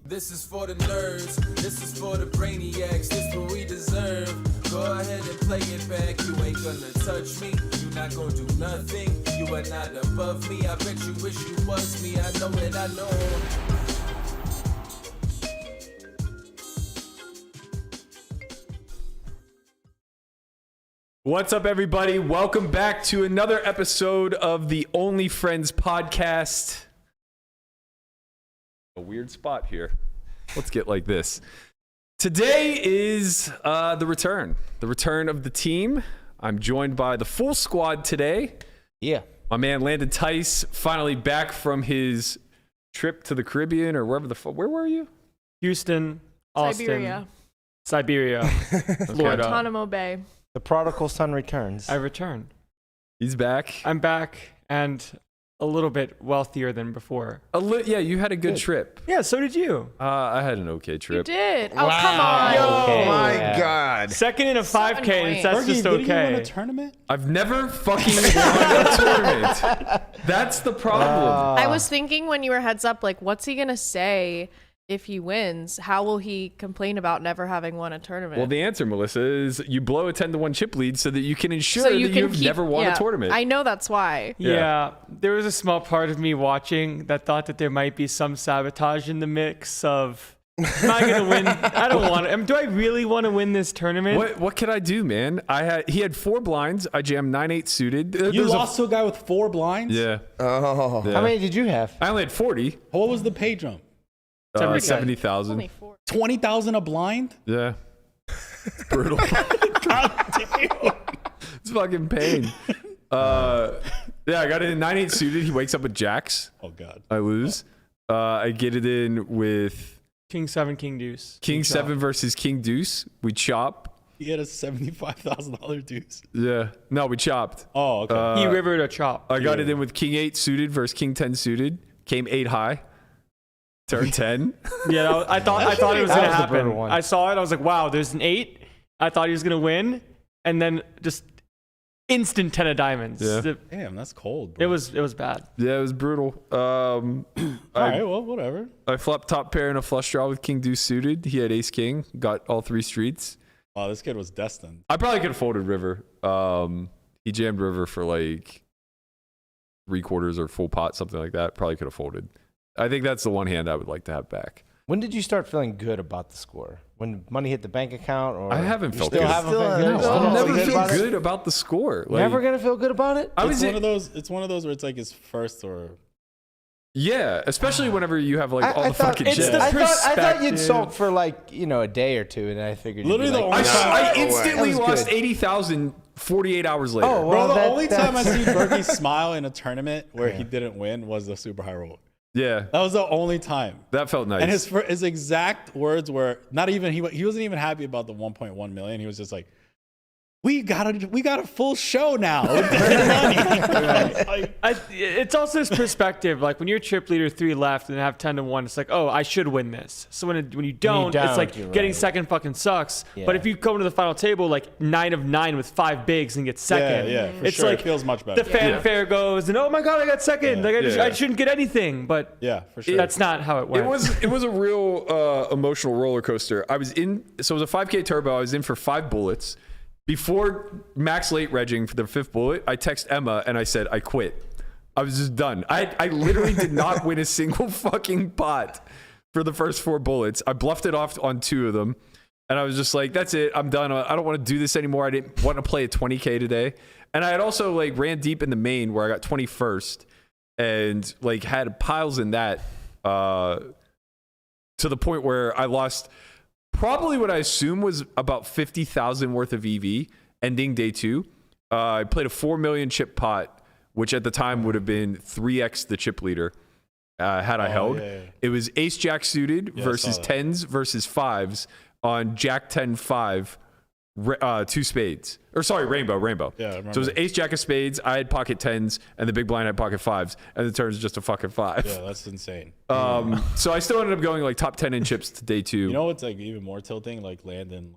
This is for the nerds, this is for the brainiacs, this what we deserve. Go ahead and play it back, you ain't gonna touch me, you not gonna do nothing, you are not above me, I bet you wish you was me, I know it, I know. What's up, everybody? Welcome back to another episode of the Only Friends podcast. A weird spot here. Let's get like this. Today is the return of the team. I'm joined by the full squad today. Yeah. My man Landon Tice, finally back from his trip to the Caribbean or wherever the fuck. Where were you? Houston, Austin, Siberia, Florida. Guantanamo Bay. The prodigal son returns. I returned. He's back. I'm back and a little bit wealthier than before. Yeah, you had a good trip. Yeah, so did you. I had an okay You trip. did. Oh, come on. Okay, My yeah. God. Second in a 5K, annoying. and that's just Didn't you win okay. a tournament? I've never fucking won a tournament. That's the problem. I was thinking when you were heads up, like, what's he going to say if he wins? How will he complain about never having won a tournament? Well, the answer, Melissa, is you blow a 10-1 chip lead so that you can ensure so that you can you've never won a tournament. I know that's why. Yeah, there was a small part of me watching that thought that there might be some sabotage in the mix of, am I going to win? I don't want to. Do I really want to win this tournament? What could I do, man? He had 4 blinds. I jammed 9-8 suited. You lost to a guy with 4 blinds? Yeah. Oh. Yeah. How many did you have? I only had 40. What was the pay jump? 70,000. Only 4. 20,000 a blind? Yeah. It's brutal. It's fucking pain. Yeah, I got it in 9-8 suited. He wakes up with jacks. Oh, God. I lose. I get it in with King 7, King Deuce. King 7 versus King Deuce. We chop. He had a $75,000 deuce. Yeah. No, we chopped. Oh, okay. He rivered a chop. I got it in with King 8 suited versus King 10 suited. Came 8 high. Turn 10. Yeah, I thought it was That going to was the happen. brutal one. I saw it. I was like, wow, there's an 8. I thought he was going to win. And then just instant 10 of diamonds. Yeah. Damn, that's cold, bro. It was bad. Yeah, it was brutal. All right, well, whatever. I flopped top pair in a flush draw with King Deuce suited. He had Ace King. Got all 3 streets. Wow, this kid was destined. I probably could have folded River. He jammed River for like 3/4 or full pot, something like that. Probably could have folded. I think that's the one hand I would like to have back. When did you start feeling good about the score? When money hit the bank account? Or I haven't felt still good. haven't felt good? No, Still I'll don't never feel feel about it? good about the score. Like, Never gonna feel good about it? I was It's one of those where it's like his first or... Yeah, especially whenever you have like all the fucking it's chips. the I thought you'd perspective. sulk for like, a day or two, and I figured Literally you'd be the like, only time- I That instantly was lost good. 80,000 48 hours later. Oh, Bro, well, the only time I that's- see Berkey smile in a tournament where he didn't win was the super high roll. Yeah, That was the only time. that felt nice. And his exact words were not even he wasn't even happy about the 1.1 million. He was just like, we got a full show now. It's also his perspective. Like when you're chip leader 3 left and have 10-1, it's like, oh, I should win this. So when you don't, it's like you're getting right. second fucking sucks. Yeah. But if you come to the final table like 9 of 9 with 5 bigs and get second, yeah, for it's sure. like It feels much better. the fanfare goes and oh my god, I got second. Yeah. Like Yeah. I shouldn't get anything. But Yeah, for sure. that's not how it went. It was a real emotional roller coaster. I was in, so it was a 5K turbo. I was in for 5 bullets. Before max late regging for the 5th bullet, I text Emma and I said, I quit. I was just done. I literally did not win a single fucking pot for the first 4 bullets. I bluffed it off on 2 of them. And I was just like, that's it. I'm done. I don't want to do this anymore. I didn't want to play a 20K today. And I had also like ran deep in the main where I got 21st and like had piles in that to the point where I lost probably what I assume was about 50,000 worth of EV ending day 2. I played a 4 million chip pot, which at the time would have been 3x the chip leader had I held. Yeah. It was ace jack suited Yeah, I versus saw that. 10s versus 5s on jack 10 5 2 spades. Or sorry, rainbow. Yeah, I remember. So it was ace jack of spades, I had pocket 10s, and the big blind had pocket 5s, and the turn was just a fucking 5. Yeah, that's insane. So I still ended up going like top 10 in chips to day 2. You know what's like even more tilting? Like Landon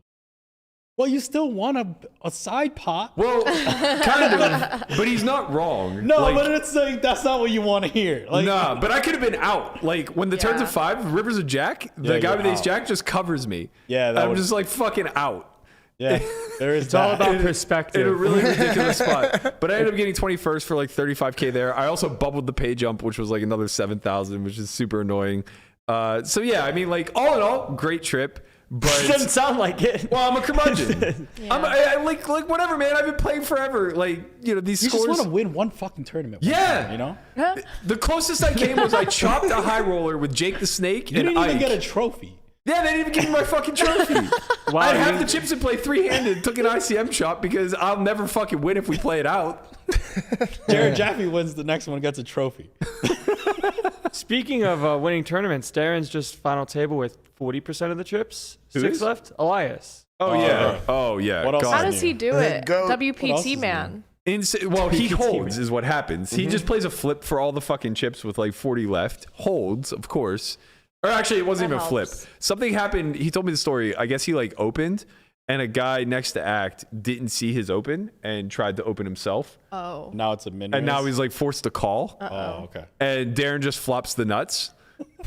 Well, you still want a side pot. Well, kind of, but he's not wrong. No, Like, but it's like that's not what you want to hear. Like, nah, but I could have been out. Like when the turns Yeah. of 5, rivers of jack, the Yeah, guy you're with ace out. jack just covers me. Yeah, that I'm would- just like fucking out. yeah, there is It's all that. about In a perspective. really ridiculous spot. But I ended up getting 21st for like 35K there. I also bubbled the pay jump, which was like another 7,000, which is super annoying. So yeah, I mean, like all in all, great trip. Doesn't But sound like it. well, I'm a curmudgeon. I like whatever, man. I've been playing forever. Like these You just scores. want to win one fucking tournament. Yeah. you know. The closest I came was I chopped a high roller with Jake the Snake You and didn't even Ike. get a trophy. Yeah, they didn't even give me my fucking trophy. Wow, I had half you- the chips and play 3-handed, took an ICM chop because I'll never fucking win if we play it out. Jared Jaffe wins the next one, gets a trophy. Speaking of winning tournaments, Darren's just final table with 40% of the chips. Who 6 is? left. Elias. Oh, yeah. Oh, yeah. What else God. How does he do it? Goat. What else WPT is man. Well, he holds is what happens. He just plays a flip for all the fucking chips with like 40 left. Holds, of course. Or actually, it wasn't That even a flip. helps. Something happened. He told me the story. I guess he like opened and a guy next to Act didn't see his open and tried to open himself. Oh. Now it's a min. And now he's like forced to call. Oh, okay. And Darren just flops the nuts.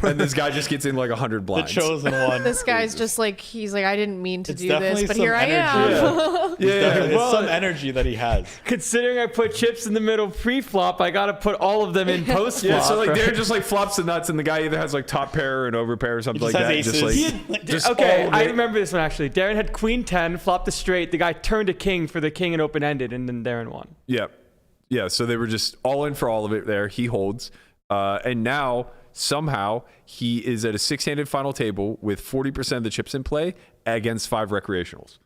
And this guy just gets in like 100 The blinds. chosen one. This guy's just like, he's like, I didn't mean to It's do this, definitely but some here I energy. am. It's Well, some energy that he has. Considering I put chips in the middle pre-flop, I got to put all of them in post-flop. Yeah, so like right? Darren just like flops the nuts, and the guy either has like top pair or an over pair or something He like just that. has Just aces. like just Okay, all of I it. remember this one actually. Darren had queen 10, flopped a straight. The guy turned a king for the king and open-ended, and then Darren won. Yeah. So they were just all in for all of it there. He holds, and now somehow he is at a 6-handed final table with 40% of the chips in play against 5 recreationals.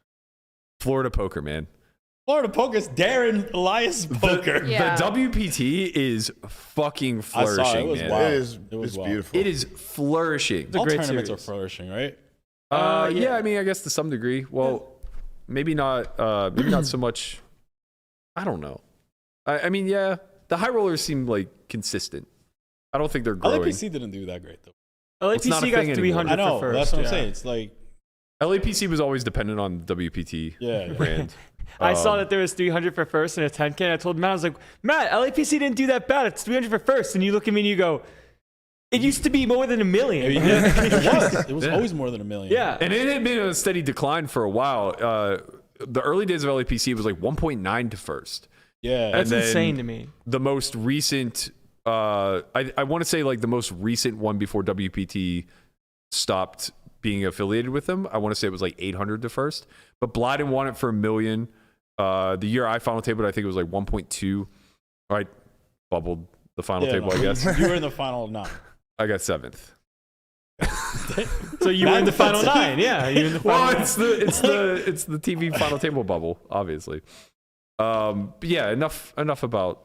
Florida poker, man. Florida poker's Darren Elias poker. Yeah. The WPT is fucking I saw it. flourishing, It was man. wild. It is was wild. beautiful. It is flourishing. All great tournaments series. are flourishing, right? Yeah, I mean, I guess to some degree. Well, maybe not so much. I don't know. I mean, yeah, the high rollers seem like consistent. I don't think they're growing. LAPC didn't do that great though. It's not a LAPC got thing 300 I know. for first. That's what I'm yeah. saying. It's like, LAPC was always dependent on WPT yeah. brand. I saw that there was 300 for first and a 10K. And I told Matt, I was like, Matt, LAPC didn't do that bad. It's 300 for first. And you look at me and you go, it used to be more than $1 million. It was always more than $1 million. Yeah. And it had been a steady decline for a while. The early days of LAPC was like 1.9 to first. Yeah. That's then- insane to me. The most recent, I want to say like the most recent one before WPT stopped being affiliated with them. I want to say it was like 800 to first. But Blyden won it for $1 million. The year I final tabled, I think it was like 1.2. I bubbled the final table, I guess. You were in the final 9. I got 7th. So you were in the final That's- 9. Yeah. You were in the final Well, it's the TV final table bubble, obviously. But yeah, enough about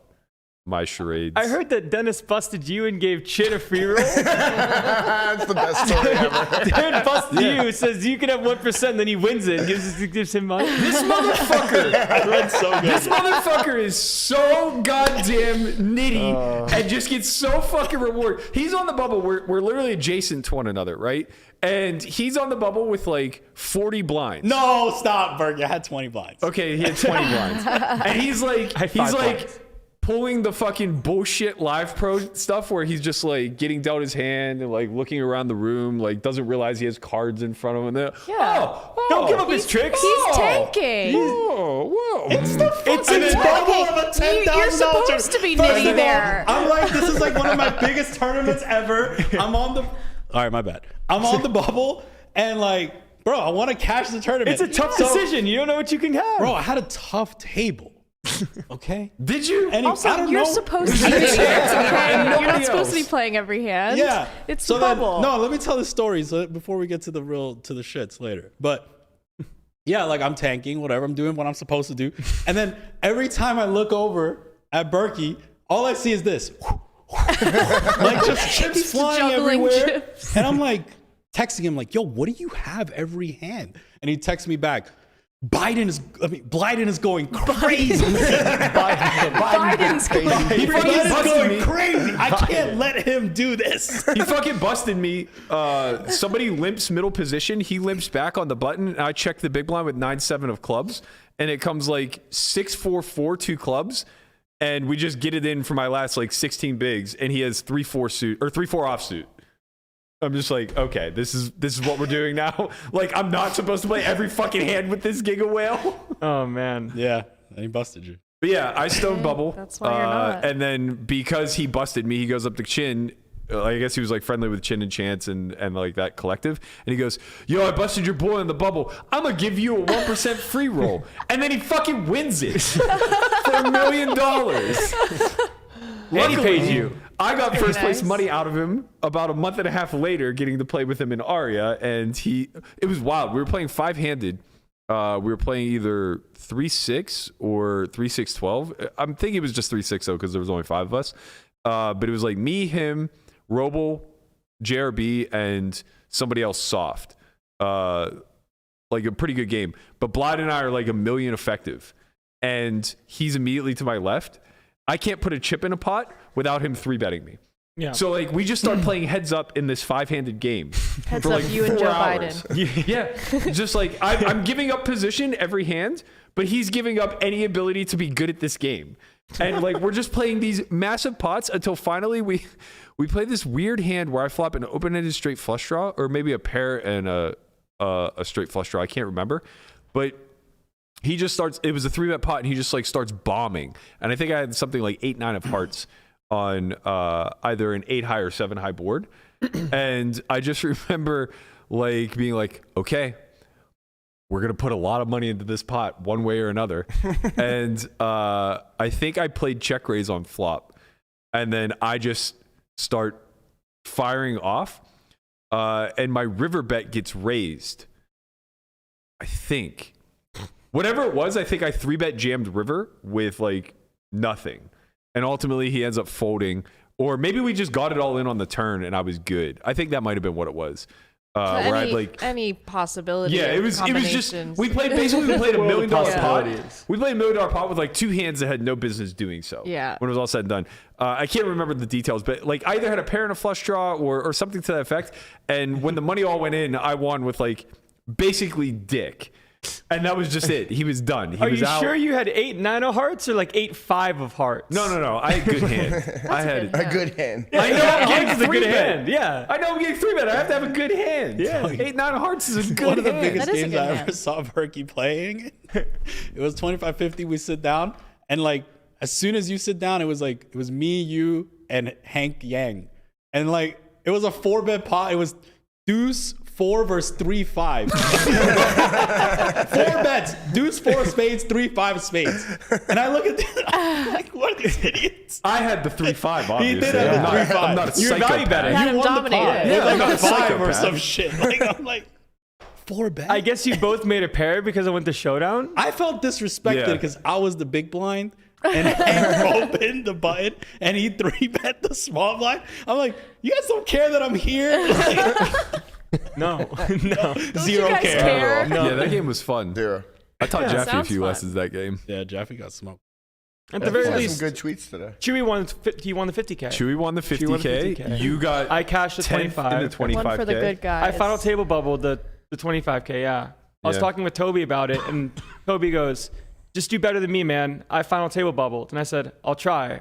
my charades. I heard that Dennis busted you and gave Chit a free roll. That's the best story ever. Darren busted you, says you can have 1%, then he wins it, gives him money. This motherfucker. That's so good. This motherfucker is so goddamn nitty and just gets so fucking rewarded. He's on the bubble. We're literally adjacent to one another, right? And he's on the bubble with like 40 blinds. No, stop, Berg. I had 20 blinds. Okay, he had 20 blinds. And he's like, I had 5 blinds. pulling the fucking bullshit live pro stuff where he's just like getting dealt his hand and like looking around the room, like doesn't realize he has cards in front of him. And then, Yeah. Don't give up his tricks. He's tanking. Whoa. It's the It's fucking a bubble of a tanking. $10,000 You're supposed to be First nitty of all, there. I'm like, this is like one of my biggest tournaments ever. I'm on the. All right, my bad. I'm on the bubble and like, bro, I want to cash the tournament. It's a tough decision. You don't know what you can have. Bro, I had a tough table. Okay. Did you? And Also, I don't you're know. supposed to be nitty there, okay? You're Nobody not supposed to be else. playing every hand. Yeah. It's so the then, bubble. no, let me tell the story before we get to the shits later. But yeah, like I'm tanking, whatever. I'm doing what I'm supposed to do. And then every time I look over at Berkey, all I see is this. Like just chips He's flying juggling everywhere. chips. And I'm like texting him like, yo, what do you have every hand? And he texts me back, Blyden is going crazy. Biden's crazy. He fucking busted going me. crazy. I can't let him do this. He fucking busted me. Somebody limps middle position. He limps back on the button. And I check the big blind with 9-7 of clubs, and it comes like 6-4-4 2 clubs, and we just get it in for my last like 16 bigs, and he has 3-4 suit or 3-4 offsuit. I'm just like, okay, this is what we're doing now. Like, I'm not supposed to play every fucking hand with this Giga Whale. Oh man. Yeah, and he busted you. But yeah, I stoned bubble. That's why you're not. And then because he busted me, he goes up to Chin. I guess he was like friendly with Chin and Chance and like that collective. And he goes, yo, I busted your boy in the bubble. I'm going to give you a 1% free roll. And then he fucking wins it for $1 million. And he paid you. I got Very first place nice. money out of him about a month and a half later, getting to play with him in Aria. And it was wild. We were playing 5-handed. We were playing either 3-6 or 3-6-12. I'm thinking it was just 3-6 though, because there was only 5 of us. But it was like me, him, Roble, JRB, and somebody else soft. Like a pretty good game. But Blad and I are like $1 million effective. And he's immediately to my left. I can't put a chip in a pot without him 3-betting me. Yeah. So like we just start playing heads up in this 5-handed game. Heads for up, like you and 4 Joe hours. Biden. Yeah. Just like I'm giving up position every hand, but he's giving up any ability to be good at this game. And like we're just playing these massive pots until finally we play this weird hand where I flop an open-ended straight flush draw, or maybe a pair and a straight flush draw. I can't remember. But he just starts, it was a 3-bet pot, and he just like starts bombing. And I think I had something like 8-9 of hearts on either an 8-high or 7-high board. And I just remember like being like, okay, we're going to put a lot of money into this pot one way or another. And I think I played check raise on flop. And then I just start firing off. And my river bet gets raised. I think. Whatever it was, I think I 3-bet jammed river with like nothing. And ultimately he ends up folding. Or maybe we just got it all in on the turn and I was good. I think that might have been what it was. Where I had like any possibility. yeah, it was just we played $1 million pot. We played $1 million pot with like 2 hands that had no business doing so. Yeah. When it was all said and done, I can't remember the details, but like I either had a pair and a flush draw or something to that effect. And when the money all went in, I won with like basically dick, and that was just it. He was done. He Are was you out. sure you had 8-9 of hearts or like 8-5 of hearts? No. I had good hand. I had. good A good hand. I know I'm getting Hearts is a good 3-bet. hand. Yeah. I know I'm getting 3-bet. I have to have a good hand. Yeah. 8-9 of hearts is a good One of the hand. biggest That is a games good I hand. ever saw Berkey playing. It was 25-50. We sit down, and like as soon as you sit down, it was me, you, and Hank Yang, and like it was a 4-bet pot. It was deuce 4 versus 3-5. 4 bets, deuce 4 spades, 3-5 spades. And I look at this, I'm like, what are these idiots? I had the 3-5, obviously. He did have the 3-5. I'm not a You're psychopath. value betting. Had You him won the dominated. pot. Yeah, It was I'm like not a a 5 or psychopath. some shit. Like I'm like 4 bets. I guess you both made a pair because I went to showdown. I felt disrespected Yeah. because I was the big blind and Hank opened the button and he 3-bet the small blind. I'm like, you guys don't care that I'm here? Like, No. zero you guys care? Yeah, that game was fun. Zero. I taught Yeah, Jeffy a sounds few fun. lessons that game. yeah, Jeffy got smoked. At the very Had least, some good tweets today. Chewy won. He won the 50K. Chewy won the Chewy won the 50K. 50K. You got I cashed the 10th in 25. the 25K. One for the good guys. I final table bubbled the 25K. Yeah. I was Yeah. talking with Toby about it, and Toby goes, "Just do better than me, man. I final table bubbled." And I said, "I'll try,"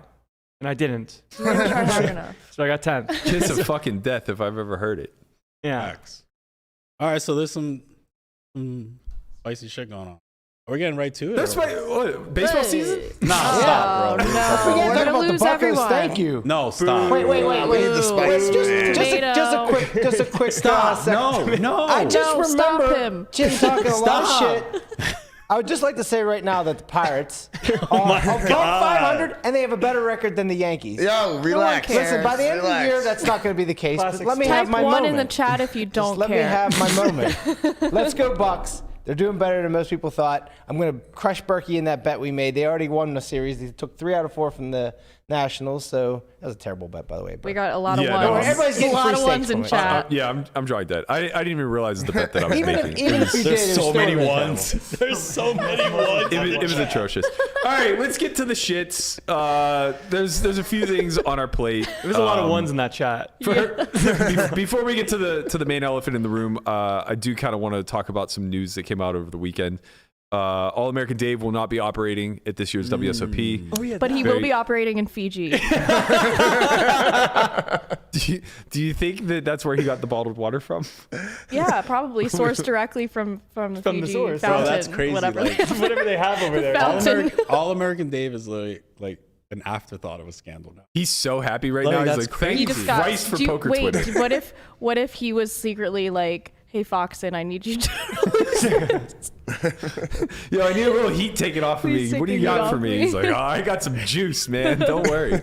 and I didn't. You didn't try hard enough. So I got 10th. Kiss of fucking death if I've ever heard it. Yeah. Facts. All right, so there's some spicy shit going on. Are we getting right to it? That's or- what baseball season? Nah, stop, bro. No, Forget we're talking gonna about the lose Buckos. everyone. Thank you. No, stop. Wait. We need the spice. Tomato. Just a quick. Stop. second. No. I just No, stop remember him. Jim talking a lot of Stop. shit. I would just like to say right now that the Pirates Oh are above 500 and they have a better record than the Yankees. Yo, relax. cares. Listen, by the end of the year, that's not going to be the case. But let me have Type my 1 moment. in the chat if you don't Just let care. me have my moment. Let's go Bucks. They're doing better than most people thought. I'm going to crush Berkey in that bet we made. They already won the series. They took 3 out of 4 from the Nationals, so that was a terrible bet, by the way. We got a lot of Yeah, ones. no, everybody's getting a lot free of ones steaks in from it. chat. Yeah, I'm drawing dead. I didn't even realize the bet that I was even making. if you did, There's it was so still many really ones. There's so many ones. It was atrocious. All right, let's get to the shits. There's a few things on our plate. There's a lot of ones in that chat. Before we get to the main elephant in the room, I do kind of want to talk about some news that came out over the weekend. All American Dave will not be operating at this year's WSOP. Oh yeah, But he will be operating in Fiji. Do you think that that's where he got the bottled water from? Yeah, probably sourced directly from the From the Fiji source. fountain. Bro, that's crazy. Whatever. Like, whatever they have over there. Fountain. All American Dave is like an afterthought of a scandal now. He's so happy right Like, now. He's that's like, thank crazy. He just got. Christ for do you- poker wait, Twitter. what if he was secretly like, "Hey Foxen, I need you to." Yo, I need a little heat taken off of Please me. take What do you the heat got off for me? me. He's like, oh, I got some juice, man. Don't worry.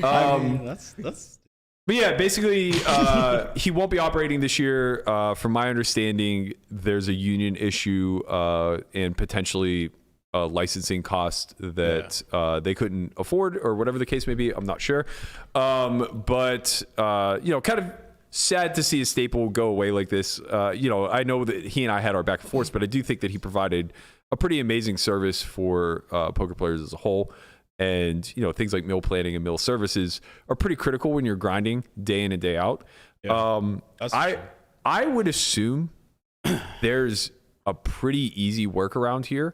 I mean, that's But yeah, basically, he won't be operating this year. From my understanding, there's a union issue and potentially a licensing cost that they couldn't afford, or whatever the case may be. I'm not sure. But kind of sad to see a staple go away like this. I know that he and I had our back and forth, but I do think that he provided a pretty amazing service for poker players as a whole. And, things like meal planning and meal services are pretty critical when you're grinding day in and day out. Yeah, that's true. I would assume there's a pretty easy workaround here.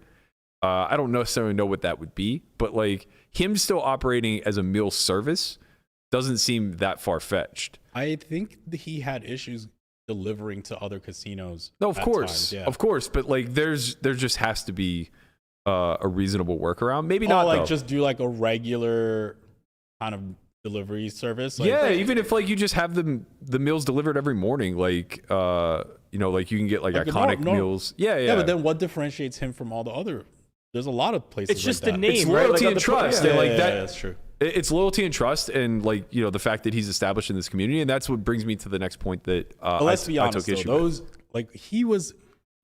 I don't necessarily know what that would be, but like him still operating as a meal service doesn't seem that far-fetched. I think that he had issues delivering to other casinos. No, of at course. times, yeah. Of course. But like there just has to be a reasonable workaround. Maybe not like though. just do like a regular kind of delivery service. Like, Yeah, even if like you just have the meals delivered every morning, like like you can get like iconic meals. Yeah, but then what differentiates him from all the other? There's a lot of places. It's just like the that. name, it's right? loyalty Like and other trust. yeah. And like Yeah, that, that's true. It's loyalty and trust, and like the fact that he's established in this community, and that's what brings me to the next point that But let's be honest, I took issue though, with. those like he was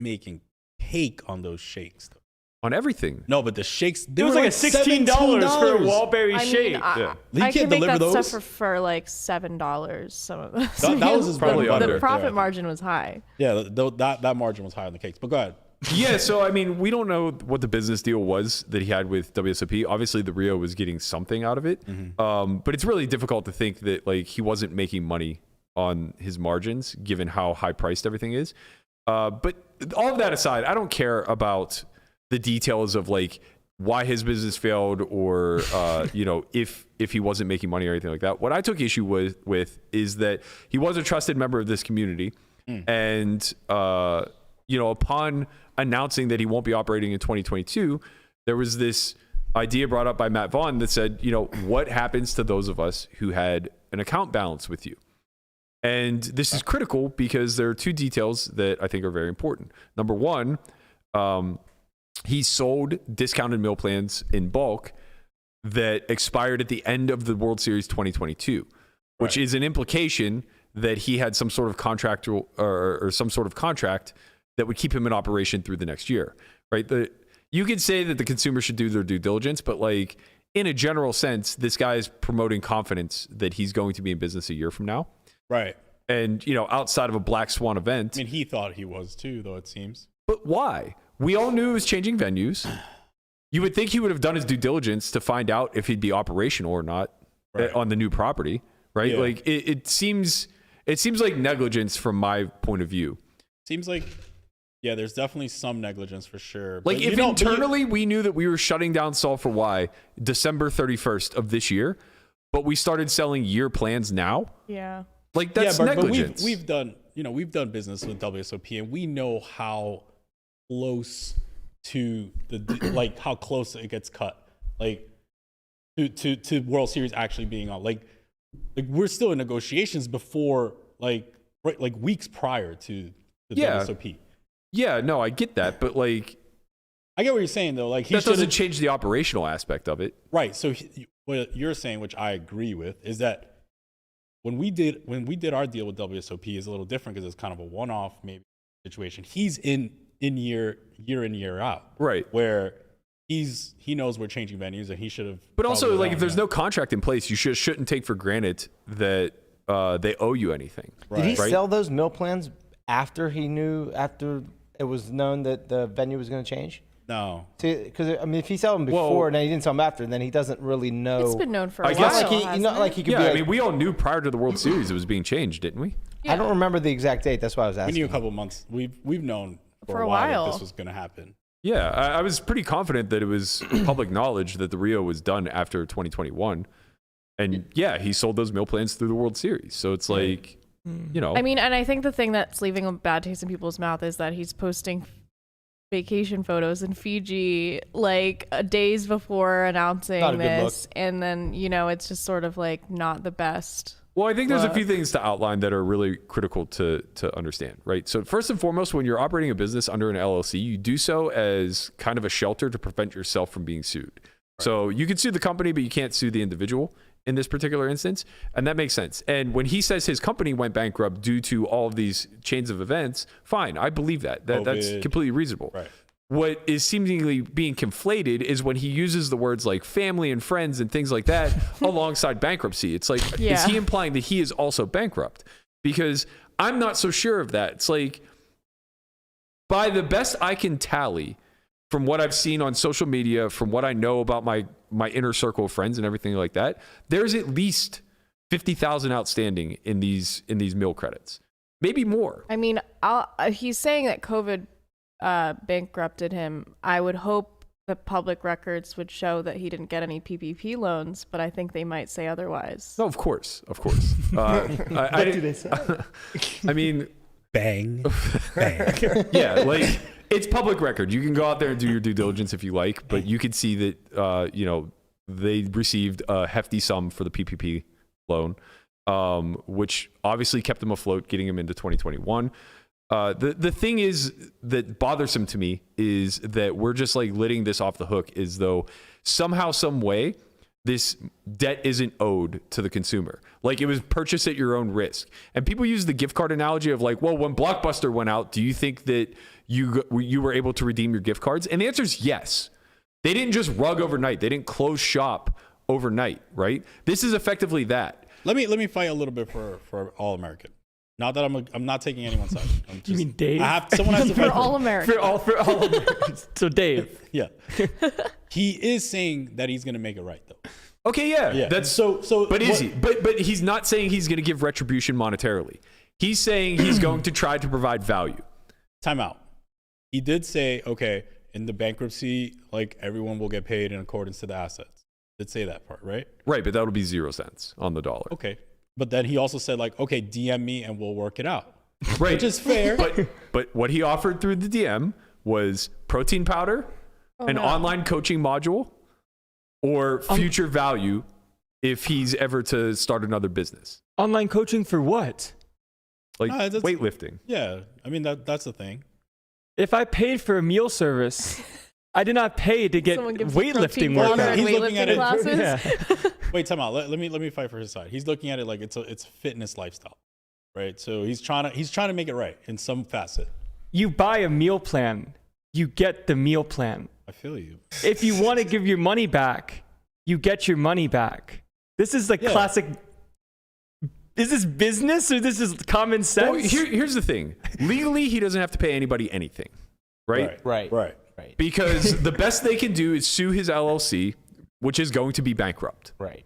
making cake on those shakes. Though. On everything. No, but the shakes they It was were like a $16 for a $17. Wallberry I shake. mean, Yeah. You I can't can make deliver that those? stuff for like $7. Some of those. That was his Probably bread and under. butter The right profit there. margin was high. Yeah, that margin was higher on the cakes. But go ahead. Yeah, so I mean, we don't know what the business deal was that he had with WSOP. Obviously, the Rio was getting something out of it, but it's really difficult to think that like he wasn't making money on his margins, given how high priced everything is. But all of that aside, I don't care about the details of like why his business failed, or if he wasn't making money or anything like that. What I took issue with is that he was a trusted member of this community, and upon announcing that he won't be operating in 2022, there was this idea brought up by Matt Vaughn that said, what happens to those of us who had an account balance with you? And this is critical because there are two details that I think are very important. Number one, he sold discounted meal plans in bulk that expired at the end of the World Series 2022, which is an implication that he had some sort of contractual or some sort of contract that would keep him in operation through the next year, right? You could say that the consumer should do their due diligence, but like in a general sense, this guy is promoting confidence that he's going to be in business a year from now. Right. And, outside of a black swan event. I mean, he thought he was too, though, it seems. But why? We all knew he was changing venues. You would think he would have done his due diligence to find out if he'd be operational or not on the new property, right? Yeah. Like it seems like negligence from my point of view. Seems like, yeah, there's definitely some negligence for sure. Like But if internally we knew that we were shutting down Solve for Why December 31st of this year, but we started selling year plans now, Yeah. like that's but negligence. we've done business with WSOP, and we know how close to like how close it gets cut, like to World Series actually being on. Like we're still in negotiations before like weeks prior to the WSOP. Yeah, no, I get that, but like I get what you're saying though. Like he that doesn't should've- change the operational aspect of it. Right. So what you're saying, which I agree with, is that when we did our deal with WSOP is a little different because it's kind of a one-off maybe situation. He's in in year in year out. Right. Where he knows we're changing venues and he should have. But also, like, if there's no contract in place, you shouldn't take for granted that they owe you anything. Did he Right. sell those meal plans after it was known that the venue was going to change? No. Because I mean, if he sold them before and then he didn't sell them after, then he doesn't really know. It's been known for a I while. guess Hasn't it? He could be I mean, we all knew prior to the World Series it was being changed, didn't we? I don't remember the exact date. That's why I was We asking. knew a couple of months. We've known for a while. while that this was going to happen. Yeah, I was pretty confident that it was public knowledge that the Rio was done after 2021. And yeah, he sold those meal plans through the World Series. So it's like, you know. I mean, and I think the thing that's leaving a bad taste in people's mouth is that he's posting vacation photos in Fiji like days before announcing Not a good this. And then, it's just sort of like not the best. Well, I think there's a few things to outline that are really critical to understand, right? So first and foremost, when you're operating a business under an LLC, you do so as kind of a shelter to prevent yourself from being sued. Right. So you can sue the company, but you can't sue the individual in this particular instance. And that makes sense. And when he says his company went bankrupt due to all of these chains of events, fine, I believe that. That's completely reasonable. Right. What is seemingly being conflated is when he uses the words like family and friends and things like that alongside bankruptcy. It's like, is he implying that he is also bankrupt? Because I'm not so sure of that. It's like, by the best I can tally from what I've seen on social media, from what I know about my inner circle of friends and everything like that, there's at least 50,000 outstanding in these meal credits, maybe more. I mean, he's saying that COVID bankrupted him. I would hope the public records would show that he didn't get any PPP loans, but I think they might say otherwise. No, of course. What do they say? I mean, bang. Yeah, like, it's public record. You can go out there and do your due diligence if you like, but you can see that they received a hefty sum for the PPP loan, which obviously kept them afloat, getting them into 2021. The thing is that bothersome to me is that we're just like letting this off the hook as though somehow, some way, this debt isn't owed to the consumer. Like, it was purchased at your own risk. And people use the gift card analogy of like, well, when Blockbuster went out, do you think that you were able to redeem your gift cards? And the answer is yes. They didn't just rug overnight. They didn't close shop overnight, right? This is effectively that. Let me fight a little bit for All American. Not that I'm not taking anyone's side. You mean Dave? Someone has to fight For all Americans. For all Americans. So Dave. Yeah. He is saying that he's going to make it right, though. Okay, yeah. That's so. But is he? But he's not saying he's going to give retribution monetarily. He's saying he's going to try to provide value. Time out. He did say, okay, in the bankruptcy, like, everyone will get paid in accordance to the assets. Did say that part, right? Right, but that'll be 0 cents on the dollar. Okay. But then he also said, like, okay, DM me and we'll work it out. Right. Which is fair. But what he offered through the DM was protein powder, an online coaching module, or future value if he's ever to start another business. Online coaching for what? Like weightlifting. Yeah. I mean, that's the thing. If I paid for a meal service, I did not pay to get Someone gives you weightlifting protein powder workout. and He's looking at weightlifting it- classes. Wait, time out. Let me fight for his side. He's looking at it like it's a fitness lifestyle, right? So he's trying to make it right in some facet. You buy a meal plan, you get the meal plan. I feel you. If you want to give your money back, you get your money back. This is like classic. Is this business or this is common sense? Well, here's the thing. Legally, he doesn't have to pay anybody anything, right? Right. Because the best they can do is sue his LLC, which is going to be bankrupt. Right.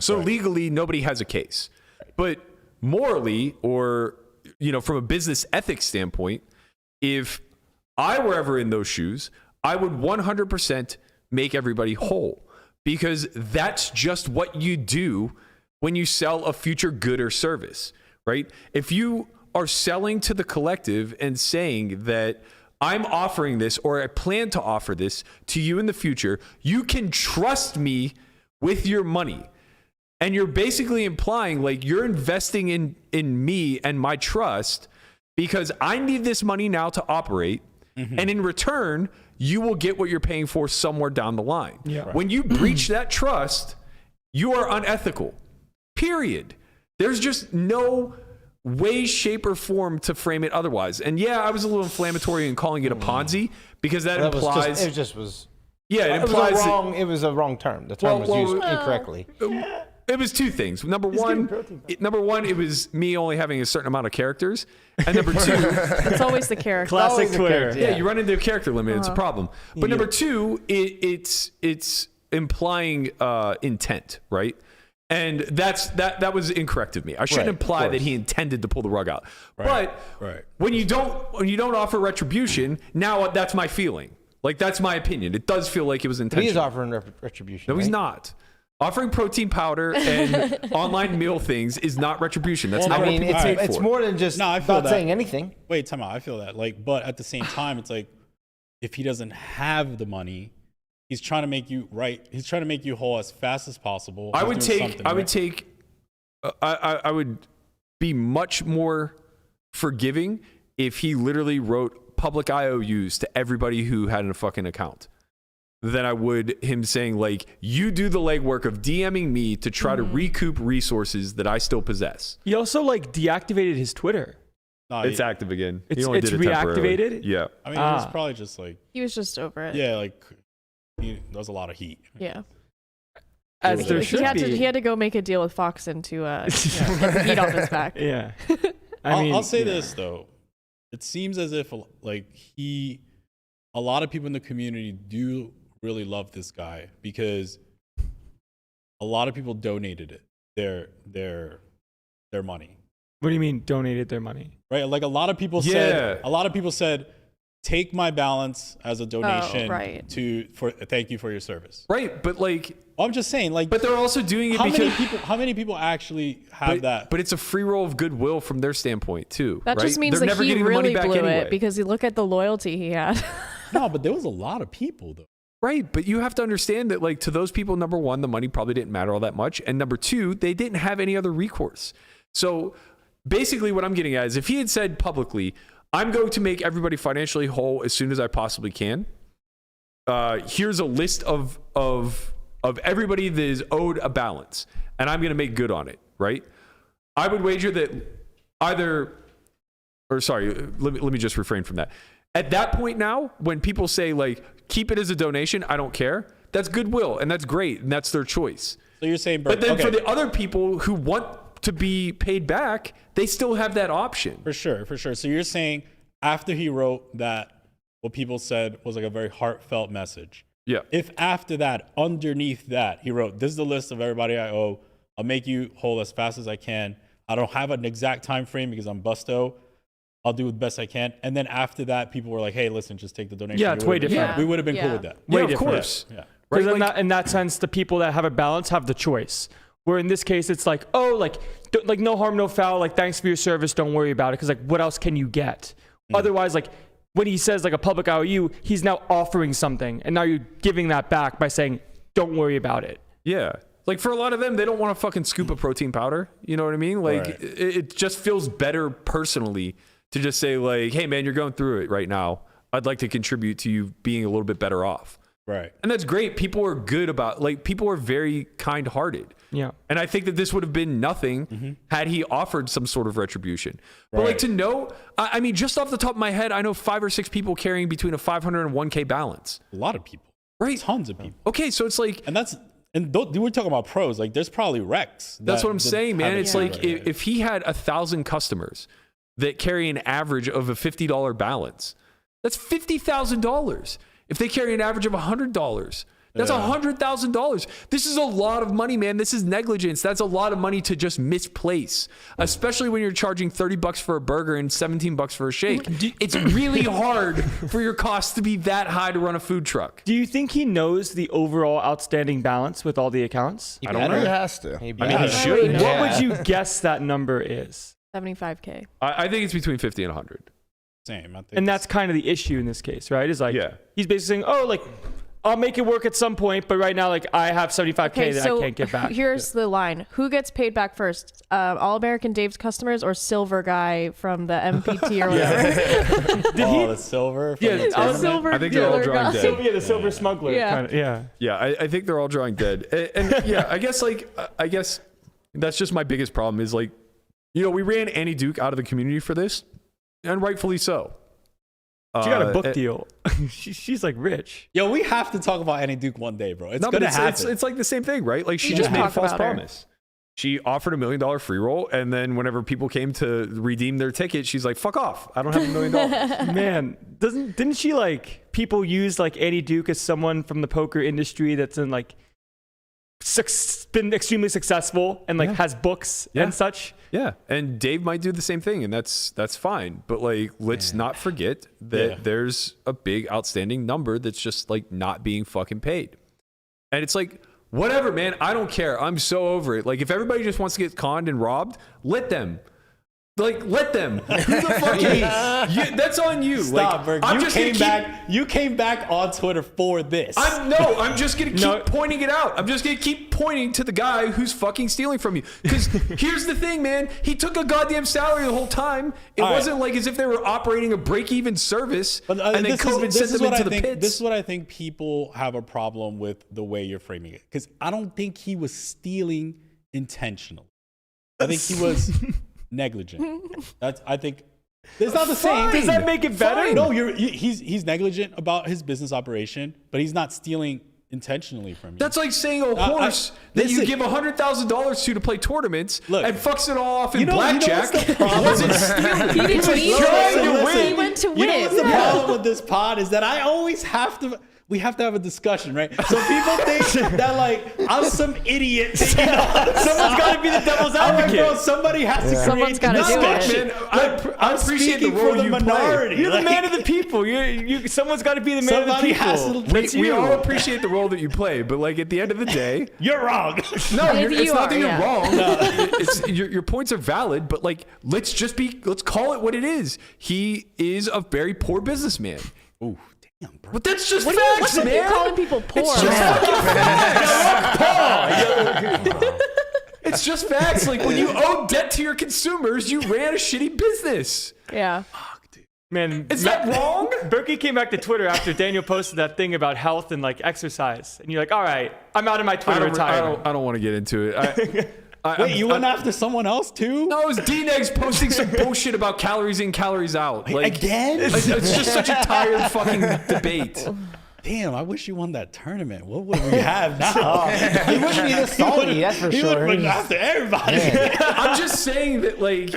So legally, nobody has a case. But morally, or from a business ethics standpoint, if I were ever in those shoes, I would 100% make everybody whole, because that's just what you do when you sell a future good or service, right? If you are selling to the collective and saying that I'm offering this, or I plan to offer this to you in the future, you can trust me with your money. And you're basically implying like you're investing in me and my trust because I need this money now to operate. Mm-hmm. And in return, you will get what you're paying for somewhere down the line. Yeah. Right. When you breach that trust, you are unethical. Period. There's just no way, shape, or form to frame it otherwise. And yeah, I was a little inflammatory in calling it a Ponzi because that implies it just was. Yeah, It was a wrong term. The term was used incorrectly. It was two things. Number one, it was me only having a certain amount of characters, and number two, It's always the character. Classic Twitter. yeah, you run into a character limit. It's a problem. But number two, it's implying intent, right? And that was incorrect of me. I shouldn't imply that he intended to pull the rug out. But when you don't offer retribution, now that's my feeling. Like, that's my opinion. It does feel like it was intentional. He is offering retribution. No, he's not. Offering protein powder and online meal things is not retribution. That's not what people pay for. It's more than just not saying anything. Wait, time out. I feel that. Like, but at the same time, it's like, if he doesn't have the money, he's trying to make you right. He's trying to make you whole as fast as possible. I would be much more forgiving if he literally wrote public IOUs to everybody who had a fucking account than I would him saying, like, you do the legwork of DMing me to try to recoup resources that I still possess. He also like deactivated his Twitter. No, It's active again. It's He only did it temporarily. reactivated? Yeah. I mean, it was probably just like, He was just over it. yeah, like there was a lot of heat. Yeah. As there He should had be. to go make a deal with Foxen to get the heat off his back. Yeah. I'll say this though. It seems as if like a lot of people in the community do really love this guy because a lot of people donated it, their money. What do you mean donated their money? Right? Like a lot of people said, take my balance as a donation for thank you for your service. Right. But like, I'm just saying, like, but they're also doing it how many people actually have that? But it's a free roll of goodwill from their standpoint too. That just means that he really blew it because you look at the loyalty he had. No, but there was a lot of people though. Right, but you have to understand that, like, to those people, number one, the money probably didn't matter all that much, and number two, they didn't have any other recourse. So basically what I'm getting at is if he had said publicly, I'm going to make everybody financially whole as soon as I possibly can. Here's a list of everybody that is owed a balance, and I'm going to make good on it, right? I would wager that let me just refrain from that. At that point now, when people say, like, keep it as a donation, I don't care, that's goodwill, and that's great, and that's their choice. So you're saying, but then for the other people who want to be paid back, they still have that option. For sure. So you're saying after he wrote that, what people said was like a very heartfelt message. Yeah. If after that, underneath that, he wrote, this is the list of everybody I owe. I'll make you whole as fast as I can. I don't have an exact time frame because I'm busto. I'll do the best I can. And then after that, people were like, hey, listen, just take the donation. Yeah, it's way different. We would have been cool with that. Yeah, Way of course. Yeah. Because in that sense, the people that have a balance have the choice. Where in this case, it's like, oh, like no harm, no foul. Like, thanks for your service. Don't worry about it. Because like, what else can you get? Otherwise, like when he says like a public IOU, he's now offering something, and now you're giving that back by saying, don't worry about it. Yeah. Like for a lot of them, they don't want to fucking scoop a protein powder. You know what I mean? Like it just feels better personally to just say like, hey man, you're going through it right now. I'd like to contribute to you being a little bit better off. Right. And that's great. People are good about, like, people are very kind-hearted. Yeah. And I think that this would have been nothing had he offered some sort of retribution. But like to know, I mean, just off the top of my head, I know 5 or 6 people carrying between a 500 and 1K balance. A lot of people. Right. Tons of people. Okay. So it's like, And we're talking about pros. Like, there's probably wrecks. That's what I'm saying, man. It's like if he had 1,000 customers that carry an average of a $50 balance, that's $50,000. If they carry an average of $100, that's $100,000. This is a lot of money, man. This is negligence. That's a lot of money to just misplace, especially when you're charging $30 for a burger and $17 for a shake. It's really hard for your costs to be that high to run a food truck. Do you think he knows the overall outstanding balance with all the accounts? I don't know. He has to. I mean, he should. What would you guess that number is? 75K. I think it's between 50 and 100. Same. I think And that's kind of the issue in this case, right? Is like, he's basically saying, oh, like, I'll make it work at some point, but right now, like, I have 75K that I can't get back. Here's the line. Who gets paid back first? All-American Dave's customers or Silver Guy from the MPT or whatever? the silver. Silver I think they're all drawing dead. The silver smuggler. Yeah. Yeah, I think they're all drawing dead. And yeah, I guess that's just my biggest problem is like, You know, we ran Annie Duke out of the community for this, and rightfully so. She got a book deal. She's like rich. Yo, we have to talk about Annie Duke one day, bro. It's gonna happen. It's like the same thing, right? Like she We just can made a talk false about her. promise. She offered $1 million free roll, and then whenever people came to redeem their ticket, she's like, "Fuck off! I don't have $1 million." Man, didn't she like people use like Annie Duke as someone from the poker industry that's in like been extremely successful and like has books and such? Yeah, and Dave might do the same thing, and that's fine. But like, let's not forget that there's a big outstanding number that's just like not being fucking paid, and it's like. Whatever, man. I don't care. I'm so over it. Like, if everybody just wants to get conned and robbed, let them. Like, let them. Who the fuck that's on you. Stop, like, Berg. You came back on Twitter for this. I'm just gonna keep pointing it out. I'm just gonna keep pointing to the guy who's fucking stealing from you. Because here's the thing, man. He took a goddamn salary the whole time. It wasn't like as if they were operating a break-even service and then COVID sent them into the pits. This is what I think people have a problem with the way you're framing it. Because I don't think he was stealing intentionally. I think he was negligent. I think it's not the same. Does that make it better? No, he's negligent about his business operation, but he's not stealing intentionally from you. That's like saying a horse that you give $100,000 to play tournaments and fucks it all off in blackjack. He didn't win. He went to win. You know what's the problem with this pod is that I always we have to have a discussion, right? So people think that like I'm some idiot. Someone's got to be the devil's advocate. Bro, somebody has to create Someone's got to do it. Man, I appreciate the speaking role for the you minority. play. You're the man of the people. Someone's got to be the man of the people. We all appreciate the role that you play, but like at the end of the day, You're wrong. no, If it's you not that are, you're yeah. wrong. Your points are valid, but like let's call it what it is. He is a very poor businessman. Ooh, damn, bro. But that's just What's facts, up with man. calling people poor? It's just fucking facts. It's just facts. Like when you owe debt to your consumers, you ran a shitty business. Yeah. Man, Is that wrong? Berkey came back to Twitter after Daniel posted that thing about health and like exercise, and you're like, "All right, I'm out of my Twitter retirement." I don't want to get into it. Wait, you went after someone else too? No, it was D-Negs posting some bullshit about calories in, calories out. Like, again? It's just such a tired fucking debate. Damn, I wish you won that tournament. What would we have now? He wouldn't be this salty, that's for He would sure. have been after everybody. I'm just saying that, like,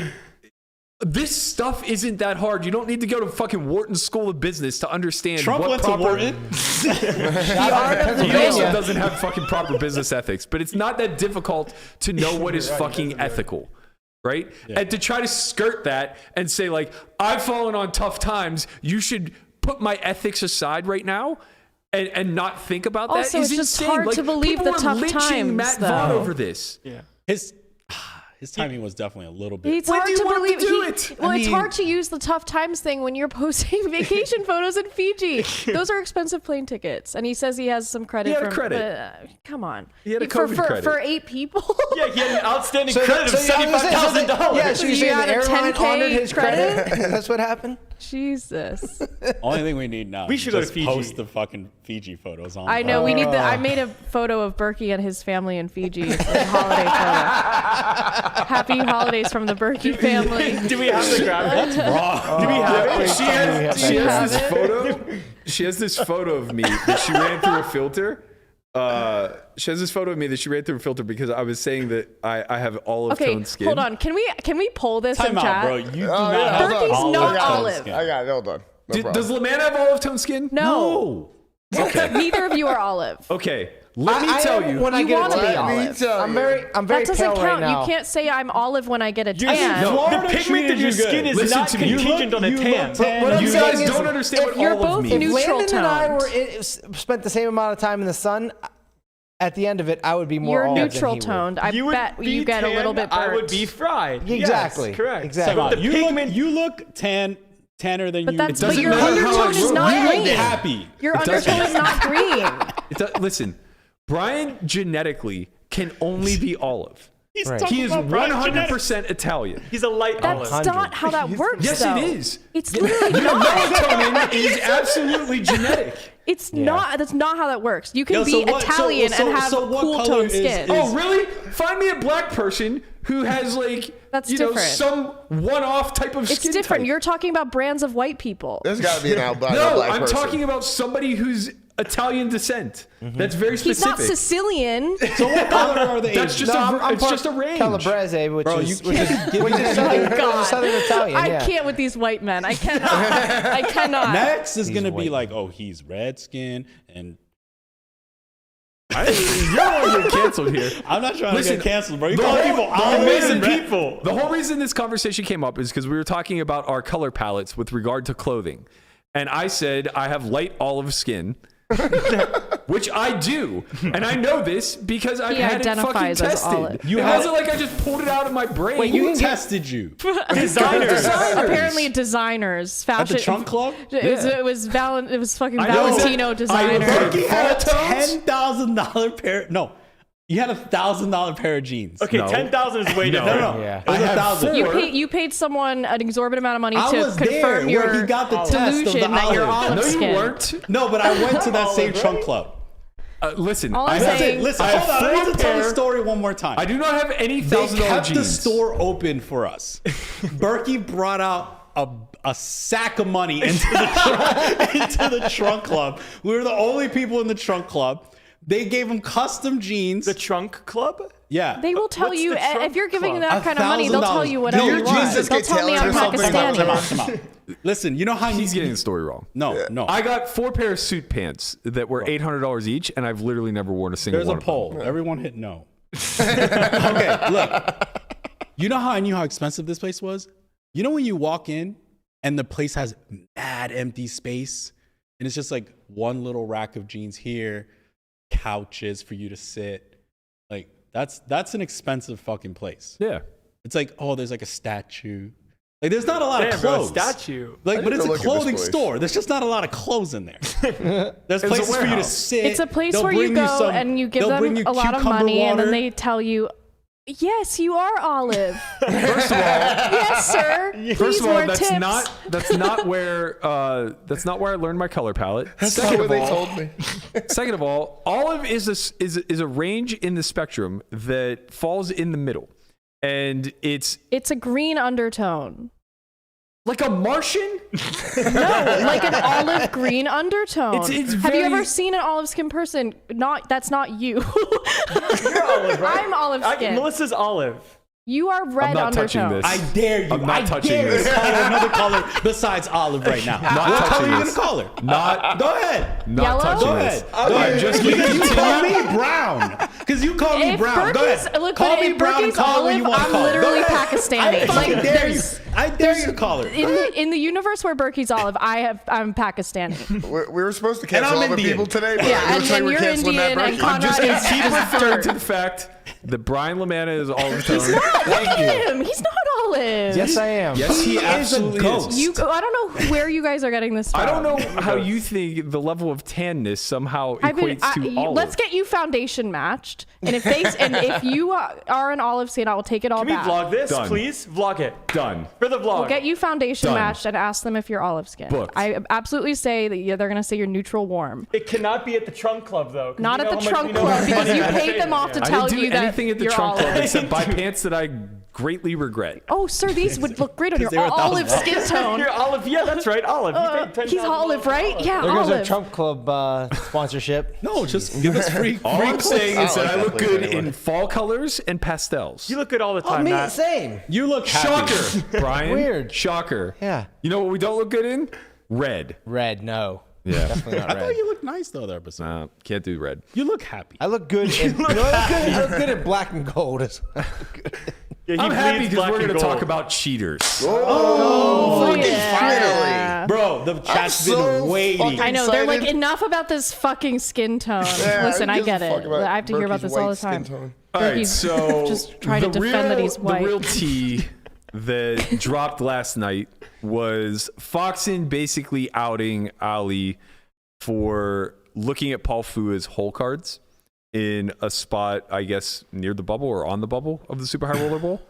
this stuff isn't that hard. You don't need to go to fucking Wharton School of Business to understand Trump what went proper... to Wharton. The art of He also doesn't have fucking proper business ethics, but it's not that difficult to know what is fucking ethical, right? Yeah. And to try to skirt that and say, like, I've fallen on tough times, you should put my ethics aside right now and not think about that Also, is it's just insane. hard Like, to believe people the were tough lynching times, Matt Vaughn though. over this. Yeah. His timing was definitely a little bit. It's When hard do you to want believe. to do it? Well, I it's mean- hard to use the tough times thing when you're posting vacation photos in Fiji. Those are expensive plane tickets, and he says he has some credit. He had a from, credit. Come on. He had a for, COVID for, credit. for 8 people. Yeah, he had an outstanding So- credit of so, yeah, I was gonna say, $75,000. Yeah, so you're You saying got the a airline 10K honored his credit? credit? That's what happened? Jesus. Only thing we need now. We is should go to just Fiji. post the fucking Fiji photos on. I know we need the. I made a photo of Berkey and his family in Fiji. It's a holiday photo. Happy holidays from the Berkey family. Do we have the graphic? Wrong. Do we have it? She has this photo. She has this photo of me that she ran through a filter. She has this photo of me that she ran through a filter because I was saying that I have olive Okay, tone skin. hold on. Can we pull this Time in out, chat? bro. You do not have Berkey's olive not tone olive. skin. I got it. Hold on. No problem. Does LeMan have olive tone skin? No. Neither of you are olive. Okay. Let me I tell am you. when I You get wanna a be tan. olive. I'm very That doesn't pale count. right now. You can't say I'm olive when I get a I mean, tan. Florida The pigment treated of your you good. skin is Listen not to me. contingent on a You tan. look tan. What I'm You saying guys is, don't understand what you're olive both means. If neutral Landon and I toned. spent the same amount of time in the sun, at the end of it, I would be more You're olive neutral than he would. toned. I You would bet be you get a little tan, bit burnt. I would be fried. Exactly. Yes, correct. Exactly. Time out. The You pigment- look tanner than But you. that's It but doesn't your matter how undertone it is not you green. look happy. Your It doesn't. undertone is not green. Listen, Brian genetically can literally be olive. He's Right. talking He is about Brian 100% Italian. He's a light That's olive. not how that works. Yes, though. it is. It's literally Your not. melatonin is absolutely genetic. It's not. That's not how that works. You can Yo, be so what- Italian so and have what cool color toned is- skin. Oh, really? Find me a black person who has like That's you know, different. some one-off type of It's skin different. type. You're talking about brands of white people. There's got to be an albino No, black I'm person. talking about somebody who's Italian descent. That's very He's specific. not Sicilian. So what color are the That's Asians? just it's just a range. Calabrese, which Bro, is you which is can't give me this. Southern Italian. I yeah. can't with these white men. I cannot. I cannot. Next is gonna white. be like, oh, he's red skin, and You're the one get canceled here. I'm not trying to Listen, get canceled, bro. You the call whole- people the whole olive reason and red. people. The whole reason this conversation came up is because we were talking about our color palettes with regard to clothing, and I said I have light olive skin. Which I do, and I know this because I've He had it fucking identifies as tested. olive. You It had wasn't like I just pulled it out of my brain. Wait, who tested you Designers. Apparently, designers, at fashion. the trunk club? It was fucking I know Valentino I designer. looked He had a Photos? $10,000 pair. No, you had a $1,000 pair of jeans. Okay, No. 10,000 is way No. different. No. Yeah. It was I have 1,000. four. You paid someone an exorbitant amount of money I to was there confirm where your he got the test of the delusion that you're olive. olive No, you skin. weren't. No, but I went to that same trunk club. Listen, All I'm I have, saying- Listen, I have hold on. I need four to tell the pair- story one more time. I do not have any They $1,000 kept jeans. the store open for us. Berkey brought out a sack of money into the trunk club. We were the only people in the trunk club. They gave him custom jeans. The trunk club? Yeah. They will tell What's you the trunk if you're giving club? that kind of money, they'll tell you whatever Do your you want. jeans just They'll get tell me I'm tailored or something? Pakistani. Come on. Listen, you know how He's getting the story wrong. No. I got 4 pair of suit pants that were $800 each, and I've literally never worn a single There's one a of them. poll. Everyone hit no. Okay, look. You know how I knew how expensive this place was? You know when you walk in and the place has mad empty space and it's just like one little rack of jeans here, couches for you to sit. Like that's an expensive fucking place. Yeah. It's like, oh, there's like a statue. Like there's not a lot of Damn, bro, clothes. statue. Like, but need it's to a look at this clothing place. store. There's just not a lot of clothes in there. There's a places for you to warehouse. sit. It's a place They'll where you bring go some- and you give they'll them bring you a lot of cucumber money, and water. then they tell you, "Yes, you are olive." First of all, Yes, sir. First Please of all, more that's tips. not where I learned my color palette. That's not what they told me. Second of all, olive is a range in the spectrum that falls in the middle, and it's It's a green undertone. like a Martian. No, like an olive green undertone. It's Have you very- ever seen an olive skin person? That's not you. You're olive, right? I'm olive skin. Melissa's olive. You are red I'm not touching undertone. this. I dare you. I'm not I touching dare you this. to call her another color besides olive right now. Not What color touching are you this. gonna call her? Not Go ahead. not Yellow? touching Go this. ahead. I'm just gonna Because you call continue. me brown. Because you call me If brown. Go Berkey's- ahead. look, Call but me if brown and Berkey's call her what you olive, want to I'm call her. Go literally ahead. Pakistani. I fucking Like, dare you. there's- I dare you to call her. in the universe where Berkey's olive, I'm Pakistani. We were supposed to And cancel I'm all the Indian. people today, but Yeah, it and looks like then we're you're canceling that Indian and Berkey. I'm just gonna Conrad keep is referring dirt. to the fact that Brian Lamanna is olive He's tone. not him. He's not olive. Yes, I am. Yes, he He is a absolutely ghost. is. I don't know where you guys are getting this from. I don't know how you think the level of tanness somehow equates to olive. Let's get you foundation matched, and if you are an olive skin, I will take it all Can we back. vlog this, Done. please? Vlog it. Done. For the vlog. We'll get you foundation Done. matched and ask them if you're olive skin. Booked. I absolutely say that they're gonna say you're neutral warm. It cannot be at the trunk club, though. 'cause Not you at know the how much trunk we know club about because money you and paid shit. them off to I tell didn't do you that anything at the you're trunk club olive. except buy pants that I greatly regret. Oh, sir, these would look great on your they were olive $1,000. skin tone. You're olive. Yeah, that's right. Olive. You paid He's $10,000 olive, for right? olive. Yeah, There goes our olive. Trump Club sponsorship. No, just give us free. All I'm saying is I that I like look that place good anyway. in fall colors and pastels. You look good all the Oh, time, me, Matt. same. You look happy. Shocker, Brian. Weird. Shocker. Yeah. You know what we don't look good in? Red. Red, no. Yeah. Definitely not I red. thought you looked nice though, there, but Nah, can't do red. you look happy. I look good in, you know what I look good in black and gold. Yeah, he I'm happy bleeds because black we're and going to gold. talk about cheaters. Oh, fucking Yeah. Bro, the chat's so been waiting. fucking I know. They're like, excited. enough about this fucking skin tone. Yeah, Listen, who I gives a get fuck it. about I have to hear about Berkey's this all the white skin time. tone? All right, He's so just trying to defend that he's white. The real tea that dropped last night was Foxen basically outing Ali for looking at Paul Fua's hole cards in a spot, I guess, near the bubble or on the bubble of the Super High Roller Bowl.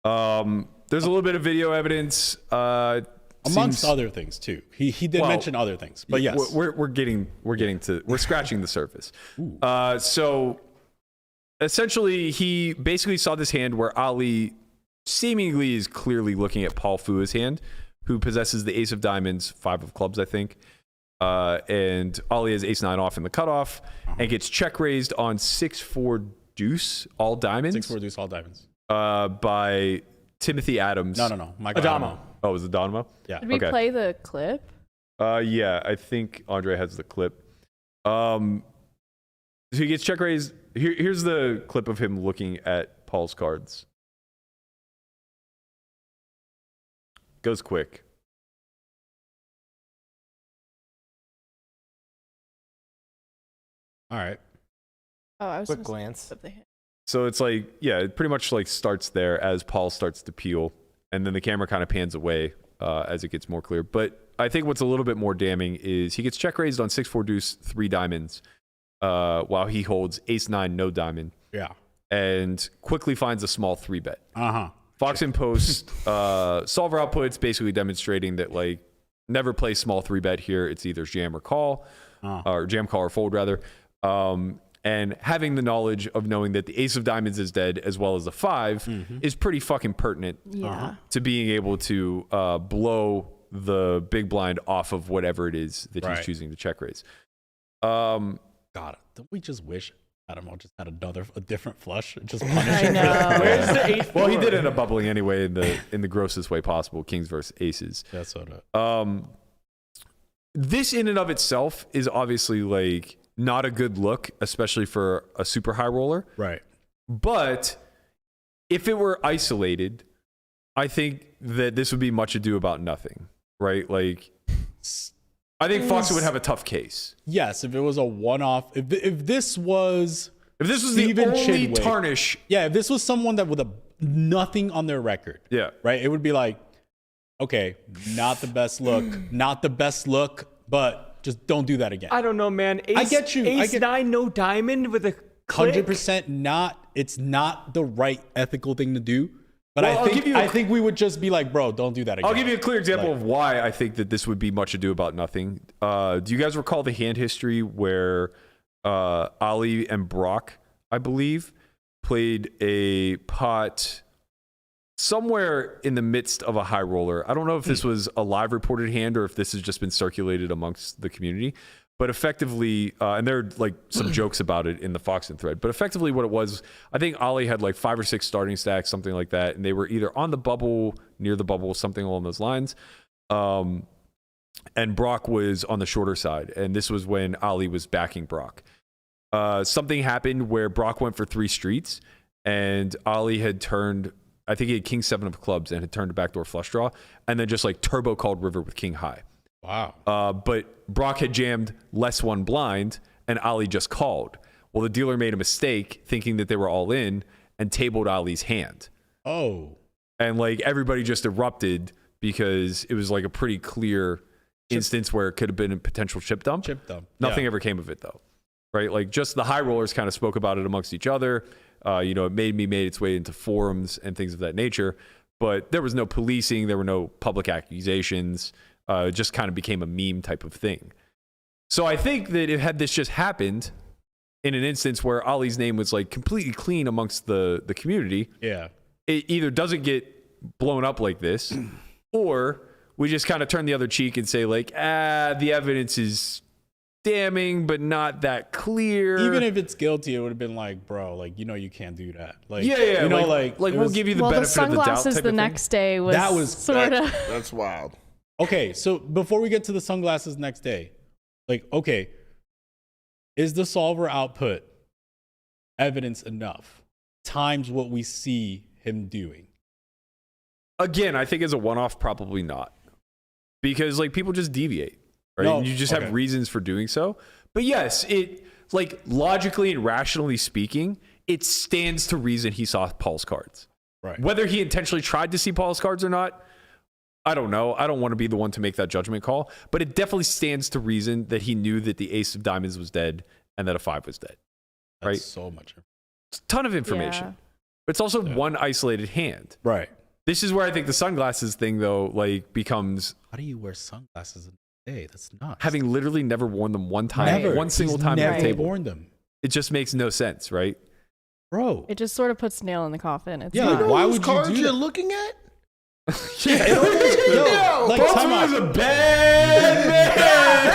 There's a little bit of video evidence. Amongst seems- other things too. He did Well, mention other things, but yes, we're scratching the surface. So essentially, he basically saw this hand where Ali seemingly is clearly looking at Paul Fua's hand, who possesses the ace of diamonds, 5 of clubs, I think. And Ali has ace 9 off in the cutoff and gets check raised on 6-4 deuce, all diamonds. 6-4 deuce, all diamonds. By Timothy Adams. No. Michael Adamo. Oh, it was Adamo? Yeah. Did we play the clip? Yeah, I think Andre has the clip. So he gets check raised. Here's the clip of him looking at Paul's cards. Goes quick. All right. Oh, I was Quick gonna glance. say of the hand. So it's like, yeah, it pretty much like starts there as Paul starts to peel, and then the camera kind of pans away as it gets more clear. But I think what's a little bit more damning is he gets check raised on 6-4 deuce, 3 diamonds, while he holds ace 9, no diamond, Yeah. and quickly finds a small 3-bet. Uh-huh. Foxen posts solver outputs basically demonstrating that like never play small 3-bet here. It's either jam or call, or jam call or fold rather. And having the knowledge of knowing that the ace of diamonds is dead as well as the 5 is pretty fucking pertinent to being able to blow the big blind off of whatever it is that he's choosing to check raise. God, don't we just wish Adamo just had a different flush? Just punish I him. know. Where's the 8th? Well, he did end up bubbling anyway in the grossest way possible, kings versus aces. That's Soto. This in and of itself is obviously like not a good look, especially for a super high roller. Right. But if it were isolated, I think that this would be much ado about nothing, right? Like, I think Foxen would have a tough case. Yes, if it was a one-off. If this was the only Chidwick, tarnish. Yeah, if this was someone that with nothing on their record. Yeah. Right? It would be like, okay, not the best look, but just don't do that again. I don't know, man. I get you. Ace 9, no diamond with a click. 100% not. It's not the right ethical thing to do. But Well, I think we would just be like, bro, don't do that again. I'll give you a clear example of why I think that this would be much ado about nothing. Do you guys recall the hand history where Ali and Brock, I believe, played a pot somewhere in the midst of a high roller? I don't know if this was a live reported hand or if this has just been circulated amongst the community. But effectively, and there are like some jokes about it in the Foxen thread, but effectively what it was, I think Ali had like 5 or 6 starting stacks, something like that. And they were either on the bubble, near the bubble, something along those lines. And Brock was on the shorter side. And this was when Ali was backing Brock. Something happened where Brock went for 3 streets and Ali had turned, I think he had king 7 of clubs and had turned a backdoor flush draw and then just like turbo called river with king high. Wow. But Brock had jammed less 1 blind and Ali just called. Well, the dealer made a mistake thinking that they were all in and tabled Ali's hand. Oh. And like everybody just erupted because it was like a pretty clear instance where it could have been a potential chip dump. Nothing ever came of it though. Right? Like just the high rollers kind of spoke about it amongst each other. It made its way into forums and things of that nature. But there was no policing. There were no public accusations. It just kind of became a meme type of thing. So I think that had this just happened in an instance where Ali's name was like completely clean amongst the community, Yeah. it either doesn't get blown up like this, or we just kind of turn the other cheek and say like, the evidence is damning, but not that clear. Even if it's guilty, it would have been like, bro, like, you can't do that. Like, yeah. You know, like it we'll was- give you the Well, the benefit of the doubt. sunglasses type the of thing. next day was That was- sort of. That's wild. Okay, so before we get to the sunglasses next day, like, okay, is the solver output evidence enough times what we see him doing? Again, I think as a one-off, probably not, because like people just deviate, right? No, And you just okay. have reasons for doing so. But yes, it like logically and rationally speaking, it stands to reason he saw Paul's cards. Right. Whether he intentionally tried to see Paul's cards or not, I don't know. I don't want to be the one to make that judgment call, but it definitely stands to reason that he knew that the ace of diamonds was dead and that a 5 was dead. That's Right. so much. It's a ton of information. Yeah. But it's also one isolated hand. Right. This is where I think the sunglasses thing, though, like becomes How do you wear sunglasses in a day? That's nuts. having literally never worn them one time, Never. one single He's time at never the table. worn them. It just makes no sense, right? bro. It just sort of puts nail in the coffin. It's Yeah, not, like, why Whose would you cards do you're that? looking at? Yo, like, time out. is a bad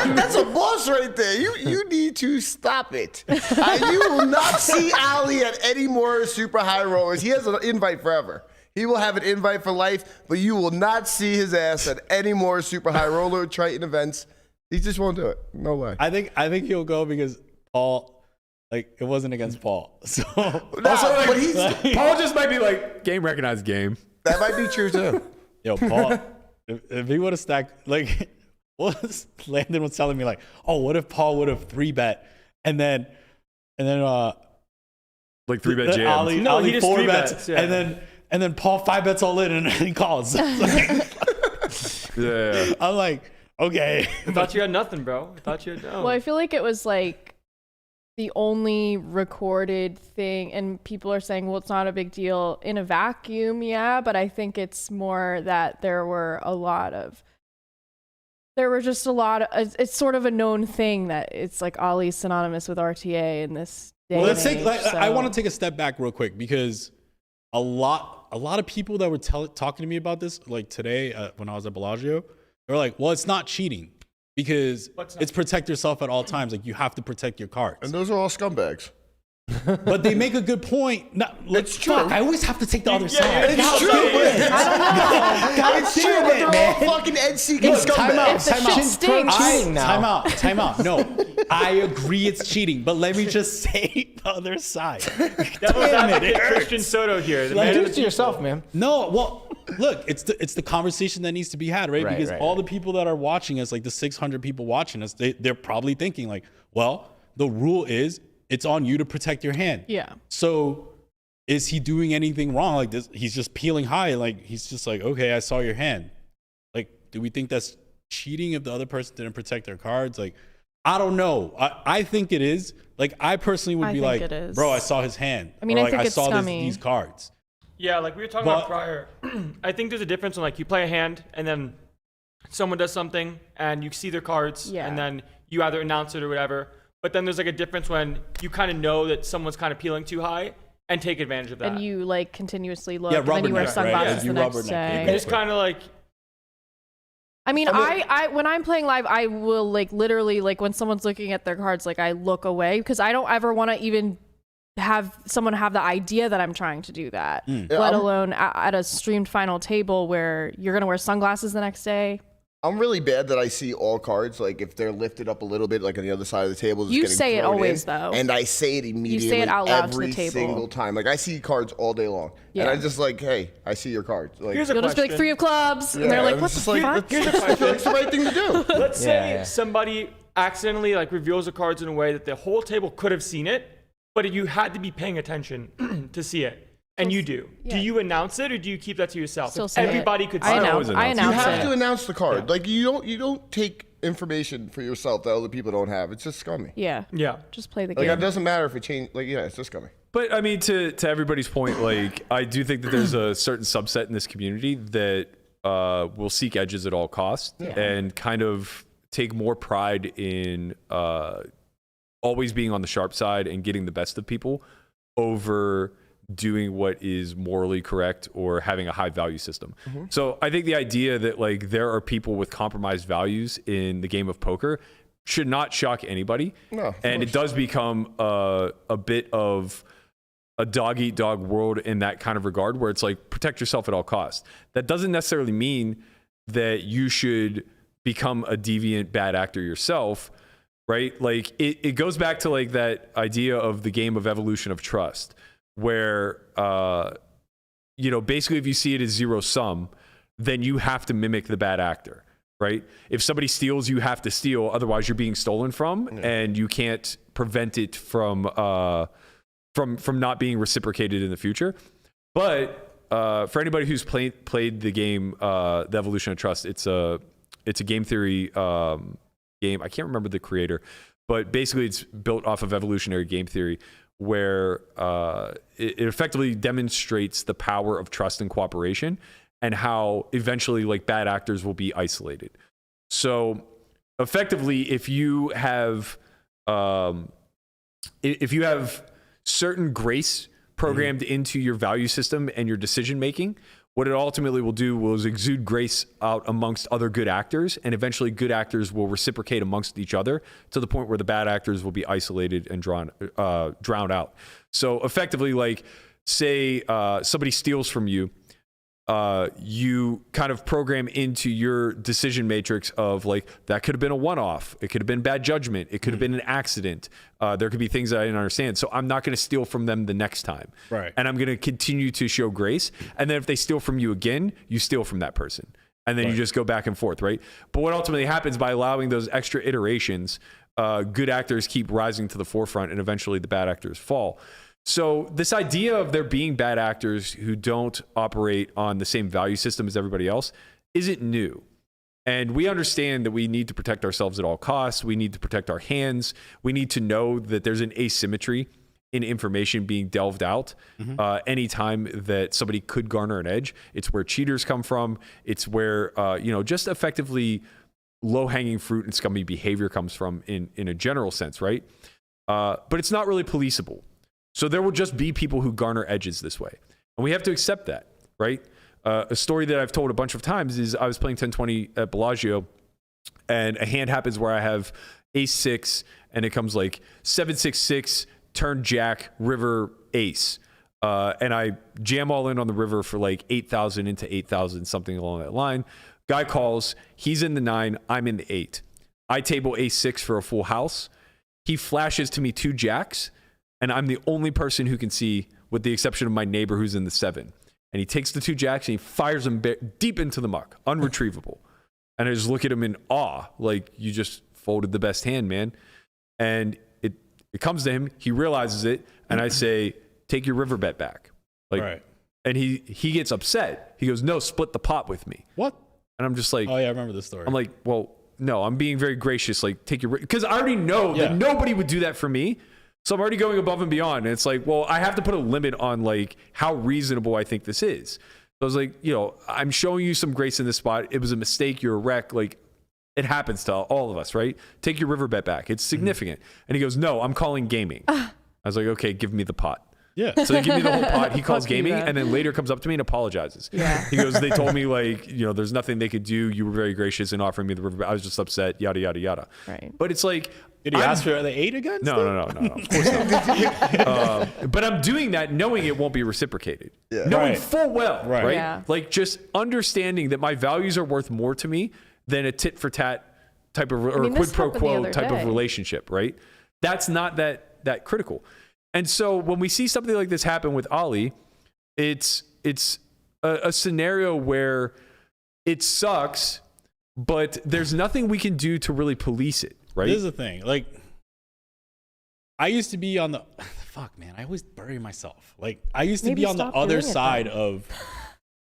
man. That's a boss right there. You need to stop it. You will not see Ali at any more super high rollers. He has an invite forever. He will have an invite for life, but you will not see his ass at any more super high roller Triton events. He just won't do it. No way. I think he'll go because Paul, like, it wasn't against Paul. So Nah, but he's, Paul just might be like, game recognized game. that might be true too. yo, Paul, if he would have stacked, like, Landon was telling me, like, oh, what if Paul would have 3-bet and then Like 3-bet jams. Ali, No, Ali he just 4 3 bets, bets, yeah. and then Paul 5 bets all in and he calls. Yeah. I'm like, okay. I thought you had nothing, bro. I thought you had no. Well, I feel like it was like the only recorded thing, and people are saying, well, it's not a big deal in a vacuum, yeah, but I think it's more that there were just a lot of, it's sort of a known thing that it's like Ali's synonymous with RTA in this day. Well, let's and take. age, Like, I so- want to take a step back real quick because a lot of people that were talking to me about this, like today when I was at Bellagio, they were like, "Well, it's not cheating because it's protect yourself at all times. Like you have to protect your cards." And those are all scumbags. But they make a good point. It's true. Fuck, I always have to take the other side. It's true. It's true, but they're all fucking edge-seeking Look, time out, scumbags. The shit stinks. cheating now. Time out. No, I agree it's cheating, but let me just say the other side. that was advocate Christian Soto here. The man Do of it the to yourself, man. No, well, look, it's the conversation that needs to be had, right? Right, Because right, all right. the people that are watching us, like the 600 people watching us, they're probably thinking like, well, the rule is it's on you to protect your hand. Yeah. So is he doing anything wrong? Like this, he's just peeling high. Like he's just like, okay, I saw your hand. Like, do we think that's cheating if the other person didn't protect their cards? Like, I don't know. I think it is. Like, I personally would I be think like, it is. bro, I saw his hand. I mean, Or, I like, think I it's saw scummy. these cards. Yeah, like we were talking But- about prior. I think there's a difference when like you play a hand and then someone does something and you see their cards Yeah. and then you either announce it or whatever. But then there's like a difference when you kind of know that someone's kind of peeling too high and take advantage of that. And you like continuously look, Yeah, and then you wear rubberneck, right? sunglasses Yeah, the you next rubberneck day. people. it's kind of like I mean, I when I'm playing live, I will like literally like when someone's looking at their cards, like I look away because I don't ever want to even have someone have the idea that I'm trying to do that, Yeah, let I'm- alone at a streamed final table where you're gonna wear sunglasses the next day. I'm really bad that I see all cards, like if they're lifted up a little bit, like on the other side of the table. Just You getting say it thrown always, in, though. and I say it immediately. out loud to the every table. single time. Like I see cards all day long, and Yeah. I just like, hey, I see your cards. Like, here's a You'll just be like question. 3 of clubs, and they're yeah, like, it's what the just like, fuck? I feel like it's the right thing to do. Let's say yeah. somebody accidentally like reveals the cards in a way that the whole table could have seen it, but you had to be paying attention to see it. And you do. Yeah. Do you announce it or do you keep that to yourself? Still If say it. everybody could see I it. announce. I You announce You have it. to announce the card. Like you don't take information for yourself that other people don't have. It's just scummy. Yeah. Yeah. Just play the Like game. it doesn't matter if it changed. Like yeah, it's just scummy. But I mean, to everybody's point, like I do think that there's a certain subset in this community that will seek edges at all costs and kind of take more pride in always being on the sharp side and getting the best of people over doing what is morally correct or having a high value system. So I think the idea that like there are people with compromised values in the game of poker should not shock anybody. No, of And it does become a bit of a dog eat dog world in that kind of regard where it's like protect yourself at all costs. That doesn't necessarily mean that you should become a deviant bad actor yourself, right? Like it goes back to like that idea of the game of evolution of trust where, basically if you see it as zero sum, then you have to mimic the bad actor, right? If somebody steals, you have to steal. Otherwise you're being stolen from and you can't prevent it from not being reciprocated in the future. But for anybody who's played the game, the Evolution of Trust, it's a game theory game. I can't remember the creator, but basically it's built off of evolutionary game theory, where it effectively demonstrates the power of trust and cooperation, and how eventually like bad actors will be isolated. So effectively, if you have certain grace programmed into your value system and your decision making, what it ultimately will do is exude grace out amongst other good actors, and eventually good actors will reciprocate amongst each other to the point where the bad actors will be isolated and drowned out. So effectively, like, say somebody steals from you, you kind of program into your decision matrix of like, that could have been a one-off. It could have been bad judgment. It could have been an accident. There could be things that I didn't understand. So I'm not going to steal from them the next time. Right. And I'm going to continue to show grace. And then if they steal from you again, you steal from that person. And then you just go back and forth, right? But what ultimately happens by allowing those extra iterations, good actors keep rising to the forefront and eventually the bad actors fall. So this idea of there being bad actors who don't operate on the same value system as everybody else isn't new. And we understand that we need to protect ourselves at all costs. We need to protect our hands. We need to know that there's an asymmetry in information being delved out anytime that somebody could garner an edge. It's where cheaters come from. It's where, just effectively low-hanging fruit and scummy behavior comes from in a general sense, right? But it's not really policeable. So there will just be people who garner edges this way. And we have to accept that, right? A story that I've told a bunch of times is I was playing 10-20 at Bellagio, and a hand happens where I have ace-6, and it comes like 7-6-6, turn jack, river, ace. And I jam all in on the river for like 8,000 into 8,000, something along that line. Guy calls, he's in the 9, I'm in the 8. I table ace-6 for a full house. He flashes to me 2 jacks, and I'm the only person who can see, with the exception of my neighbor who's in the 7. And he takes the 2 jacks and he fires them deep into the muck, unretrievable. And I just look at him in awe, like, you just folded the best hand, man. And it comes to him, he realizes it, and I say, take your river bet back. Like, right. And he gets upset. He goes, no, split the pot with me. What? And I'm just like, oh yeah, I remember this story. I'm like, well, no, I'm being very gracious. Like, take your, because I already know that nobody would do that for me. So I'm already going above and beyond. And it's like, well, I have to put a limit on like how reasonable I think this is. So I was like, I'm showing you some grace in this spot. It was a mistake. You're a wreck. Like, it happens to all of us, right? Take your river bet back. It's significant. And he goes, no, I'm calling gaming. I was like, okay, give me the pot. Yeah. So they give me the whole pot. He calls Fuck you, gaming, man. and then later comes up to me and apologizes. Yeah. He goes, they told me like, there's nothing they could do. You were very gracious in offering me the river. I was just upset, yada, yada, yada. Right. But it's like, Did he ask for the 8 again? No. Of course not. But I'm doing that knowing it won't be reciprocated. Yeah. Knowing Right. full well, right? Yeah. Like just understanding that my values are worth more to me than a tit for tat type of, or mean, quid this pro happened the quo other type day. of relationship, right? That's not that critical. And so when we see something like this happen with Ali, it's a scenario where it sucks, but there's nothing we can do to really police it, right? This is the thing. Like, I used to be on the fuck, man. I always bury myself. Like, I used to Maybe be on the stop other doing it side then. of,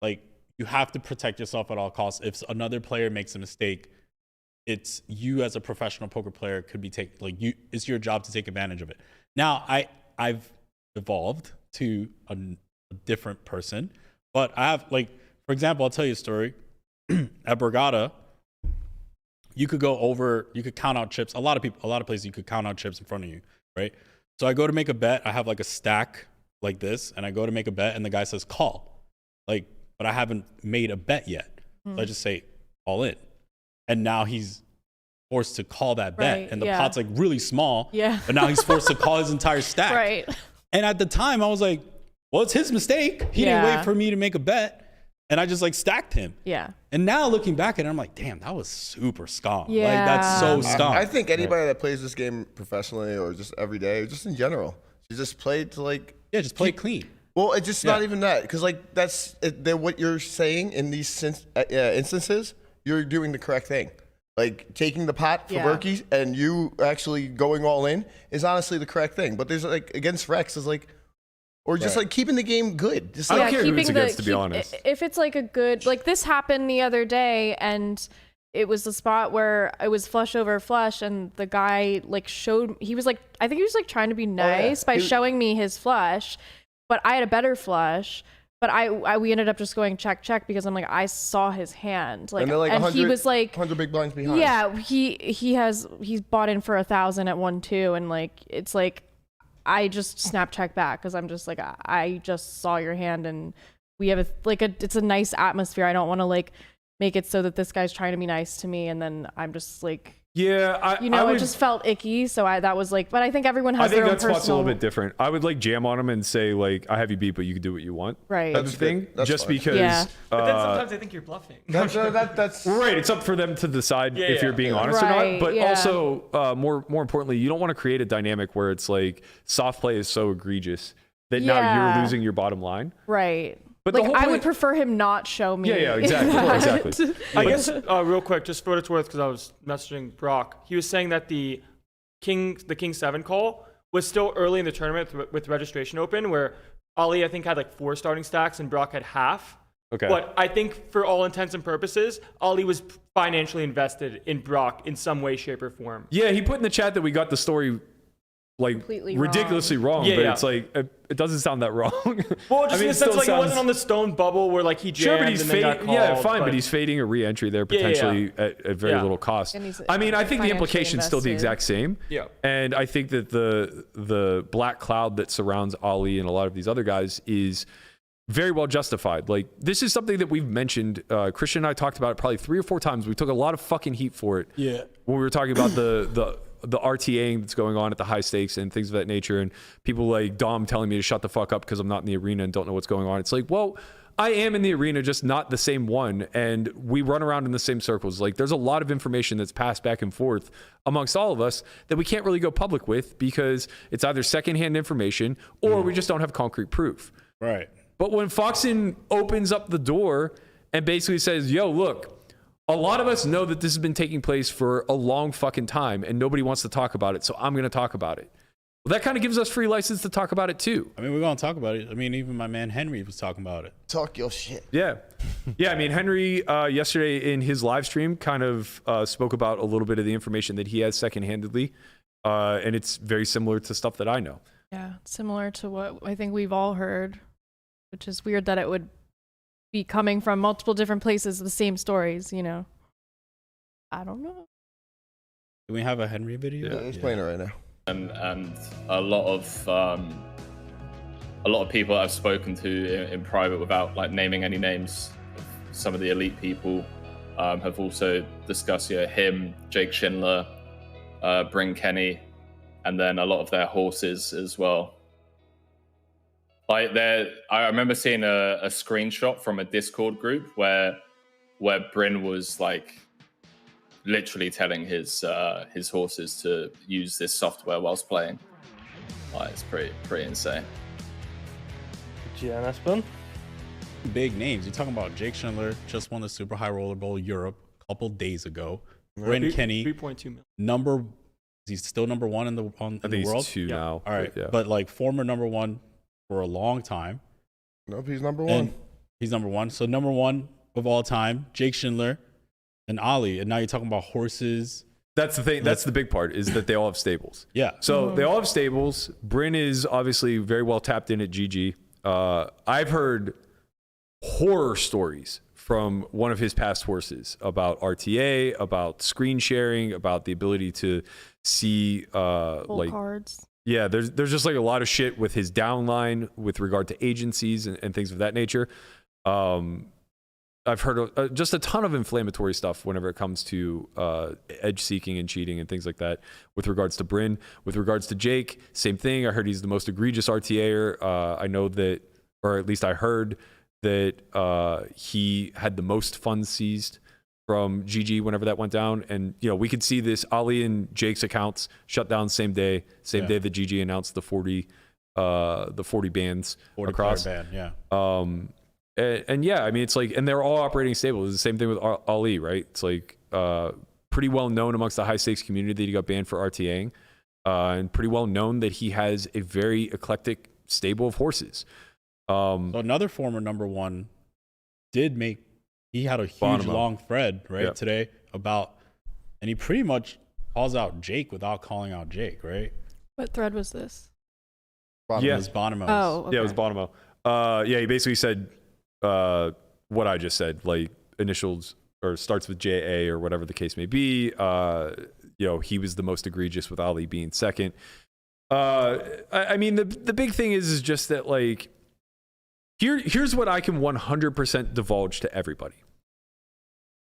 like, you have to protect yourself at all costs. If another player makes a mistake, it's you as a professional poker player could be it's your job to take advantage of it. Now, I've evolved to a different person, but I have, like, for example, I'll tell you a story. At Borgata, you could count out chips. A lot of places you could count out chips in front of you, right? So I go to make a bet. I have like a stack like this, and I go to make a bet, and the guy says call, like, but I haven't made a bet yet. So I just say all in, and now he's forced to call that bet, Right, and the yeah. pot's like really small. Yeah. But now he's forced to call his entire stack. Right. And at the time, I was like, well, it's his mistake. He didn't wait for me to make a bet, and I just like stacked him. Yeah. And now looking back at it, I'm like, damn, that was super scum. Yeah. Like, that's so scum. I think anybody that plays this game professionally or just every day, or just in general, you just play to like. Yeah, just play clean. Well, it's just not Yeah. even that, because like what you're saying in these instances, you're doing the correct thing. Like taking the pot for Yeah. Berkey and you actually going all in is honestly the correct thing. But there's like against Rex is like, or just like keeping the game good. Just I like don't care who it's keeping against, to be honest. If it's like a good, like this happened the other day, and it was the spot where it was flush over flush, and the guy like he was like, I think he was like trying to be nice by showing me his flush, but I had a better flush. But we ended up just going check because I'm like, I saw his hand, like, and they're like and 100, he was like 100 big blinds behind. yeah, he's bought in for 1,000 at 1-2, and like it's like I just snap check back because I'm just like, I just saw your hand and we have it's a nice atmosphere. I don't want to like make it so that this guy's trying to be nice to me and then I'm just like, Yeah, it just felt icky. So that was like, but I think everyone has I think their own that spot's a personal. little bit different. I would like jam on him and say like, I have you beat, but you can do what you want. Right. Type of thing. That's Just fine. because. Yeah. But then sometimes I think you're bluffing. That's Right, it's up for them to decide if you're being honest or Right, not. But yeah. also, more importantly, you don't want to create a dynamic where it's like soft play is so egregious that now Yeah. you're losing your bottom line. Right. But the like whole I would point- prefer him not show me. Yeah, exactly, that. exactly. I guess real quick, just for what it's worth, because I was messaging Brock, he was saying that the King 7 call was still early in the tournament with registration open, where Ali I think had like 4 starting stacks and Brock had half. Okay. But I think for all intents and purposes, Ali was financially invested in Brock in some way, shape, or form. Yeah, he put in the chat that we got the story like Completely ridiculously wrong, Yeah, but yeah. it's like it doesn't sound that wrong. Well, just I mean, in it the sense still like it wasn't sounds- on the stone bubble where like he jammed Sure, but he's and then got fading. called. Yeah, fine, but he's fading a re-entry there Yeah, yeah, potentially at very Yeah. little cost. And he's I mean, I think the financially implication's still the invested. exact same. Yeah. And I think that the black cloud that surrounds Ali and a lot of these other guys is very well justified. Like, this is something that we've mentioned. Christian and I talked about it probably 3 or 4 times. We took a lot of fucking heat for it. Yeah. When we were talking about the RTAing that's going on at the high stakes and things of that nature, and people like Dom telling me to shut the fuck up because I'm not in the arena and don't know what's going on. It's like, well, I am in the arena, just not the same one, and we run around in the same circles. Like, there's a lot of information that's passed back and forth amongst all of us that we can't really go public with because it's either secondhand information or we just don't have concrete proof. Right. But when Foxen opens up the door and basically says, yo, look, a lot of us know that this has been taking place for a long fucking time and nobody wants to talk about it, so I'm going to talk about it. Well, that kind of gives us free license to talk about it too. I mean, we're going to talk about it. I mean, even my man Henry was talking about it. Talk your shit. Yeah. Yeah, I mean, Henry yesterday in his live stream kind of spoke about a little bit of the information that he has secondhandedly, and it's very similar to stuff that I know. Yeah, similar to what I think we've all heard, which is weird that it would be coming from multiple different places, the same stories, you know. I don't know. Do we have a Henry video? Yeah, he's playing it right now. And a lot of people I've spoken to in private, without like naming any names, some of the elite people have also discussed him, Jake Schindler, Bryn Kenny, and then a lot of their horses as well. Like I remember seeing a screenshot from a Discord group where Bryn was like literally telling his horses to use this software whilst playing. Like, it's pretty insane. Big names. You're talking about Jake Schindler, just won the Super High Roller Bowl Europe a couple days ago. Bryn Kenny, 3.2 million. he's still number 1 in the I think world. he's 2 now. All right, Yeah. but like former number 1 for a long time. Nope, he's number 1. And he's number 1. So number 1 of all time, Jake Schindler and Ali. And now you're talking about horses. That's the thing. That's the big part, is that they all have stables. Yeah. So they all have stables. Bryn is obviously very well tapped in at GG. I've heard horror stories from one of his past horses about RTA, about screen sharing, about the ability to see Full cards. yeah, there's just like a lot of shit with his downline with regard to agencies and things of that nature. I've heard just a ton of inflammatory stuff whenever it comes to edge seeking and cheating and things like that with regards to Bryn. With regards to Jake, same thing. I heard he's the most egregious RTAer. I know that, or at least I heard that he had the most funds seized from GG whenever that went down. And, you know, we could see this. Ali and Jake's accounts shut down same day that GG announced the 40 bans 40 across. ban, yeah. And yeah, I mean, it's like, and they're all operating stable. It's the same thing with Ali, right? It's like pretty well known amongst the high stakes community that he got banned for RTAing, and pretty well known that he has a very eclectic stable of horses. So another former number 1 he had a huge Bonomo. long thread Yep. today about, and he pretty much calls out Jake without calling out Jake, right? What thread was this? Yeah. It was Bonomo's. Oh, okay. Yeah, it was Bonomo. Yeah, he basically said what I just said, like initials or starts with JA or whatever the case may be. You know, he was the most egregious with Ali being second. I mean, the big thing is just that, like, here's what I can 100% divulge to everybody.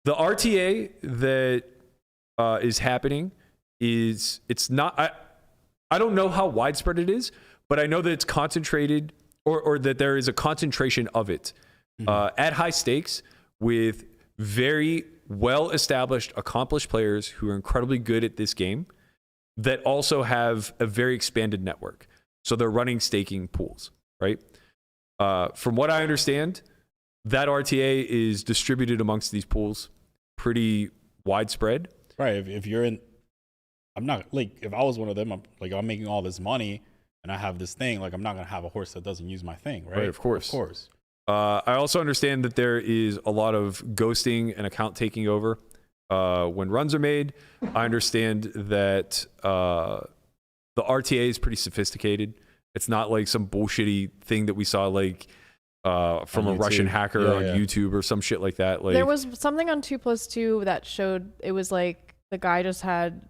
The RTA that is happening it's not, I don't know how widespread it is, but I know that it's concentrated or that there is a concentration of it at high stakes with very well-established, accomplished players who are incredibly good at this game that also have a very expanded network. So they're running staking pools, right? From what I understand, that RTA is distributed amongst these pools pretty widespread. Right. If you're in, I'm not like, if I was one of them, I'm making all this money and I have this thing, like I'm not going to have a horse that doesn't use my thing, right? Of course. Of course. I also understand that there is a lot of ghosting and account taking over when runs are made. I understand that the RTA is pretty sophisticated. It's not like some bullshitty thing that we saw like from a Russian hacker on YouTube or some shit like that. Like, there was something on 2+2 that showed it was like the guy just had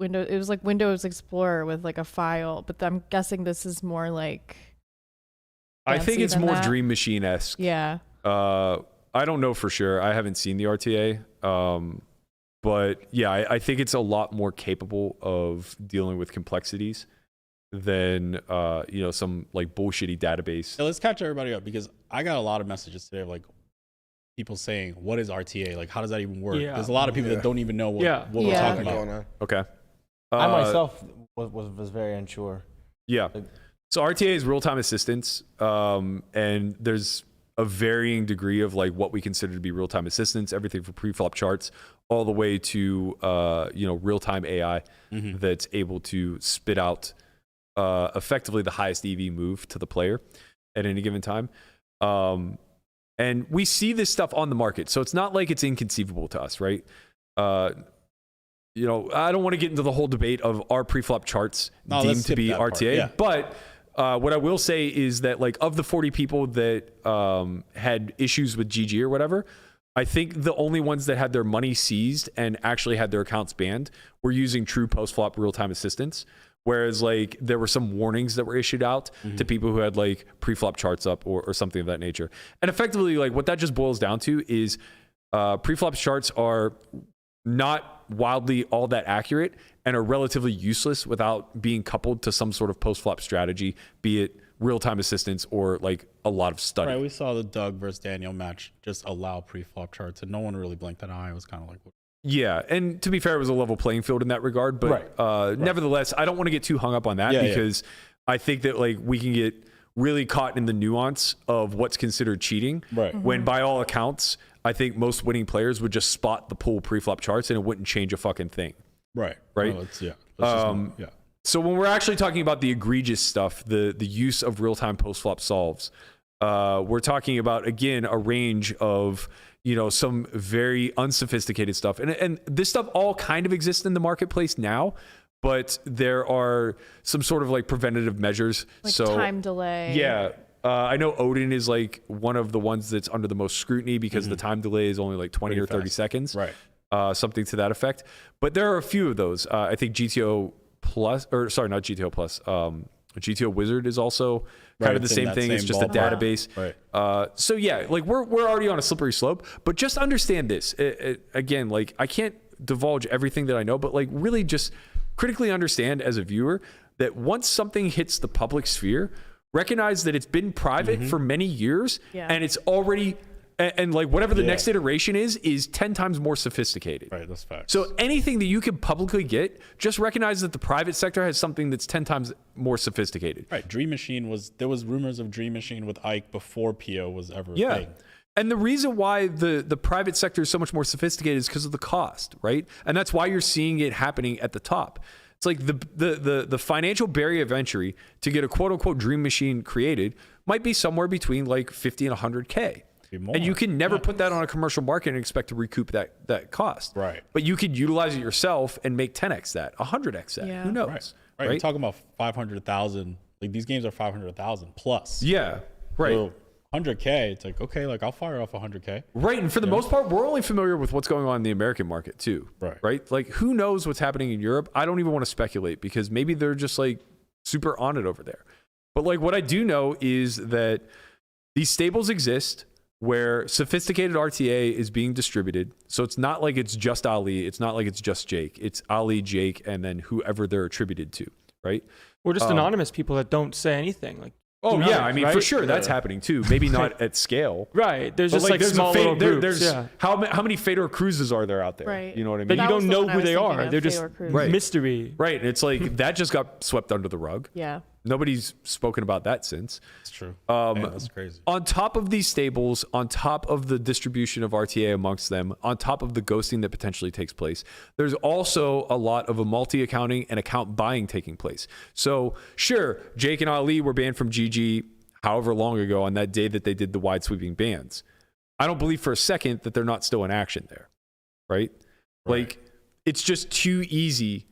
Windows. It was like Windows Explorer with like a file, but I'm guessing this is more like. I think it's more that. Dream Machine-esque. Yeah. I don't know for sure. I haven't seen the RTA. But yeah, I think it's a lot more capable of dealing with complexities than some like bullshitty database. So let's catch everybody up because I got a lot of messages today of like people saying, what is RTA? Like, how does that even work? Yeah. There's a lot of people that don't even know what we're talking about. Okay. I myself was very unsure. Yeah. So RTA is real-time assistance, and there's a varying degree of like what we consider to be real-time assistance, everything from pre-flop charts all the way to real-time AI that's able to spit out effectively the highest EV move to the player at any given time. And we see this stuff on the market, so it's not like it's inconceivable to us, right? I don't want to get into the whole debate of are pre-flop charts deemed to be RTA, but what I will say is that like of the 40 people that had issues with GG or whatever, I think the only ones that had their money seized and actually had their accounts banned were using true post-flop real-time assistance. Whereas like there were some warnings that were issued out to people who had like pre-flop charts up or something of that nature. And effectively like what that just boils down to is pre-flop charts are not wildly all that accurate and are relatively useless without being coupled to some sort of post-flop strategy, be it real-time assistance or like a lot of study. Right, we saw the Doug versus Daniel match just allow pre-flop charts and no one really blinked an eye. It was kind of like... Yeah, and to be fair, it was a level playing field in that regard, but nevertheless, I don't want to get too hung up on that because I think that like we can get really caught in the nuance of what's considered cheating when by all accounts, I think most winning players would just spot the pool pre-flop charts and it wouldn't change a fucking thing. Right. No, So when we're actually talking about the egregious stuff, the use of real-time post-flop solves, we're talking about, again, a range of, some very unsophisticated stuff. And this stuff all kind of exists in the marketplace now, but there are some sort of like preventative measures. Like time delay. Yeah. I know Odin is like one of the ones that's under the most scrutiny because the time delay is only like 20 or 30 seconds. Right. Something to that effect. But there are a few of those. I think GTO Plus, or sorry, not GTO Plus. GTO Wizard is also kind of the same thing. It's just a database. Right. So yeah, like we're already on a slippery slope. But just understand this. Again, like I can't divulge everything that I know, but like really just critically understand as a viewer that once something hits the public sphere, recognize that it's been private for many years and it's already and like whatever the next iteration is 10 times more sophisticated. Right, that's facts. So anything that you can publicly get, just recognize that the private sector has something that's 10 times more sophisticated. Right, Dream Machine there was rumors of Dream Machine with Ike before PO was ever a thing. And the reason why the private sector is so much more sophisticated is because of the cost, right? And that's why you're seeing it happening at the top. It's like the financial barrier of entry to get a quote unquote dream machine created might be somewhere between like 50 and 100K. And you can never put that on a commercial market and expect to recoup that cost. Right. But you could utilize it yourself and make 10x that, 100x that. Yeah. Who knows? Right. You're talking about 500,000. Like these games are 500,000 plus. Yeah. Right. So 100K, it's like, okay, like I'll fire off 100K. Right. And for the most part, we're only familiar with what's going on in the American market too. Right. Right. Like who knows what's happening in Europe? I don't even want to speculate because maybe they're just like super on it over there. But like what I do know is that these stables exist where sophisticated RTA is being distributed. So it's not like it's just Ali. It's not like it's just Jake. It's Ali, Jake, and then whoever they're attributed to, right? Or just anonymous people that don't say anything. Like, oh, yeah. I mean, right? for sure, that's happening too. Maybe not at scale. Right. There's But just like there's small little groups. there's how many Fedor Cruises are there out there? Right. You know what I mean? That you That was don't the know one I who was they thinking are. of, They're just Fedor Cruz. Right. mystery. Right. It's like that just got swept under the rug. Yeah. Nobody's spoken about that since. That's true. Man, that's crazy. On top of these stables, on top of the distribution of RTA amongst them, on top of the ghosting that potentially takes place, there's also a lot of a multi-accounting and account buying taking place. So sure, Jake and Ali were banned from GG however long ago on that day that they did the wide sweeping bans. I don't believe for a second that they're not still in action there, right? Like it's just too easy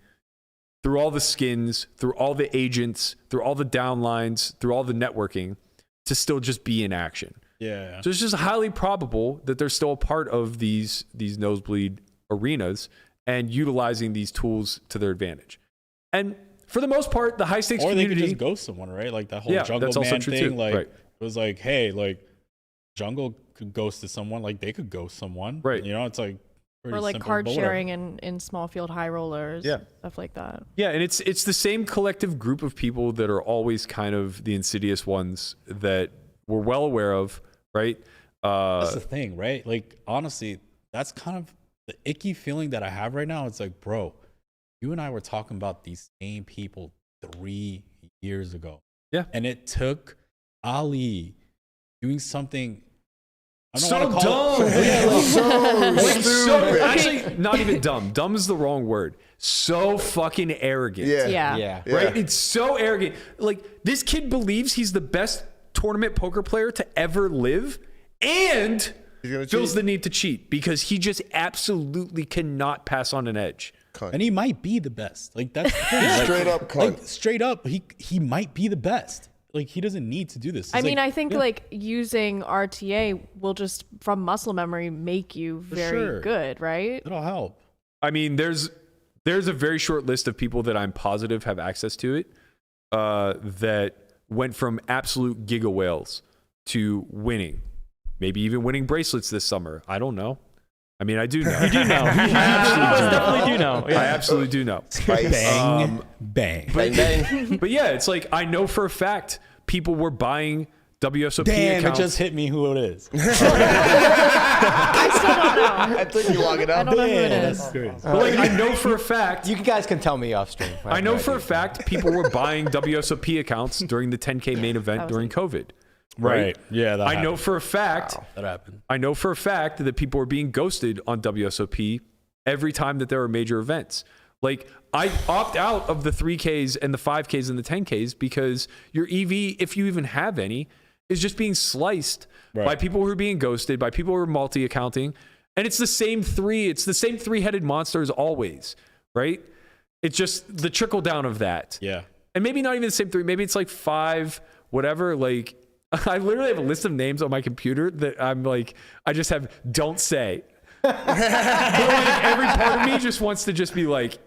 through all the skins, through all the agents, through all the downlines, through all the networking to still just be in action. Yeah. So it's just highly probable that they're still a part of these nosebleed arenas and utilizing these tools to their advantage. And for the most part, the high stakes Or community. they could just ghost someone, right? Like that whole Yeah, jungle that's also man true thing. too. Like Right. it was like, hey, like jungle could ghost to someone, like they could ghost someone. Right. You know, it's like pretty Or like simple, card but whatever. sharing in small field high rollers. Yeah. Stuff like that. Yeah, and it's the same collective group of people that are always kind of the insidious ones that we're well aware of, right? That's the thing, right? Like honestly, that's kind of the icky feeling that I have right now. It's like, bro, you and I were talking about these same people 3 years ago. Yeah. And it took Ali doing something. I don't So wanna call dumb. it, Like, so, actually, not even dumb. Dumb is the wrong word. So fucking arrogant. Yeah. Yeah. Right? It's so arrogant. Like, this kid believes he's the best tournament poker player to ever live and gonna feels cheat. the need to cheat because he just absolutely cannot pass on an edge. and he might be the best. Like that's the thing. Like, Straight up cunt. Like straight up, he might be the best. Like he doesn't need to do this. I It's mean, like, I think like using RTA will just from muscle memory make you very sure. good, right? it'll help. I mean, there's a very short list of people that I'm positive have access to it that went from absolute giga whales to winning. Maybe even winning bracelets this summer. I don't know. I mean, I do know. You do know. You definitely do know. I Yeah. absolutely do know. Bang, bang. Bang, bang. But yeah, it's like I know for a fact people were buying WSOP Damn, it accounts. just hit me who it is. I still don't know. I think you walk it I up. don't know who it Yeah, is. that's crazy. But like I know for a fact. You guys can tell me off stream. I know for a fact people were buying WSOP accounts during the 10K main event was during COVID. Right. Yeah, that I know happened. for a fact. That happened. I know for a fact that people were being ghosted on WSOP every time that there were major events. Like I opt out of the 3Ks and the 5Ks and the 10Ks because your EV, if you even have any, is just being sliced by people who are being ghosted, by people who are multi-accounting. And it's the same three-headed monster as always, right? It's just the trickle down of that. Yeah. And maybe not even the same three. Maybe it's like 5, whatever. Like I literally have a list of names on my computer that I'm like, I just have don't say. But like every part of me just wants to just be like,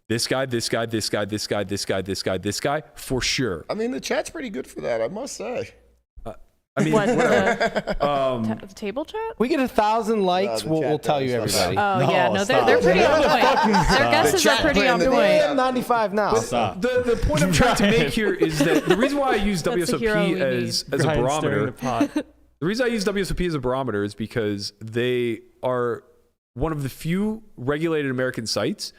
this guy, this guy, this guy, this guy, this guy, this guy, this guy, for sure. I mean, the chat's pretty good for that, I must say. I mean, What the table chat? We get 1,000 likes, the we'll chat tell you does. everybody. Oh yeah, no, stop. they're pretty on point. Their guesses chat are pretty playing on the point. game. 95 now. Stop. the point I'm trying to make here is that the reason why I use That's the hero WSOP we as a Brian barometer, stirring the pot. the reason I use WSOP as a barometer is because they are one of the few regulated American sites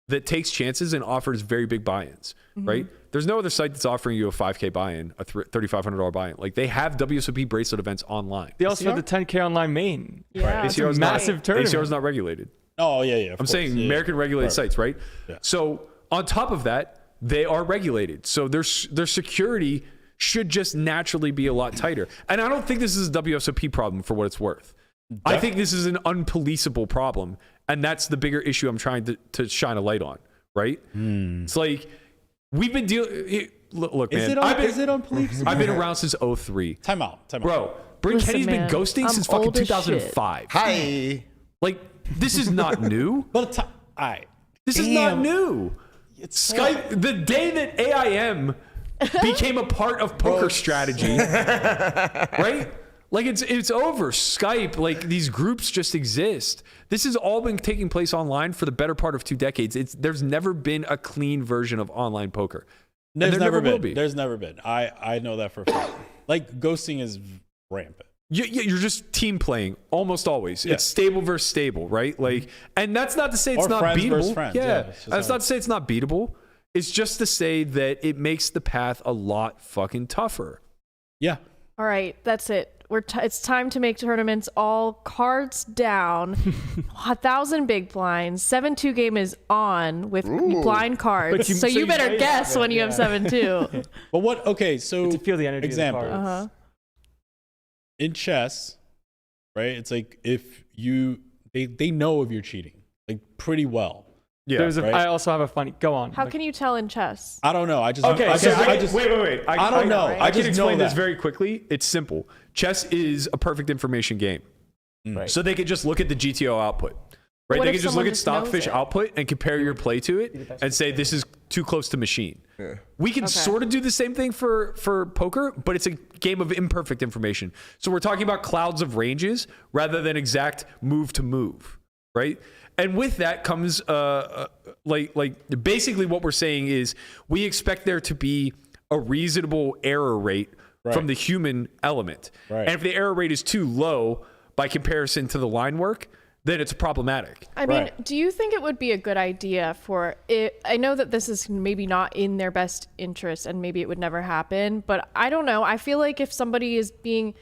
that takes chances and offers very big buy-ins, right? There's no other site that's offering you a 5K buy-in, a $3,500 buy-in. Like they have WSOP bracelet events online. They also have the 10K online main. Yeah, It's a ACR is massive not, tournament. ACR is not regulated. Oh yeah, yeah. of I'm course. saying Yeah, American regulated Right. sites, right? Yeah. So on top of that, they are regulated. So their security should just naturally be a lot tighter. And I don't think this is a WSOP problem for what it's worth. I think this is an unpoliceable problem. And that's the bigger issue I'm trying to shine a light on, right? It's like we've been dealing. Look, man. Is it on police? I've been around since 03. Time out. Bro, Bryn Listen, Kenny's been man, ghosting I'm since fucking old as shit. 2005. Hi. Like, this is not new. But all right. This is not new. It's Skype, the day that AIM became a part of poker strategy, right? Like it's over. Skype, like these groups just exist. This has all been taking place online for the better part of 2 decades. There's never been a clean version of online poker. There's never will been. be. There's never been. I know that for a fact. Like ghosting is rampant. You're just team playing almost always. Yeah. It's stable versus stable, right? Like, and that's not to say it's Or not friends versus beatable. friends. Yeah, It's just that's how not to say it's not beatable. It's just to say that it makes the path a lot fucking tougher. Yeah. All right, that's it. It's time to make tournaments all cards down. 1,000 big blinds. 7-2 game is on with blind cards. So you better guess when you have 7-2. But what? Okay, so To feel the energy example. of the cards. In chess, right? It's like if they know if you're cheating, like pretty well. Yeah. right? I also have a funny. Go on. How can you tell in chess? I don't know. I just Okay, I so just wait. I don't know. I I can just explain know this that. very quickly. It's simple. Chess is a perfect information game. Right. So they could just look at the GTO output, right? What They if could just look someone at just knows Stockfish it? output and compare your play to it and say this is too close to machine. We can sort of do the same thing for poker, but it's a game of imperfect information. So we're talking about clouds of ranges rather than exact move to move, right? And with that comes like basically what we're saying is we expect there to be a reasonable error rate from the human element. Right. And if the error rate is too low by comparison to the line work, then it's problematic. I mean, do you think it would be a good idea for it? I know that this is maybe not in their best interest and maybe it would never happen, but I don't know. I feel like if somebody is being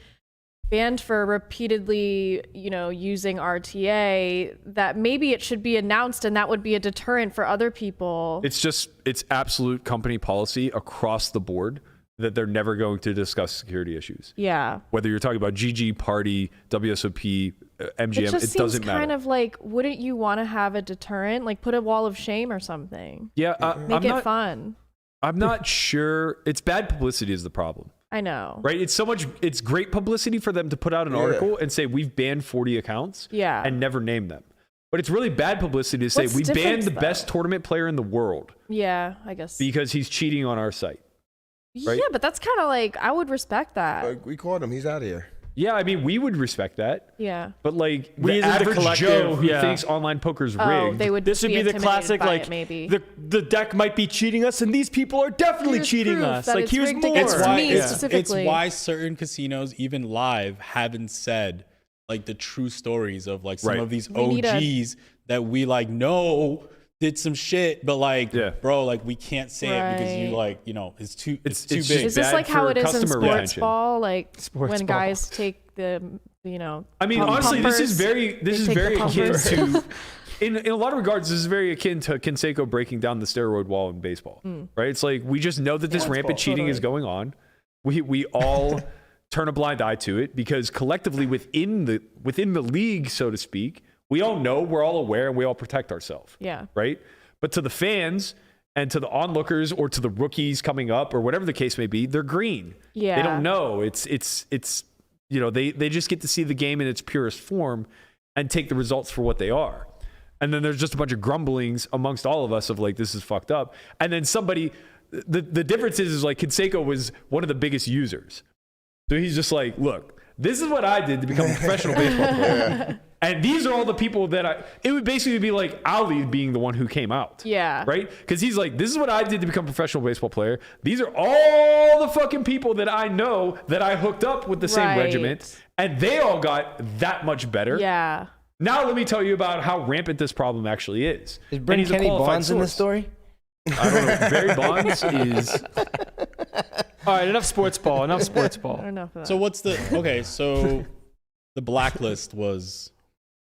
banned for repeatedly, using RTA, that maybe it should be announced and that would be a deterrent for other people. It's absolute company policy across the board that they're never going to discuss security issues. Yeah. Whether you're talking about GG, Party, WSOP, MGM, It just it doesn't seems matter. kind of like, wouldn't you want to have a deterrent? Like put a wall of shame or something. Yeah, Make it fun. I'm not sure. It's bad publicity is the problem. I know. Right? It's great publicity for them to put out an article and say we've banned 40 accounts and never name them. But it's really bad publicity to say What's we the banned the difference, best tournament player in the world Yeah, I guess. because he's cheating on our site. right? Yeah, but that's kind of like, I would respect that. Like, we caught him. He's out of here. Yeah, I mean, we would respect that. Yeah. But like We the as the average collective, Joe who yeah. thinks online poker's rigged. Oh, they would This would be the intimidated classic, by like, it, maybe. the deck might be cheating us, and these people are definitely Here's cheating proof us. that Like, it's here's rigged more. against It's why, me it's specifically. why certain casinos, even live, haven't said like the true stories of like some Right. of these We need a- OGs that we like know did some shit, but like, Yeah. bro, like we can't say it because you Right. like, you know, it's too It's too just big. Is this bad like how for it is in customer sports retention. ball? Like Sports when ball. guys take the, I mean, pump- honestly, this is pumpers, they take very the akin pumpers. to. In a lot of regards, this is very akin to Canseco breaking down the steroid wall in baseball, right? It's like we just know that this rampant cheating is going on. We all turn a blind eye to it because collectively within the league, so to speak, we all know, we're all aware, and we all protect ourselves. Yeah. Right. But to the fans and to the onlookers or to the rookies coming up or whatever the case may be, they're green. Yeah. They don't know. It's you know, they just get to see the game in its purest form and take the results for what they are. And then there's just a bunch of grumblings amongst all of us of like, this is fucked up. And then somebody, the difference is like Canseco was one of the biggest users. So he's just like, look, this is what I did to become a professional baseball player. And these are all the people that it would basically be like Ali being the one who came out. Yeah. Right? Because he's like, this is what I did to become a professional baseball player. These are all the fucking people that I know that I hooked up with the same Right. regiment. And they all got that much better. Yeah. Now let me tell you about how rampant this problem actually is. Is And Brent he's a Kenny qualified Bonds in this source. story? I don't know. Barry Bonds is... All right, enough sports ball. Enough sports I ball. don't know. For that. So what's the so the blacklist was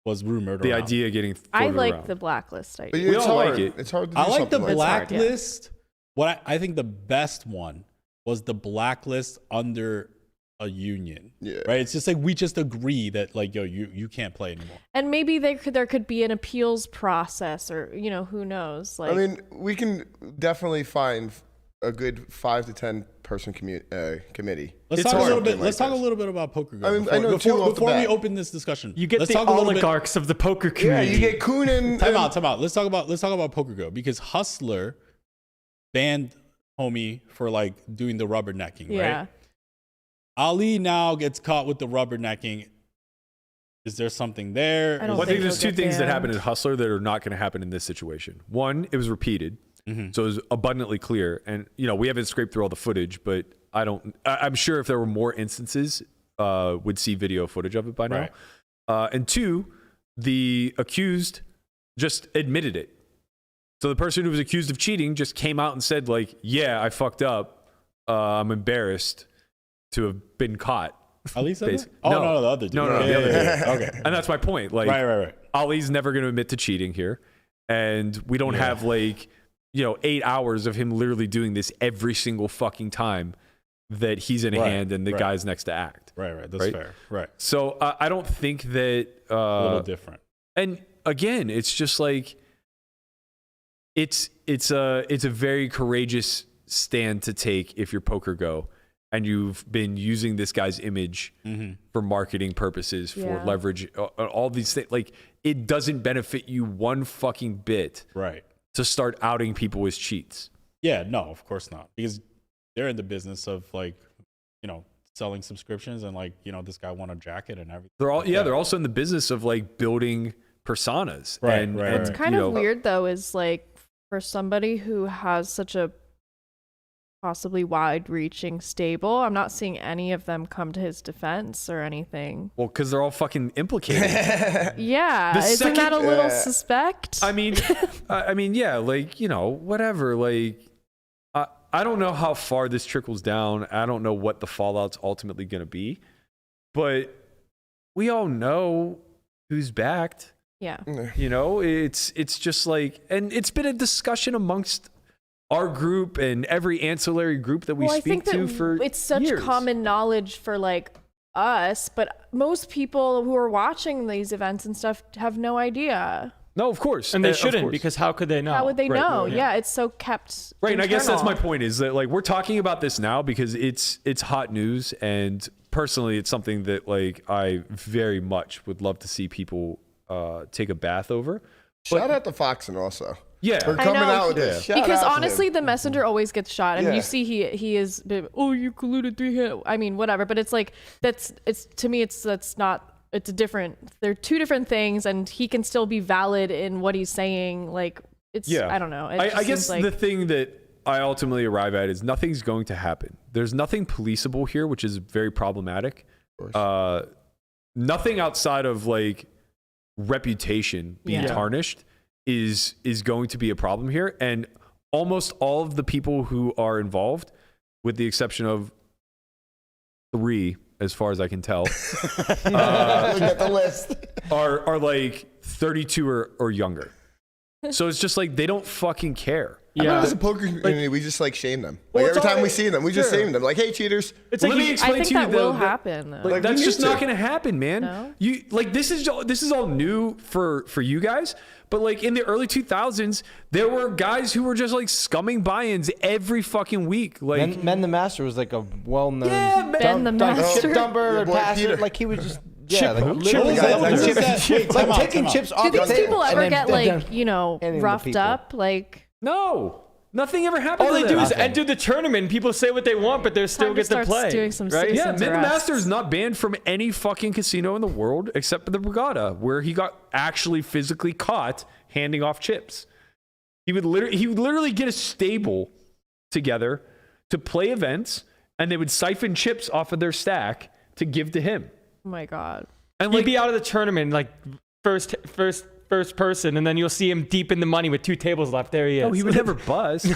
rumored the around. idea getting I floated like around. the blacklist But idea. We it's all hard. like it. It's hard to do I like the something like that. black- hard, yeah. blacklist. What I think the best one was the blacklist under a union. Yeah. Right. It's just like we just agree that like yo you can't play anymore. And maybe there could be an appeals process, or who knows? Like, I mean, we can definitely find a good 5 to 10 person committee. Let's It's talk a hard. little bit. Something Let's like talk a this. little bit about PokerGo. I mean, I know two off the before we bat. open this discussion, You get let's the talk a little bit- oligarchs of the poker Yeah, community. you get Kuhn and Time out. Let's talk about PokerGo because Hustler banned homie for like doing the rubbernecking, Yeah. right? Ali now gets caught with the rubbernecking. Is there something there? I don't Well, I think think there's he'll two get things that banned. happened in Hustler that are not going to happen in this situation. One, it was repeated, so it was abundantly clear. And we haven't scraped through all the footage, but I'm sure if there were more instances, would see video footage of it by now. Right. And two, the accused just admitted it. So the person who was accused of cheating just came out and said, like, "Yeah, I fucked up. I'm embarrassed to have been caught." Ali said that? Basically. Oh, No. no, the other dude. No, Yeah, the yeah, other yeah, dude. yeah. Okay. And that's my point. Like, Right. Ali's never going to admit to cheating here. And we don't have 8 hours of him literally doing this every single fucking time that he's in a Right, hand and the right. guy's next to act. Right. That's Right? fair. Right. So I don't think that. A little different. And again, it's just like it's a very courageous stand to take if you're PokerGo and you've been using this guy's image for marketing purposes, for Yeah. leverage, all these things. Like, it doesn't benefit you one fucking bit Right. to start outing people as cheats. Yeah, no, of course not. Because they're in the business of like, selling subscriptions and like, this guy won a jacket and everything. They're also in the business of like building personas. Right, and, right, and, right. It's kind you of know, weird though, is like for somebody who has such a possibly wide-reaching stable, I'm not seeing any of them come to his defense or anything. Well, because they're all fucking implicated. Yeah, The isn't that a second- little suspect? I mean, yeah, like, whatever. Like, I don't know how far this trickles down. I don't know what the fallout's ultimately going to be, but we all know who's backed. Yeah. It's just like, and it's been a discussion amongst our group and every ancillary group that we Well, I speak think to that for it's such years. common knowledge for like us, but most people who are watching these events and stuff have no idea. No, of course. And they Of shouldn't, course. because how could they know? How would they Right, know? right, Yeah, it's so kept. Right, and I guess that's my internal. point, is that like we're talking about this now because it's hot news, and personally it's something that like I very much would love to see people take a bath over. Shout out to Foxen also. Yeah. For I coming know. out with this. Shout Because out to honestly, him. the messenger always gets shot, and Yeah. you see he is. You colluded 3 hit. I mean, whatever. But it's like it's to me that's not. It's a different. They're two different things, and he can still be valid in what he's saying. Like it's. Yeah. I don't know. It I just guess seems like, the thing that I ultimately arrive at is nothing's going to happen. There's nothing policeable here, which is very problematic. Nothing outside of like reputation being Yeah. tarnished is going to be a problem here. And almost all of the people who are involved, with the exception of 3, as far as I can tell, Look at the list. are like 32 or younger. So it's just like they don't fucking care. Yeah. As a poker community, we just like shame them. Well, Like it's every time all- we see them, we just sure. shame them. Like, hey, cheaters. It's Let like me I explain think to you that though, will that- happen. Though. Like, we that's need just to. not going to happen, man. No? You like this is all new for you guys, but like in the early 2000s, there were guys who were just like scumming buy-ins every fucking week. Like Men the Master was like a well-known Yeah, Ben the Master. chip dumper, Your boy passer. Peter. Like he was just Chip who? literally Chip like, guy. chip- Chip- like time out, taking time out. chips Do off the these table. people and ever then- get then- like handing the roughed people. up? Like no, nothing ever happened. All to they do them. is enter the tournament. People say what they want, but they still Time to get to start play. doing some right? citizen- Yeah, Men the arrests. Master is not banned from any fucking casino in the world except for the Regatta, where he got actually physically caught handing off chips. He would literally get a stable together to play events, and they would siphon chips off of their stack to give to him. oh my god. And He'd like, be out of the tournament like first person, and then you'll see him deep in the money with 2 tables left. There he is. no, he would never buzz. He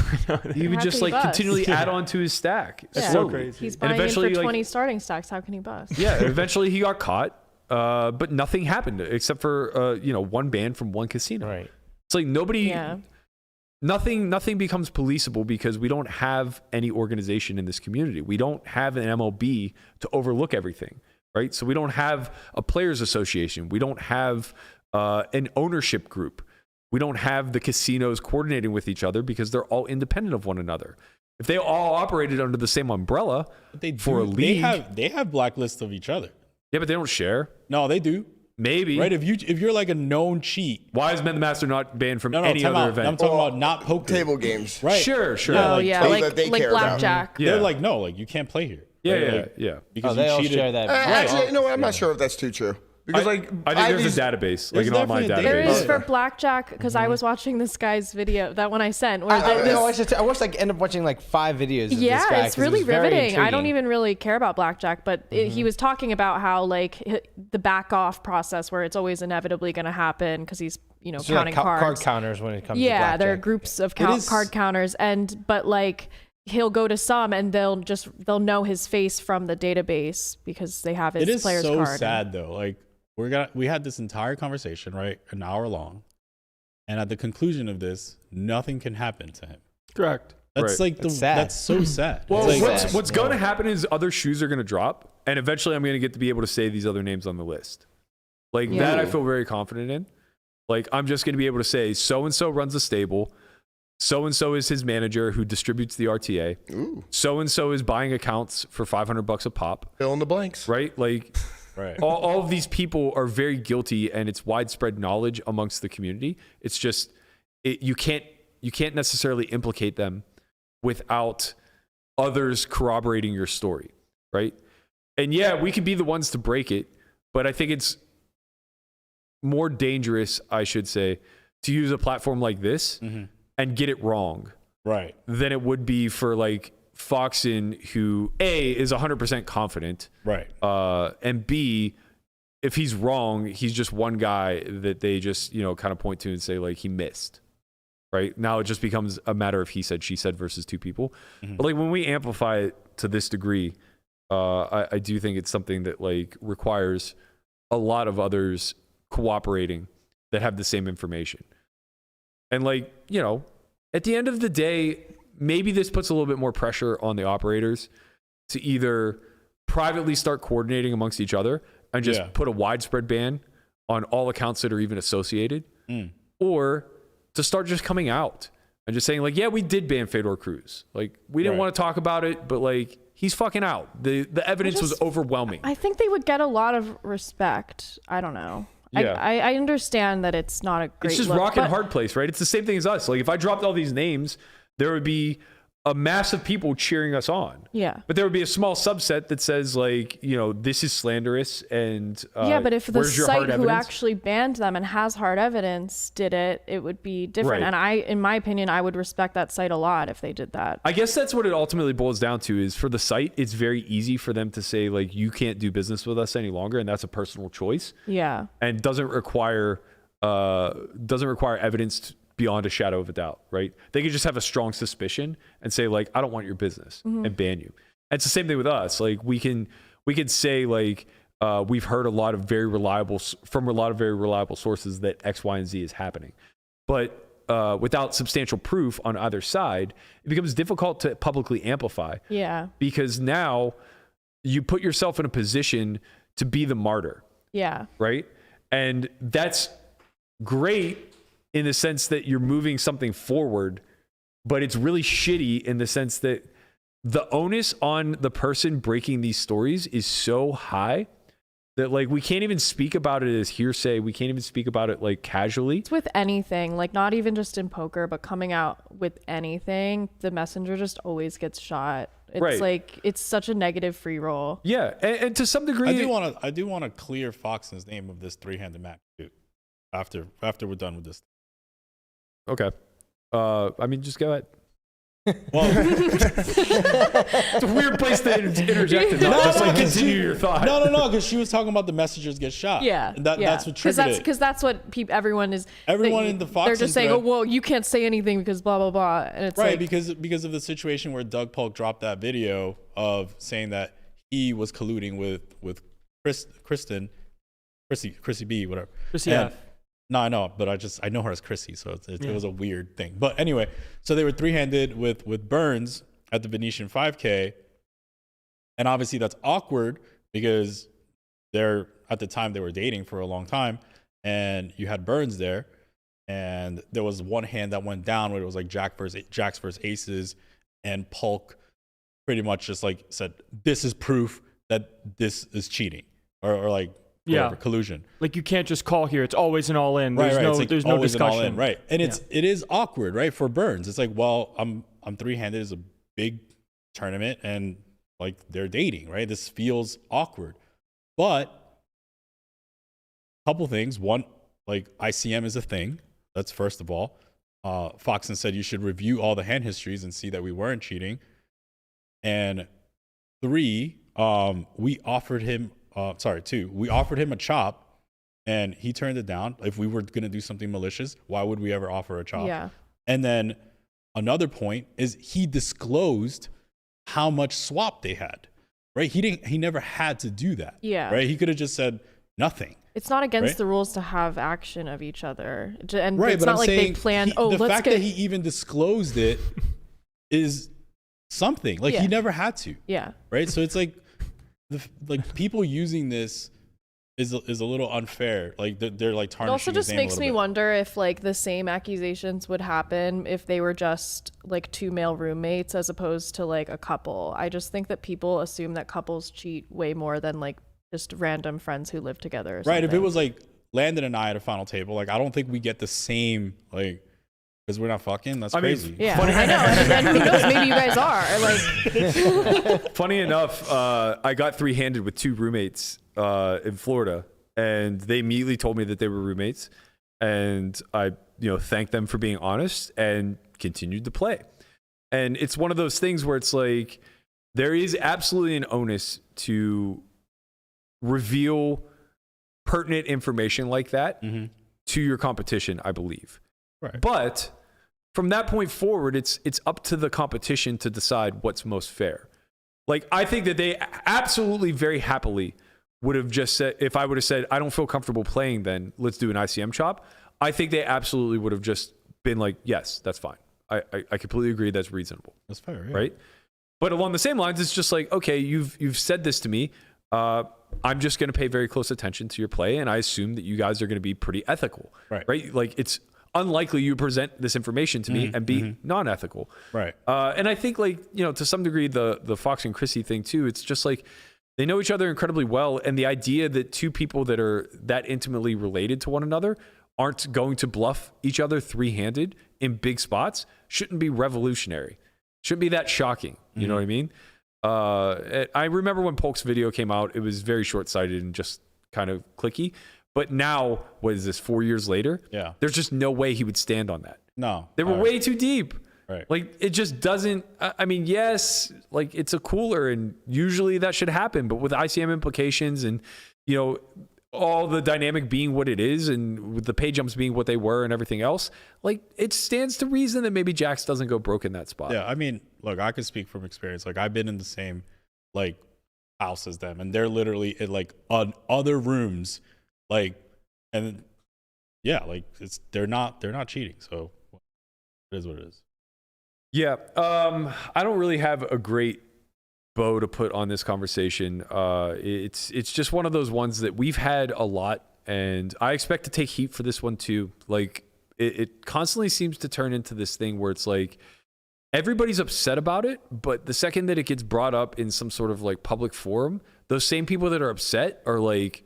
would How just can like he buzz? continually add on to his stack. Yeah. so crazy. He's And buying in for eventually, like- 20 starting stacks. How can he bust? Yeah, eventually he got caught, but nothing happened except for one ban from one casino. Right. It's like nobody. Yeah. Nothing becomes policeable because we don't have any organization in this community. We don't have an MLB to overlook everything, right? So we don't have a players association. We don't have an ownership group. We don't have the casinos coordinating with each other because they're all independent of one another. If they all operated under the same umbrella They for a do. league, They have blacklists of each other. yeah, but they don't share. No, they do. Maybe. Right? If you're like a known cheat. Why is Men the Master not banned from No, any time other out. event? I'm talking about not poker. Table games. Right. Sure. Oh yeah, things like that they like care about. blackjack. Yeah. They're like, no, like you can't play here. Yeah, Right? yeah, Like, yeah. Because they you all cheated. share that. Actually, you know what? I'm not sure if that's too true. Because I think there's a database, like there's an online definitely a There database. is for blackjack because I was watching this guy's video, that one I sent. Where I watched like end up watching like 5 videos. Of this yeah, guy it's 'cause it really was very riveting. I don't intriguing. even really care about blackjack, but he was talking about how like the back off process where it's always inevitably going to happen because he's So like counting card cards. counters when it comes to Yeah, blackjack. there are groups of card counters, but like he'll go to some and they'll know his face from the database because they have his It is player's so card. sad though. Like we had this entire conversation, right? An hour long. And at the conclusion of this, nothing can happen to him. Correct. That's Right. that's so sad. Well, It's like, what's going to happen is other shoes are going to drop, and eventually I'm going to get to be able to say these other names on the list. Like that, I feel very confident in. Like I'm just going to be able to say so and so runs a stable, so and so is his manager who distributes the RTA, so and so is buying accounts for $500 a pop. Fill in the blanks. Right? Like right. all of these people are very guilty, and it's widespread knowledge amongst the community. It's just you can't necessarily implicate them without others corroborating your story, right? And yeah, we could be the ones to break it, but I think it's more dangerous, I should say, to use a platform like this and get it wrong, Right. than it would be for like Foxen, who A is 100% confident, Right. and B, if he's wrong, he's just one guy that they just kind of point to and say like he missed. Right now, it just becomes a matter of he said, she said versus two people. But like when we amplify it to this degree, I do think it's something that like requires a lot of others cooperating that have the same information. And like at the end of the day, maybe this puts a little bit more pressure on the operators to either privately start coordinating amongst each other and just put a widespread ban on all accounts that are even associated, or to start just coming out and just saying like, yeah, we did ban Fedor Cruz. Like we didn't want to talk about it, but like he's fucking out. The evidence was overwhelming. I think they would get a lot of respect. I don't know. Yeah. I understand that it's not a great It's just look, rock and but- hard place, right? It's the same thing as us. Like if I dropped all these names, there would be a mass of people cheering us on. Yeah. But there would be a small subset that says like, this is slanderous and yeah, but if the where's your hard site who evidence? actually banned them and has hard evidence did it, it would be different. Right. And in my opinion, I would respect that site a lot if they did that. I guess that's what it ultimately boils down to is for the site, it's very easy for them to say like, you can't do business with us any longer. And that's a personal choice. Yeah. And doesn't require evidence beyond a shadow of a doubt, right? They could just have a strong suspicion and say like, I don't want your business and ban you. And it's the same thing with us. Like we can say like, we've heard a lot of very reliable sources that X, Y, and Z is happening. But without substantial proof on either side, it becomes difficult to publicly amplify. Yeah. Because now you put yourself in a position to be the martyr. Yeah. Right? And that's great in the sense that you're moving something forward, but it's really shitty in the sense that the onus on the person breaking these stories is so high that like we can't even speak about it as hearsay. We can't even speak about it like casually. It's with anything, like not even just in poker, but coming out with anything, the messenger just always gets shot. It's Right. like it's such a negative free roll. Yeah, and to some degree, I do want to clear Foxen's name of this 3-handed match too. After we're done with this. Okay. I mean, just go ahead. Well, It's a weird place to interject and not just like continue your thought. no, because she was talking about the messengers get shot. Yeah, And that's what triggered it. Because that's what everyone is. Everyone in the they're Foxen just saying, thread- oh well, you can't say anything because blah blah blah, and it's Right, like because of the situation where Doug Polk dropped that video of saying that he was colluding with Chrissy B, whatever. Chrissy And- F. No, I know, but I know her as Chrissy, so it was a weird thing. But anyway, so they were 3-handed with Burns at the Venetian 5K, and obviously that's awkward because at the time they were dating for a long time, and you had Burns there, and there was one hand that went down where it was like Jacks versus Aces, and Polk pretty much just like said, "This is proof that this is cheating," or like. whatever, collusion. Like you can't just call here. It's always an all in. There's Right. no It's like there's no always an all discussion. in, right? And it is awkward, right? For Burns, it's like, well, I'm 3-handed. It's a big tournament, and like they're dating, right? This feels awkward. But a couple things. One, like ICM is a thing. That's first of all. Foxen said you should review all the hand histories and see that we weren't cheating. And 3, we offered him. 2, we offered him a chop, and he turned it down. If we were going to do something malicious, why would we ever offer a chop? Yeah. And then another point is he disclosed how much swap they had, right? He never had to do that. Yeah. Right. He could have just said nothing. It's not against Right? the rules to have action of each other. And Right. it's But not I'm like saying they planned, the let's fact get that he even disclosed it is something. Like Yeah. he never had to. Yeah. Right. So it's like, like people using this is a little unfair. Like they're like It tarnishing also his just name a makes little me bit. wonder if like the same accusations would happen if they were just like 2 male roommates as opposed to like a couple. I just think that people assume that couples cheat way more than like just random friends who live together. Or Right. If it something. was like Landon and I at a final table, like I don't think we get the same, like, because we're not fucking. That's crazy. Yeah, I know. And who knows? Maybe you guys are. Like, Funny enough, I got 3-handed with 2 roommates in Florida, and they immediately told me that they were roommates, and I, thanked them for being honest and continued to play. And it's one of those things where it's like there is absolutely an onus to reveal pertinent information like that to your competition, I believe. Right. But from that point forward, it's up to the competition to decide what's most fair. Like, I think that they absolutely very happily would have just said, if I would have said, I don't feel comfortable playing, then let's do an ICM chop. I think they absolutely would have just been like, yes, that's fine. I completely agree. That's reasonable. That's fair. Yeah. Right. But along the same lines, it's just like, okay, you've said this to me. I'm just going to pay very close attention to your play. And I assume that you guys are going to be pretty ethical. Right. Like, it's unlikely you present this information to me and be non-ethical. Right. And I think, like, to some degree, the Fox and Chrissy thing too, it's just like they know each other incredibly well. And the idea that 2 people that are that intimately related to one another aren't going to bluff each other 3-handed in big spots shouldn't be revolutionary. Shouldn't be that shocking. You know what I mean? I remember when Polk's video came out, it was very short-sighted and just kind of clicky. But now, what is this, 4 years later? Yeah. There's just no way he would stand on that. No. They were way too deep. Right. Like, it just doesn't, I mean, yes, like, it's a cooler, and usually that should happen. But with ICM implications and, all the dynamic being what it is, and with the pay jumps being what they were and everything else, like, it stands to reason that maybe Jax doesn't go broke in that spot. Yeah. I mean, look, I could speak from experience. Like, I've been in the same, like, house as them, and they're literally in, like, on other rooms. Like, and yeah, like they're not cheating. So it is what it is. Yeah. I don't really have a great bow to put on this conversation. It's just one of those ones that we've had a lot, and I expect to take heat for this one too. Like, it constantly seems to turn into this thing where it's like everybody's upset about it, but the second that it gets brought up in some sort of like public forum, those same people that are upset are like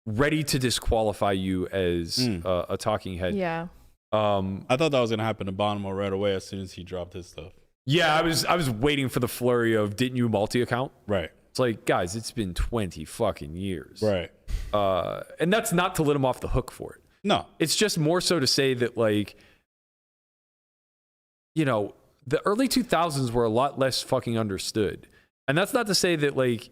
ready to disqualify you as a talking head. yeah. I thought that was gonna happen to Bonomo right away as soon as he dropped his stuff. Yeah, I was waiting for the flurry of didn't you multi-account? Right. It's like, guys, it's been 20 fucking years. Right. And that's not to let him off the hook for it. No. It's just more so to say that, like, the early 2000s were a lot less fucking understood. And that's not to say that, like,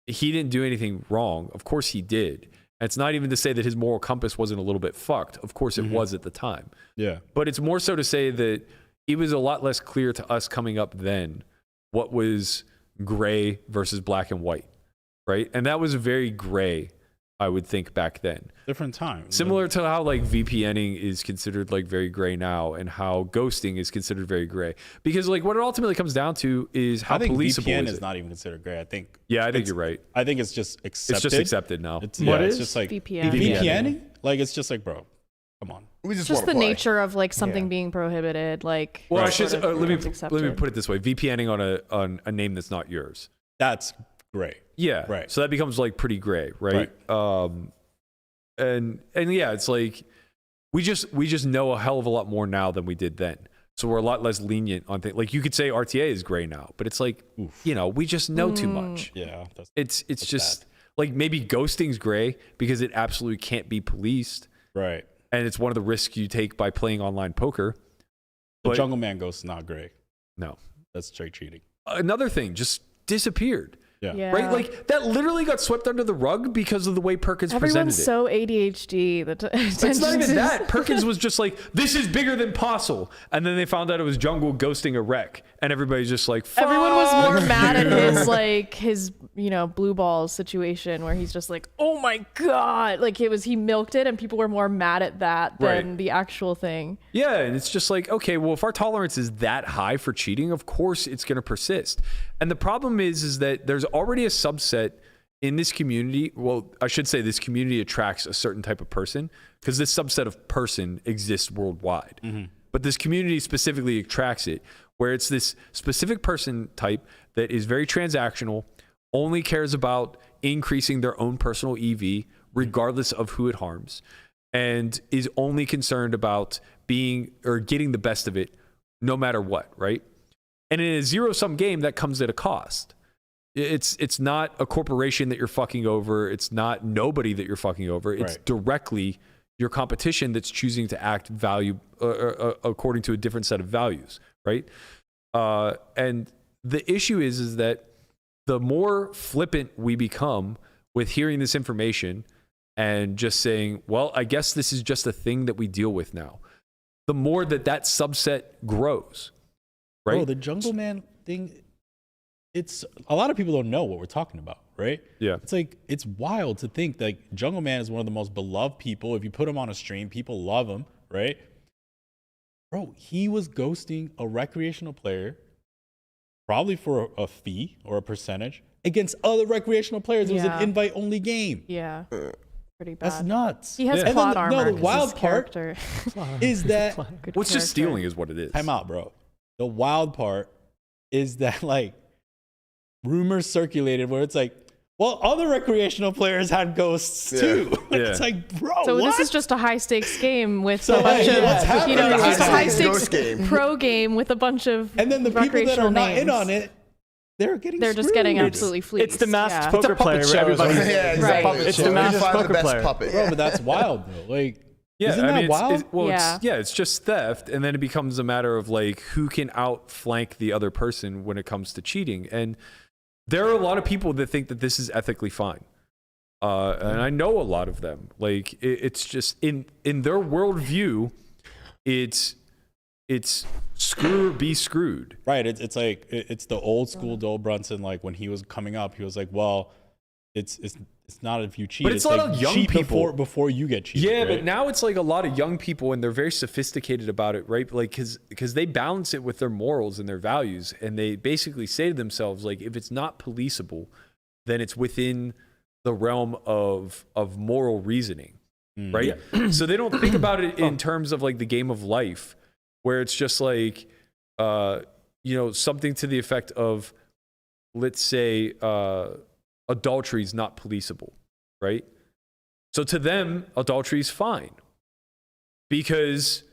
he didn't do anything wrong. Of course he did. And it's not even to say that his moral compass wasn't a little bit fucked. Of course it was at the time. Yeah. But it's more so to say that it was a lot less clear to us coming up then what was gray versus black and white, right? And that was very gray, I would think, back then. Different time. Similar to how, like, VPNing is considered, like, very gray now, and how ghosting is considered very gray. Because, like, what it ultimately comes down to is how I think policeable VPN is is it? not even considered gray. I think. Yeah, I think you're right. I think it's just accepted. It's just accepted now. It's, What it's is just like VPN? VPNing? Like, it's just like, bro, come on. We just Just want to the play. nature of like something being prohibited. Like, Well, I sort should of let me becomes accepted. put it this way: VPNing on a name that's not yours. That's gray. Yeah. Right. So that becomes like pretty gray, right? And yeah, it's like we just know a hell of a lot more now than we did then. So we're a lot less lenient on things. Like you could say RTA is gray now, but it's like, we just know too much. Yeah. It's just like maybe ghosting's gray because it absolutely can't be policed. Right. And it's one of the risks you take by playing online poker. The But- Jungle Man ghost is not gray. No. That's straight cheating. Another thing just disappeared. Yeah. Right? Like that literally got swept under the rug because of the way Perkins Everyone's presented it. so ADHD. It's not even that. Perkins was just like, this is bigger than Postle. And then they found out it was Jungle ghosting a wreck. And everybody's just like, fuck. Everyone was more mad at his blue balls situation where he's just like, oh my God. Like he milked it and people were more mad at that than the actual thing. Yeah, and it's just like, okay, well, if our tolerance is that high for cheating, of course it's going to persist. And the problem is that there's already a subset in this community. Well, I should say this community attracts a certain type of person because this subset of person exists worldwide. But this community specifically attracts it, where it's this specific person type that is very transactional, only cares about increasing their own personal EV, regardless of who it harms, and is only concerned about being or getting the best of it no matter what, right? And in a zero-sum game, that comes at a cost. It's not a corporation that you're fucking over. It's not nobody that you're fucking over. It's directly your competition that's choosing to act according to a different set of values, right? And the issue is that the more flippant we become with hearing this information and just saying, well, I guess this is just a thing that we deal with now, the more that subset grows, right? Bro, the Jungle Man thing, it's a lot of people don't know what we're talking about, right? Yeah. It's like, it's wild to think that Jungle Man is one of the most beloved people. If you put him on a stream, people love him, right? Bro, he was ghosting a recreational player, probably for a fee or a percentage, against other recreational players. It was an invite-only game. Yeah. Pretty bad. That's nuts. He has And plot then armor. the 'cause wild his part character. is that What's just stealing is what it is. time out, bro. The wild part is that like rumors circulated where it's like, well, other recreational players had ghosts too. It's like, bro, So what? this is just a high stakes game with So, a bunch like, of, what's happening? it's just a high High-stakes stakes ghost game. pro game with a bunch of and then the people that recreational are not names. in on it, they're getting They're just getting screwed. absolutely fleeced. It's the masked yeah. poker player. show, Everybody. Yeah, it's Right. a puppet It's show. the You masked find poker the best player. puppet. Bro, but that's wild, bro. Like, Yeah, isn't that wild? It's just theft, and then it becomes a matter of like who can outflank the other person when it comes to cheating. And there are a lot of people that think that this is ethically fine, and I know a lot of them. Like it's just in their worldview, it's screw or be screwed. Right. It's like it's the old school Dole Brunson. Like when he was coming up, he was like, well, it's not if you cheat. But it's a lot like of young cheat people. before you get cheated. Yeah, right? but now it's like a lot of young people, and they're very sophisticated about it, right? Like, because they balance it with their morals and their values, and they basically say to themselves, like, if it's not policeable, then it's within the realm of moral reasoning, right? So they don't think about it in terms of like the game of life, where it's just like, something to the effect of, let's say, adultery is not policeable, right? So to them, adultery is fine because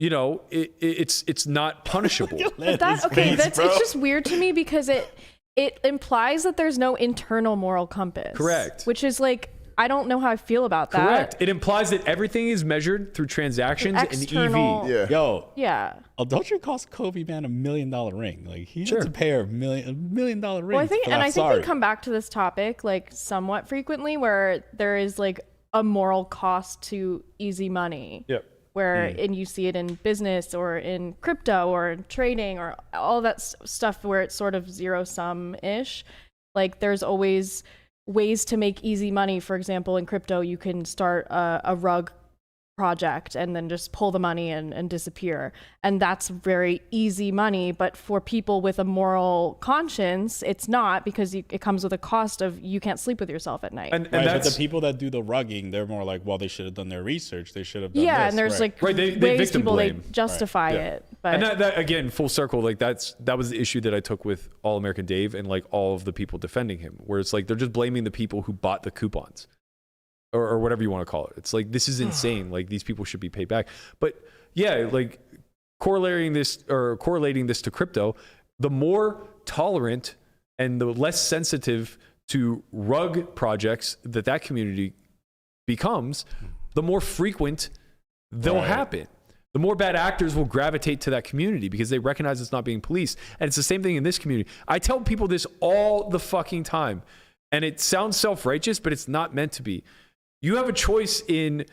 it's not punishable. But it's just weird to me because it implies that there's no internal moral compass. Correct. Which is like, I don't know how I feel about that. Correct. It implies that everything is measured through transactions and External- EV. Yeah. Yo, Yeah. adultery cost Kobe man $1 million ring. Like he had to pay her $1 million ring. Well, I think we come back to this topic like somewhat frequently where there is like a moral cost to easy money. Yep. Where and you see it in business or in crypto or in trading or all that stuff where it's sort of zero sum ish. Like there's always ways to make easy money. For example, in crypto, you can start a rug project and then just pull the money and disappear. And that's very easy money. But for people with a moral conscience, it's not, because it comes with a cost of you can't sleep with yourself at night. And but the people that do the rugging, they're more like, well, they should have done their research. They should have done this. And there's right. like they ways victim people blame. they justify it. But And that again, full circle, like that was the issue that I took with All American Dave and like all of the people defending him, where it's like they're just blaming the people who bought the coupons. Or whatever you want to call it. It's like, this is insane. Like, these people should be paid back. But yeah, like correlating this to crypto, the more tolerant and the less sensitive to rug projects that community becomes, the more frequent they'll happen. The more bad actors will gravitate to that community because they recognize it's not being policed. And it's the same thing in this community. I tell people this all the fucking time, and it sounds self-righteous, but it's not meant to be. You have a choice in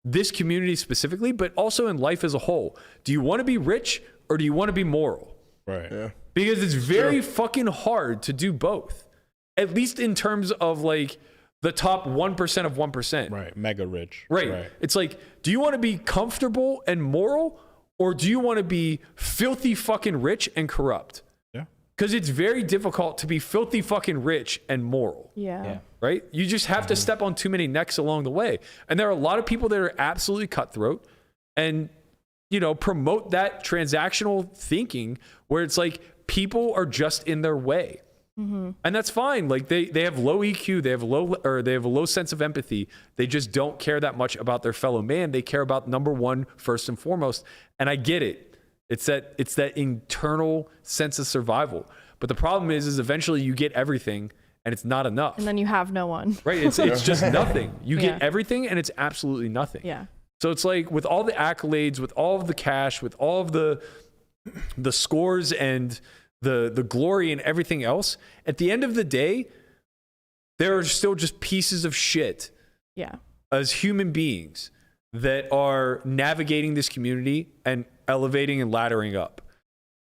this community specifically, but also in life as a whole. Do you want to be rich or do you want to be moral? Right. Yeah. Because it's very fucking hard to do both, at least in terms of like the top 1% of 1%. Right. Mega rich. Right. It's like, do you want to be comfortable and moral, or do you want to be filthy fucking rich and corrupt? Yeah. Because it's very difficult to be filthy fucking rich and moral. yeah. Right? You just have to step on too many necks along the way. And there are a lot of people that are absolutely cutthroat and, promote that transactional thinking where it's like people are just in their way. And that's fine. Like they have low EQ, they have a low sense of empathy. They just don't care that much about their fellow man. They care about number one first and foremost. And I get it. It's that internal sense of survival. But the problem is eventually you get everything and it's not enough. And then you have no one. Right? It's just nothing. You get everything and it's absolutely nothing. Yeah. So it's like with all the accolades, with all of the cash, with all of the scores and the glory and everything else, at the end of the day, there are still just pieces of shit. Yeah. As human beings that are navigating this community and elevating and laddering up.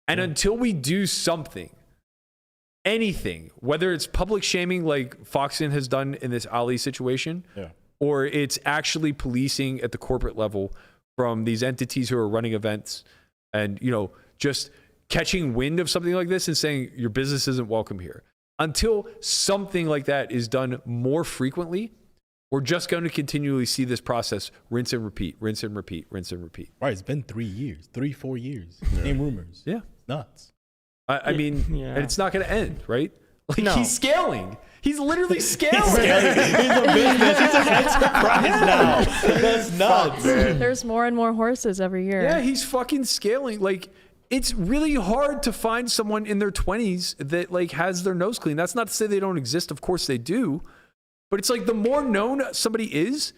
And until we do something, anything, whether it's public shaming like Foxen has done in this Ali situation, or it's actually policing at the corporate level from these entities who are running events and, just catching wind of something like this and saying your business isn't welcome here. Until something like that is done more frequently, we're just going to continually see this process rinse and repeat, rinse and repeat, rinse and repeat. Right. It's been 4 years. Same rumors. Yeah. It's nuts. I mean, and it's not going to end, right? Like he's scaling. He's literally scaling. He's a business. He's an enterprise now. That's nuts. There's more and more horses every year. Yeah, he's fucking scaling. Like, it's really hard to find someone in their 20s that like has their nose clean. That's not to say they don't exist. Of course they do. But it's like the more known somebody is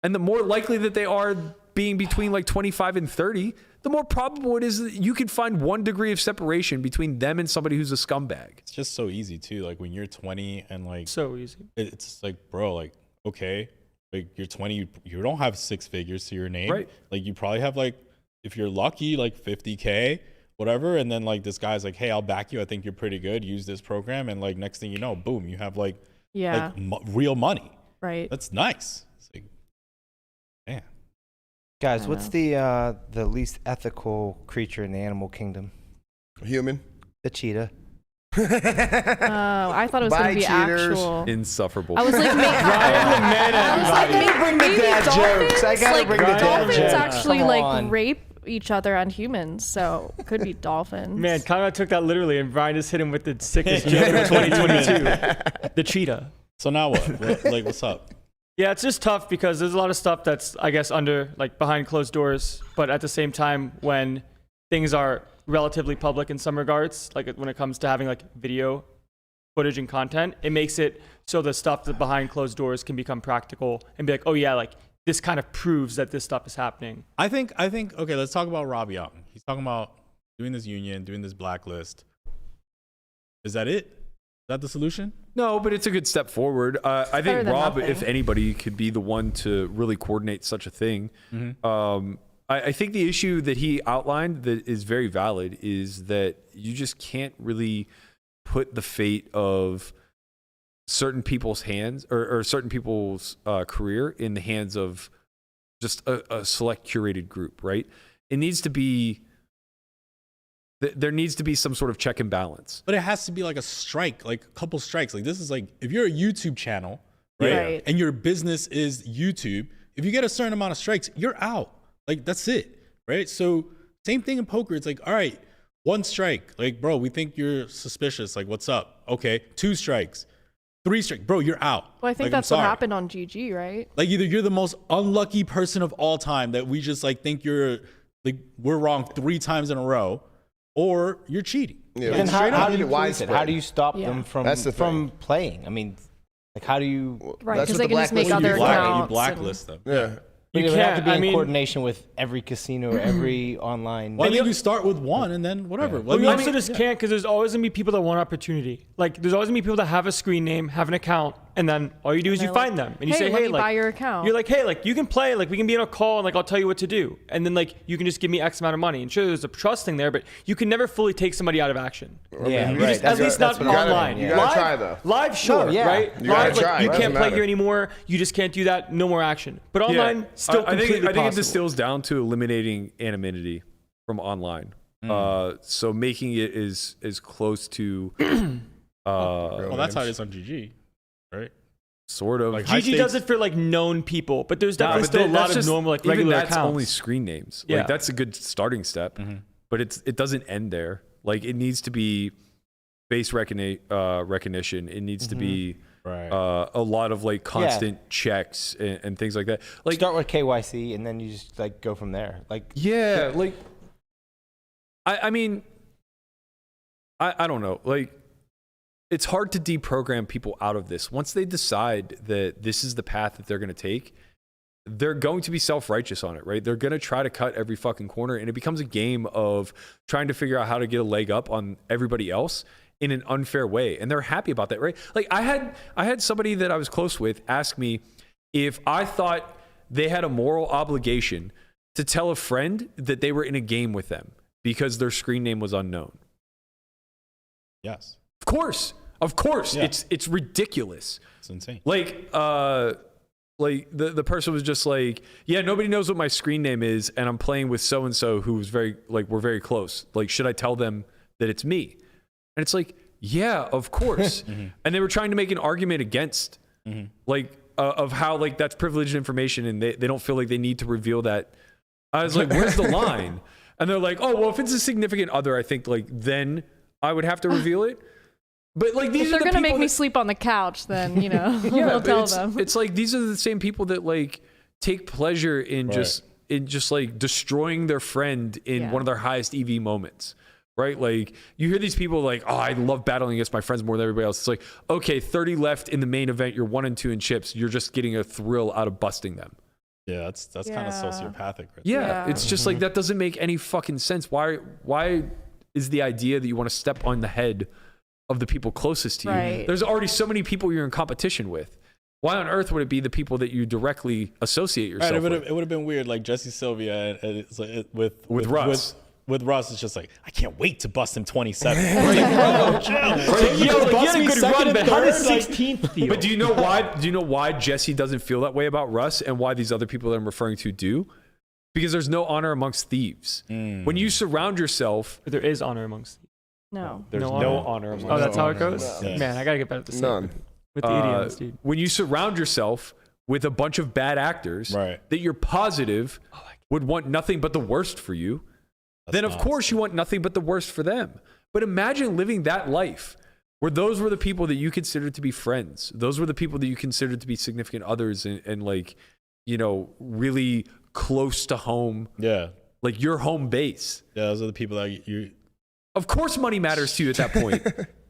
and the more likely that they are being between like 25 and 30, the more probable it is that you can find 1 degree of separation between them and somebody who's a scumbag. It's just so easy too. Like when you're 20 and like So easy. it's like, bro, like, okay, like you're 20, you don't have 6 figures to your name. Right. Like you probably have like, if you're lucky, like 50K, whatever. And then like this guy's like, hey, I'll back you. I think you're pretty good. Use this program. And like next thing you know, boom, you have like, real money. Right. That's nice. It's like, man. Guys, what's the least ethical creature in the animal kingdom? Human. The cheetah. Oh, I thought it was going to be cheaters. actual. Insufferable. I was like, maybe dolphins. I gotta bring the dad dolphins jokes. actually Come like on. rape each other on humans, so it could be dolphins. Man, Conrad took that literally, and Brian just hit him with the sickest joke of 2022. The cheetah. So now what? Like, what's up? Yeah, it's just tough because there's a lot of stuff that's, I guess, under, like, behind closed doors. But at the same time, when things are relatively public in some regards, like when it comes to having, like, video footage and content, it makes it so the stuff that behind closed doors can become practical and be like, oh, yeah, like, this kind of proves that this stuff is happening. I think, okay, let's talk about Rob Young. He's talking about doing this union, doing this blacklist. Is that it? Is that the solution? No, but it's a good step forward. I better think than Rob, nothing. if anybody, could be the one to really coordinate such a thing. I think the issue that he outlined that is very valid is that you just can't really put the fate of certain people's hands or certain people's career in the hands of just a select curated group, right? It needs to be, there needs to be some sort of check and balance. But it has to be like a strike, like a couple strikes. Like this is like, if you're a YouTube channel, right? Right. And your business is YouTube, if you get a certain amount of strikes, you're out. Like that's it, right? So same thing in poker. It's like, all right, 1 strike. Like, bro, we think you're suspicious. Like, what's up? Okay, 2 strikes. 3 strikes. Bro, you're out. Well, I think Like, that's I'm what sorry. happened on GG, right? Like either you're the most unlucky person of all time that we just like think you're like we're wrong 3 times in a row, or you're cheating. Yeah, Then straight how up, do you police it? How do you stop Yeah. them from That's the from playing? I mean, like how do you? Right, That's because what they the can just make blacklist- other you black- accounts. You and- blacklist them. Yeah. But You it would have to can't, be I in mean- coordination with every casino, every online. Why don't you start with 1 and then whatever? Well, you also just can't because there's always gonna be people that want opportunity. Like there's always gonna be people that have a screen name, have an account, and then all you do is And you they're find like, them and you "Hey, say, let hey, me like buy your account." You're like, hey, like you can play, like we can be on a call, and like I'll tell you what to do, and then like you can just give me X amount of money. And sure, there's a trust thing there, but you can never fully take somebody out of action. Yeah, You right. just, at least not what I'm online. saying, You gotta try, though. Live, sure, No, yeah. right? You gotta Live, like, try. you Doesn't can't play matter. here anymore. You just can't do that. No more action. But online, still I completely think it possible. distills down to eliminating anonymity from online. So making it as close to Well, that's how it is on GG, right? sort of Like high GG does stakes- it for like known people, but there's Nah, definitely but still a lot that's of just- normal like even regular that's accounts. only screen names. Yeah. Like that's a good starting step, but it doesn't end there. Like it needs to be face recognition. It needs to be Right. a lot of like constant checks and things like that. Like start with KYC and then you just like go from there. Like yeah, like I mean, I don't know. Like it's hard to deprogram people out of this. Once they decide that this is the path that they're going to take, they're going to be self-righteous on it, right? They're going to try to cut every fucking corner, and it becomes a game of trying to figure out how to get a leg up on everybody else in an unfair way. And they're happy about that, right? Like I had somebody that I was close with ask me if I thought they had a moral obligation to tell a friend that they were in a game with them because their screen name was unknown. Yes. Of course. Yeah. It's ridiculous. It's insane. Like the person was just like, yeah, nobody knows what my screen name is, and I'm playing with so and so who's we're very close. Like, should I tell them that it's me? And it's like, yeah, of course. And they were trying to make an argument against of how like that's privileged information, and they don't feel like they need to reveal that. I was like, where's the line? And they're like, oh, well, if it's a significant other, I think like then I would have to reveal it. But like these If are they're the gonna make people me that- sleep on the couch, then you know yeah, I'll but tell it's, them. it's like these are the same people that like take pleasure in Right. just like destroying their friend in Yeah. one of their highest EV moments. Right? Like you hear these people like, oh, I love battling against my friends more than everybody else. It's like, okay, 30 left in the main event, you're 1 and 2 in chips. You're just getting a thrill out of busting them. Yeah, that's kind of Yeah. sociopathic. Right Yeah. Yeah. It's just like that doesn't make any fucking sense. Why is the idea that you want to step on the head of the people closest to you? Right. There's already so many people you're in competition with. Why on earth would it be the people that you directly associate yourself Right, with? it would have been weird, like Jesse Sylvia and it's like, with Russ. With Russ, it's just like I can't wait to bust him 27. It's like, bro, chill. Yo, you Bust had a me good second run, and but how does third, like- 16th feel? But do you know why? Do you know why Jesse doesn't feel that way about Russ, and why these other people that I'm referring to do? Because there's no honor amongst thieves. When you surround yourself, But there is honor amongst. No. there's No no, honor. honor. amongst Oh, that's how it honor. goes. No. Man, I gotta get better at this. None. With the idioms, dude. when you surround yourself with a bunch of bad actors Right. that you're positive would want nothing but the worst for you, then of course you want nothing but the worst for them. But imagine living that life where those were the people that you considered to be friends. Those were the people that you considered to be significant others and like, you know, really close to home, Yeah, like your home base. yeah, those are the people that you. Of course money matters to you at that point.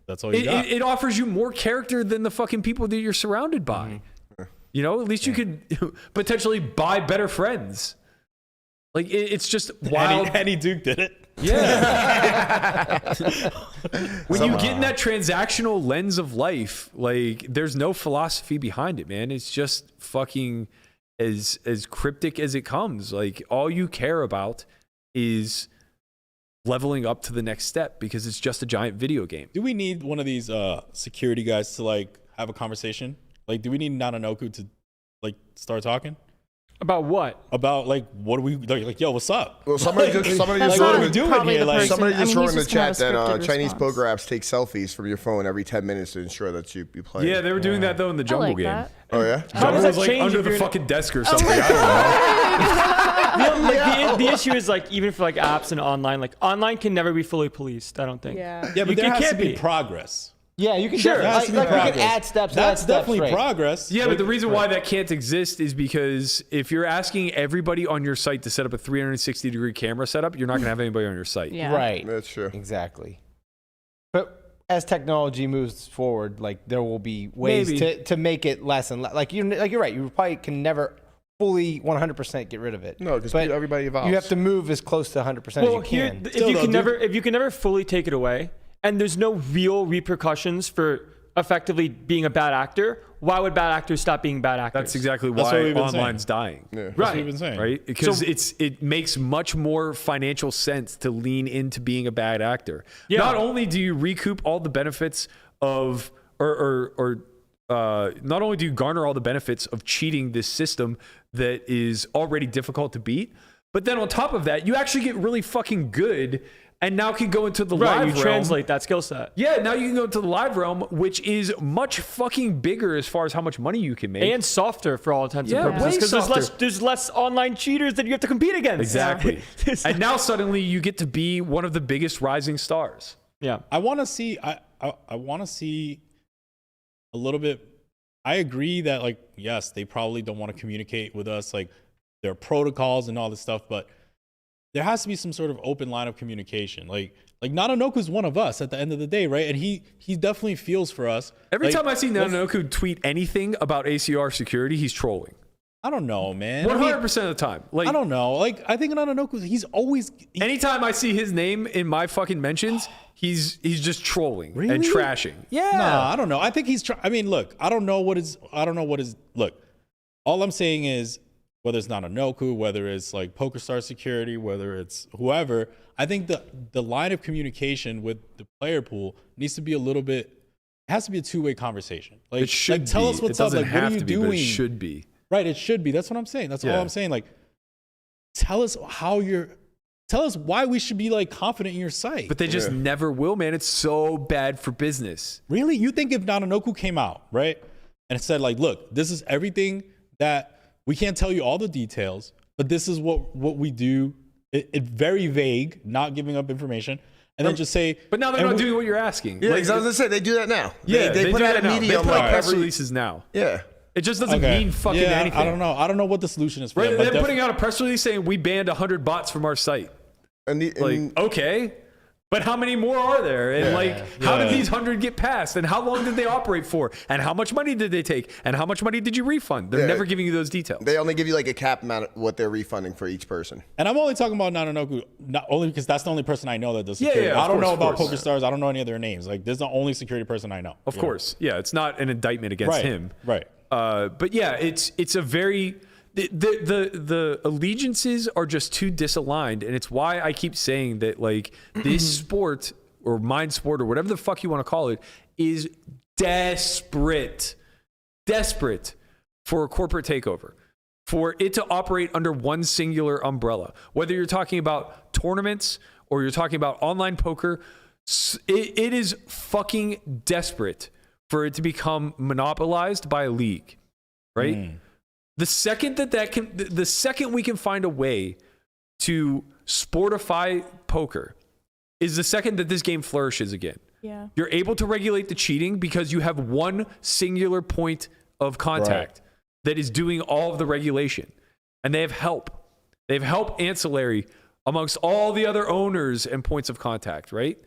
That's all you got. It offers you more character than the fucking people that you're surrounded by. You know, at least you could potentially buy better friends. Like it's just wild. Henny Duke did it. Yeah. When you get in that transactional lens of life, like there's no philosophy behind it, man. It's just fucking as cryptic as it comes. Like all you care about is leveling up to the next step because it's just a giant video game. Do we need one of these security guys to like have a conversation? Like, do we need Nananoku to like start talking? About what? About like what are we like? Yo, what's up? Well, somebody just Like, what are we doing probably here? the Like, person. somebody just I mean, wrote in the he's just chat gonna have a that scripted Chinese response. poker apps take selfies from your phone every 10 minutes to ensure that you play. Yeah, they were doing that though in the I jungle like game. that. Oh yeah. How Jungle does that was like change under if the you're fucking desk or something. I don't know. the issue is like even for like apps and online, like online can never be fully policed. I don't think. Yeah. yeah, but You there has to can't be be. progress. Yeah, you can Sure. There has to be like we can progress. add steps. That's add steps, definitely right. progress. Yeah, Like, but the reason why that can't exist is because if you're asking everybody on your site to set up a 360-degree camera setup, you're not going to have anybody on your site. Yeah. Right. That's true. Exactly. But as technology moves forward, like there will be ways Maybe. to make it less and less. Like you're right. You probably can never fully 100% get rid of it. No, because But everybody evolves. you have to move as close to 100% as Well, you here, can. if you can never fully take it away, and there's no real repercussions for effectively being a bad actor, why would bad actors stop being bad actors? That's exactly That's why what we've been online's dying. Yeah. That's what we've been saying. Right? Because So- it makes much more financial sense to lean into being a bad actor. Yeah. Not only do you recoup all the benefits of not only do you garner all the benefits of cheating this system that is already difficult to beat, but then on top of that, you actually get really fucking good and now can go into the right. live You realm. translate that skill set. Yeah, now you can go into the live realm, which is much fucking bigger as far as how much money you can make. And softer for all intents Yeah, and purposes, way because softer. there's less online cheaters that you have to compete against. Exactly. It's- And now suddenly you get to be one of the biggest rising stars. yeah. I want to see. I want to see a little bit. I agree that like yes, they probably don't want to communicate with us. Like there are protocols and all this stuff, but there has to be some sort of open line of communication. Like Nananoku's one of us at the end of the day, right? And he definitely feels for us. Every Like, time I see Nananoku tweet anything about ACR security, he's trolling. I don't know, man. 100% of the time. Like I don't know. Like I think Nananoku, he's always. anytime I see his name in my fucking mentions, he's just trolling and Really? trashing. Yeah. Nah, I don't know. I think he's I mean, look, I don't know what is. Look, all I'm saying is whether it's Nananoku, whether it's like PokerStar Security, whether it's whoever, I think the line of communication with the player pool needs to be a little bit. It has to be a two-way conversation. Like, It should like tell be. us what's it up. doesn't Like, what have are you to be, doing? but it should be. Right, it should be. That's what I'm saying. That's all Yeah. I'm saying. Like, tell us tell us why we should be like confident in your site. But they just never will, man. It's so bad for business. Really? You think if Nananoku came out, right, and it said like, look, this is everything that we can't tell you all the details, but this is what we do. It's very vague, not giving up information, and then just say. But now they're and not we- doing what you're asking. Yeah, Like, because I was gonna say they do that now. yeah, they put do out that a now. They medium put out like press every. releases now. Yeah. It just doesn't Okay. mean fucking Yeah, anything. I don't know. I don't know what the solution is for Right? that, but They're putting out a press release saying we banned 100 bots from our site. Like, okay, but how many more are there? And how did these 100 get passed? And how long did they operate for? And how much money did they take? And how much money did you refund? They're Yeah. never giving you those details. They only give you like a cap amount of what they're refunding for each person. And I'm only talking about Nananoku, not only because that's the only person I know that does Yeah, security. yeah, I don't of know about course. PokerStars. I don't know any of their names. Like, this is the only security person I know. Of you know? course, yeah, it's not an indictment against Right. him. Right. But yeah, it's a very the allegiances are just too disaligned, and it's why I keep saying that like this sport or mind sport or whatever the fuck you want to call it is desperate for a corporate takeover, for it to operate under one singular umbrella. Whether you're talking about tournaments or you're talking about online poker, it is fucking desperate for it to become monopolized by a league, right? The second the second we can find a way to sportify poker is the second that this game flourishes again. Yeah. You're able to regulate the cheating because you have one singular point of contact that is doing all of the regulation. And they have help. They have help ancillary amongst all the other owners and points of contact, right?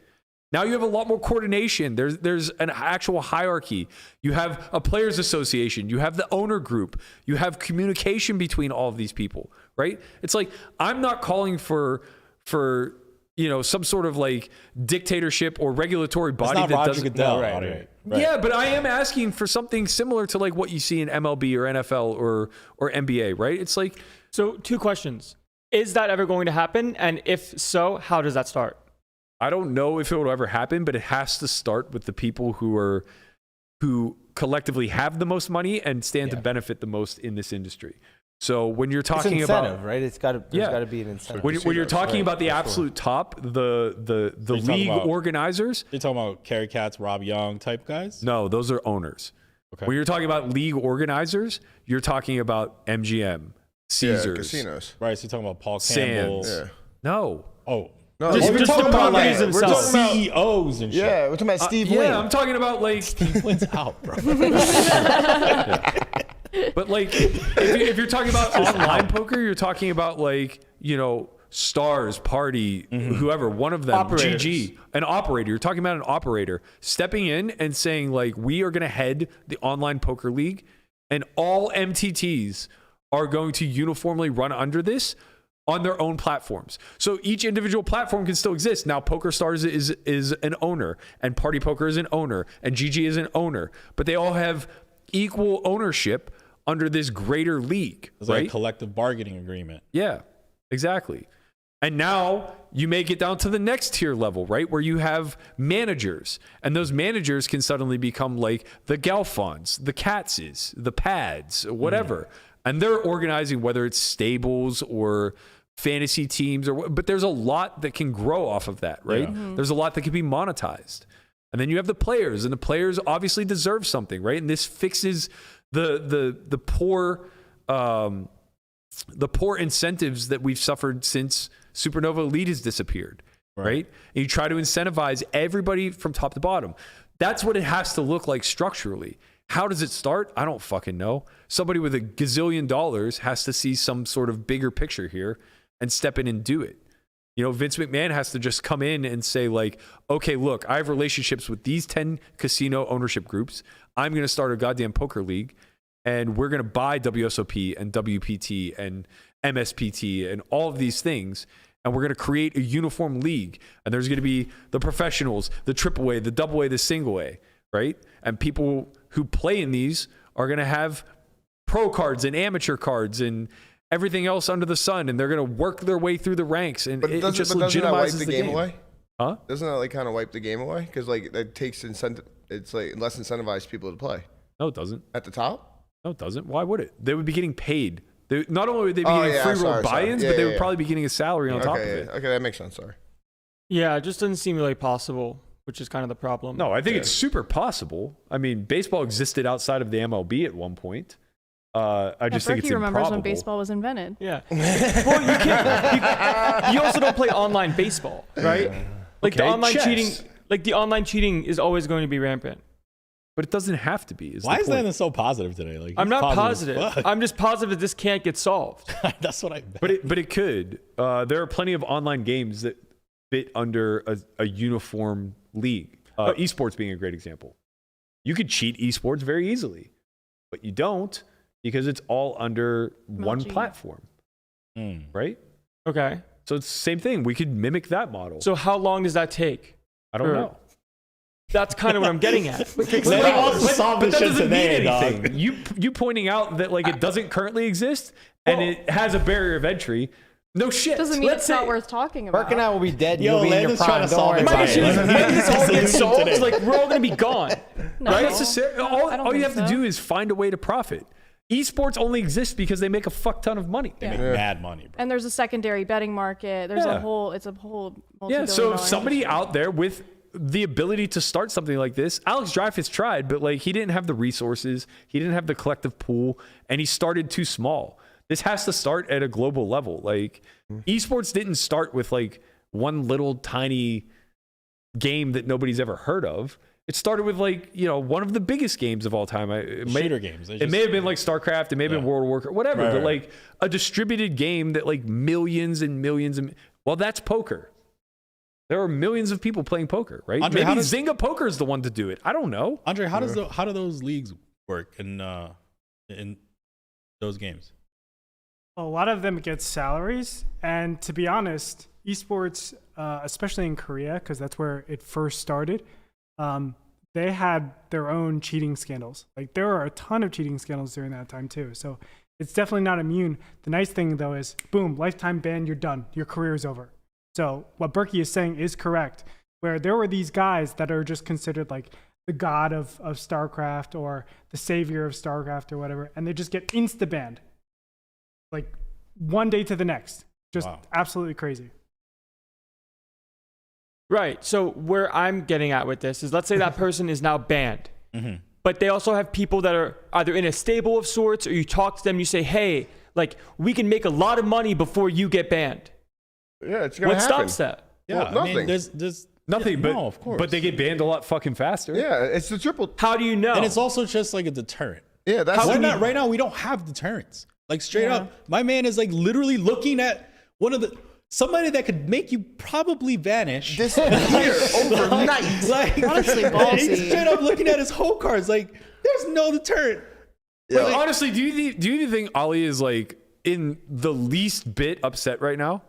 Now you have a lot more coordination. There's an actual hierarchy. You have a players association. You have the owner group. You have communication between all of these people, right? It's like, I'm not calling for some sort of like dictatorship or regulatory body It's not that Roger doesn't. Goodell. right. Yeah, but I am asking for something similar to like what you see in MLB or NFL or NBA, right? It's like, So 2 questions. Is that ever going to happen? And if so, how does that start? I don't know if it will ever happen, but it has to start with the people who collectively have the most money and stand to benefit the most in this industry. So when you're It's talking incentive, about right? There's got to be an incentive. when you're talking Right, about the for sure. absolute top, the talking league about- organizers, You're talking about Kerry Katz, Rob Young type guys? no, those are owners. Okay. When you're talking about league organizers, you're talking about MGM, Caesars, casinos. Right, so you're talking about Paul Campbell. Sands. Yeah. No. Oh. No, Just- we're just talking the about properties we're themselves. talking about, CEOs and shit. yeah, we're talking about Steve Lynn. Yeah, I'm talking about like, Wins out, bro. but like, if you're talking about online poker, you're talking about like, Stars, Party, whoever, one of them, Operators. GG, an operator. You're talking about an operator stepping in and saying like, we are going to head the online poker league, and all MTTs are going to uniformly run under this on their own platforms. So each individual platform can still exist. Now, PokerStars is an owner, and Party Poker is an owner, and GG is an owner, but they all have equal ownership under this greater league, It's right? like a collective bargaining agreement. Yeah, exactly. And now you make it down to the next tier level, right? Where you have managers, and those managers can suddenly become like the Galfons, the Katzes, the Pads, whatever. And they're organizing, whether it's stables or fantasy teams, but there's a lot that can grow off of that, right? Yeah. There's a lot that can be monetized. And then you have the players, and the players obviously deserve something, right? And this fixes the poor incentives that we've suffered since Supernova Elite has disappeared, right? And you try to incentivize everybody from top to bottom. That's what it has to look like structurally. How does it start? I don't fucking know. Somebody with $1 gazillion has to see some sort of bigger picture here and step in and do it. Vince McMahon has to just come in and say like, okay, look, I have relationships with these 10 casino ownership groups. I'm going to start a goddamn poker league, and we're going to buy WSOP and WPT and MSPT and all of these things, and we're going to create a uniform league. And there's going to be the professionals, the triple A, the double A, the single A, right? And people who play in these are going to have pro cards and amateur cards and everything else under the sun, and they're going to work their way through the ranks, and it just doesn't that wipe legitimizes the game away? Huh? Doesn't that like kind of wipe the game away? Because like that takes incentive. It's like less incentivized people to play No, it doesn't. at the top. No, it doesn't. Why would it? They would be getting paid. Not only would they be Oh, getting yeah, free roll sorry. buy-ins, Yeah, but they yeah, would yeah. probably be getting a salary on top of Okay, it. okay, that makes sense. Sorry. Yeah, it just doesn't seem really possible, which is kind of the problem. No, I think it's super possible. I mean, baseball existed outside of the MLB at one point. I just think it's Berkey remembers improbable. when baseball was invented. Yeah. Well, you can't. You also don't play online baseball, right? Like the Okay, online chess. cheating. Like the online cheating is always going to be rampant. But it doesn't have to be. Why the is point. Landon so positive today? Like I'm he's not as positive. fuck. I'm just positive that this can't get solved. That's what I. But it could. There are plenty of online games that fit under a uniform league. Esports being a great example. You could cheat esports very easily, but you don't because it's all under one MLG. platform, right? Okay. So it's the same thing. We could mimic that model. So how long does that take? I don't know. That's kind of what I'm getting at. Landon also solved But this that shit doesn't mean today, anything. dog. You pointing out that like it doesn't currently exist and it has a barrier of entry. No shit. Doesn't mean Let's it's not say- worth talking about. Burke and I will be dead. Yo, You'll be in your Landon's trying prime. to Don't solve worry it. about My issue is it. when this all gets solved, Today. like we're all going to be gone. No. Not necessarily. I All don't you think have to so. do is find a way to profit. Esports only exists because they make a fuck ton of money. They make mad money, bro. And there's a secondary betting market. There's Yeah. a whole. It's a whole. Yeah. So multi-billion-dollar if somebody industry. out there with the ability to start something like this, Alex Dreyfus tried, but like he didn't have the resources, he didn't have the collective pool, and he started too small. This has to start at a global level. Like esports didn't start with like one little tiny game that nobody's ever heard of. It started with like, one of the biggest games of all time. Shooter games. They It just- may have been like StarCraft, it may have been World of Warcraft, whatever, Right, but right. like a distributed game that like millions and millions and well, that's poker. There are millions of people playing poker, right? Andre, Maybe how does- Zynga Poker is the one to do it. I don't know. Andre, how do those leagues work in those games? A lot of them get salaries, and to be honest, esports, especially in Korea, because that's where it first started, they had their own cheating scandals. Like there were a ton of cheating scandals during that time too. So it's definitely not immune. The nice thing though is, boom, lifetime ban, you're done. Your career is over. So what Berkey is saying is correct, where there were these guys that are just considered like the god of StarCraft or the savior of StarCraft or whatever, and they just get insta-banned. like one day to the next. Just absolutely crazy. Right. So where I'm getting at with this is, let's say that person is now banned, but they also have people that are either in a stable of sorts, or you talk to them, you say, hey, like, we can make a lot of money before you get banned. Yeah, it's gonna What happen. stops that? Yeah, Well, I mean, nothing. there's Nothing, but no, of course. but they get banned a lot fucking faster. Yeah, it's the triple. How do you know? and it's also just like a deterrent. Yeah, that's Right now we don't have deterrents. Like straight up, my man is like literally looking at somebody that could make you probably vanish this year overnight. Like, Honestly, he's ballsy. straight up looking at his whole cards. Like, there's no deterrent. But honestly, do you think Ali is like in the least bit upset right now?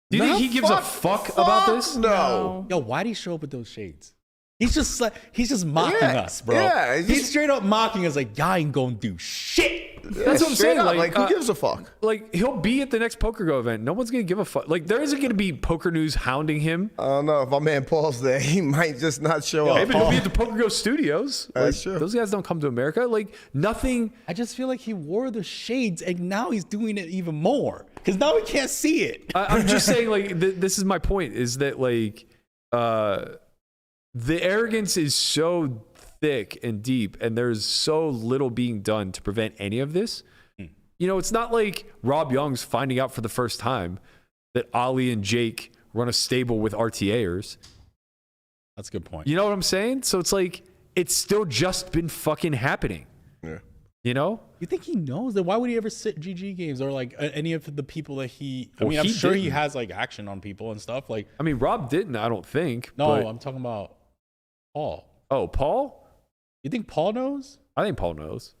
Do you think he gives a fuck about this? No. Yo, why'd he show up with those shades? He's just mocking Yeah, us, bro. yeah, he's straight up mocking us like, y'all ain't gonna do shit. That's what I'm Straight saying. up, Like, who gives a fuck? Like, he'll be at the next PokerGo event. No one's gonna give a fuck. Like, there isn't gonna be Poker News hounding him. I don't know. If my man Paul's there, he might just not show up. Maybe he'll be at the PokerGo studios. Like, That's true. those guys don't come to America. Like, nothing. I just feel like he wore the shades and now he's doing it even more because now we can't see it. I'm just saying, like, this is my point, is that, like, the arrogance is so thick and deep, and there's so little being done to prevent any of this. You know, it's not like Rob Young's finding out for the first time that Ali and Jake run a stable with RTAers. That's a good point. You know what I'm saying? So it's like, it's still just been fucking happening. Yeah. You know? You think he knows that? Why would he ever sit GG games or like any of the people that he? I Well, mean, I'm he sure he didn't. has like action on people and stuff. Like, I mean, Rob didn't, I don't think. no, but- I'm talking about Paul. Oh, Paul? You think Paul knows? I think Paul knows.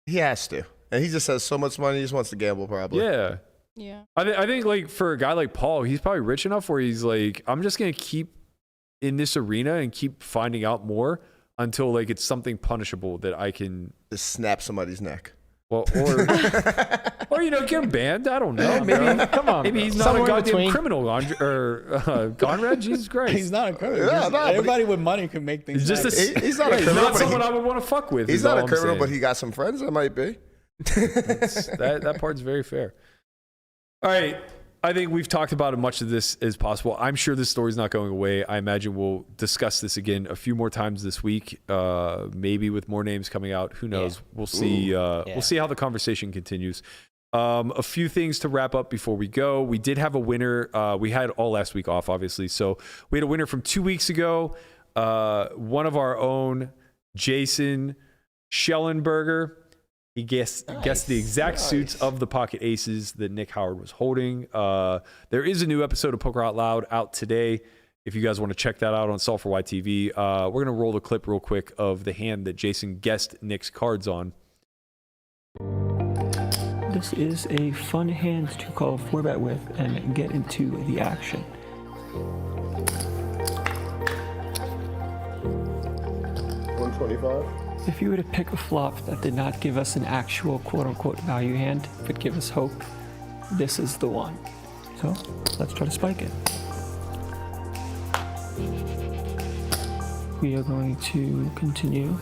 He has to. And he just has so much money, he just wants to gamble, probably. Yeah. Yeah. I think, like, for a guy like Paul, he's probably rich enough where he's like, I'm just going to keep in this arena and keep finding out more until, like, it's something punishable that I can, Just snap somebody's neck. well, or you know, get him banned. I don't know. Maybe, Come on. maybe he's not Somewhere a in goddamn between. criminal, Conrad. Jesus Christ. He's not a criminal. Yeah, He's- no, but everybody with money can make things. He's just happen. He's not a he's criminal, not but someone I would want to fuck with. He's is not all a I'm criminal, saying. but he got some friends that might be. that part's very fair. All right. I think we've talked about as much of this as possible. I'm sure this story's not going away. I imagine we'll discuss this again a few more times this week, maybe with more names coming out. Who knows? We'll see. We'll see how the conversation continues. A few things to wrap up before we go. We did have a winner. We had all last week off, obviously. So we had a winner from 2 weeks ago. One of our own, Jason Schellenberger. He guessed the exact suits of the pocket aces that Nick Howard was holding. There is a new episode of Poker Out Loud out today. If you guys want to check that out on Solve for Why TV, we're going to roll the clip real quick of the hand that Jason guessed Nick's cards on. This is a fun hand to call 4-bet with and get into the action. 125. If you were to pick a flop that did not give us an actual quote-unquote value hand, but give us hope, this is the one. So let's try to spike it. We are going to continue.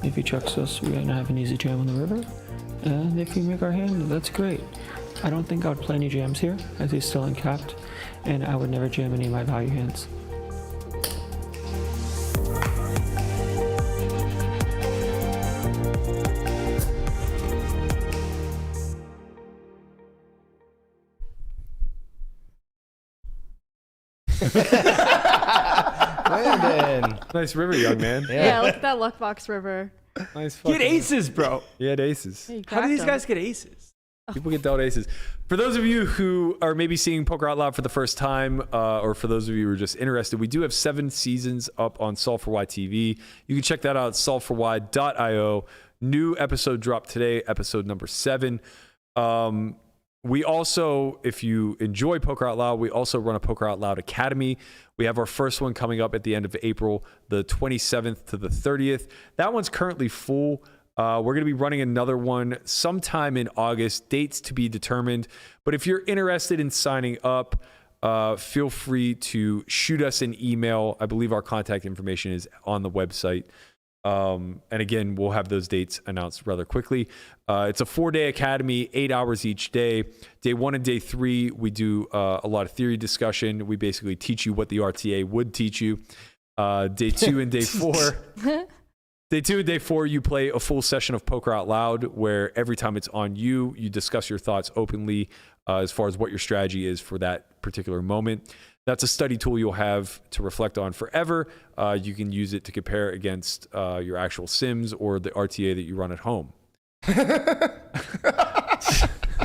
If he checks us, we're going to have an easy jam on the river. And if we make our hand, that's great. I don't think I would play any jams here, as he's still uncapped, and I would never jam any of my value hands. Landon. Nice river, young man. Yeah, look at that luck box river. Nice. He had aces, bro. He had aces. Hey, you How do these cracked 'em. guys get aces? People get dealt aces. For those of you who are maybe seeing Poker Out Loud for the first time, or for those of you who are just interested, we do have 7 seasons up on Solve for Why TV. You can check that out at solveforwhy.io. New episode dropped today, episode number 7. We also, if you enjoy Poker Out Loud, we also run a Poker Out Loud Academy. We have our first one coming up at the end of April, the 27th to the 30th. That one's currently full. We're going to be running another one sometime in August, dates to be determined. But if you're interested in signing up, feel free to shoot us an email. I believe our contact information is on the website. And again, we'll have those dates announced rather quickly. It's a 4-day academy, 8 hours each day. Day 1 and day 3, we do a lot of theory discussion. We basically teach you what the RTA would teach you. Day 2 and day 4. Day 2 and day 4, you play a full session of Poker Out Loud, where every time it's on you, you discuss your thoughts openly as far as what your strategy is for that particular moment. That's a study tool you'll have to reflect on forever. You can use it to compare against your actual sims or the RTA that you run at home.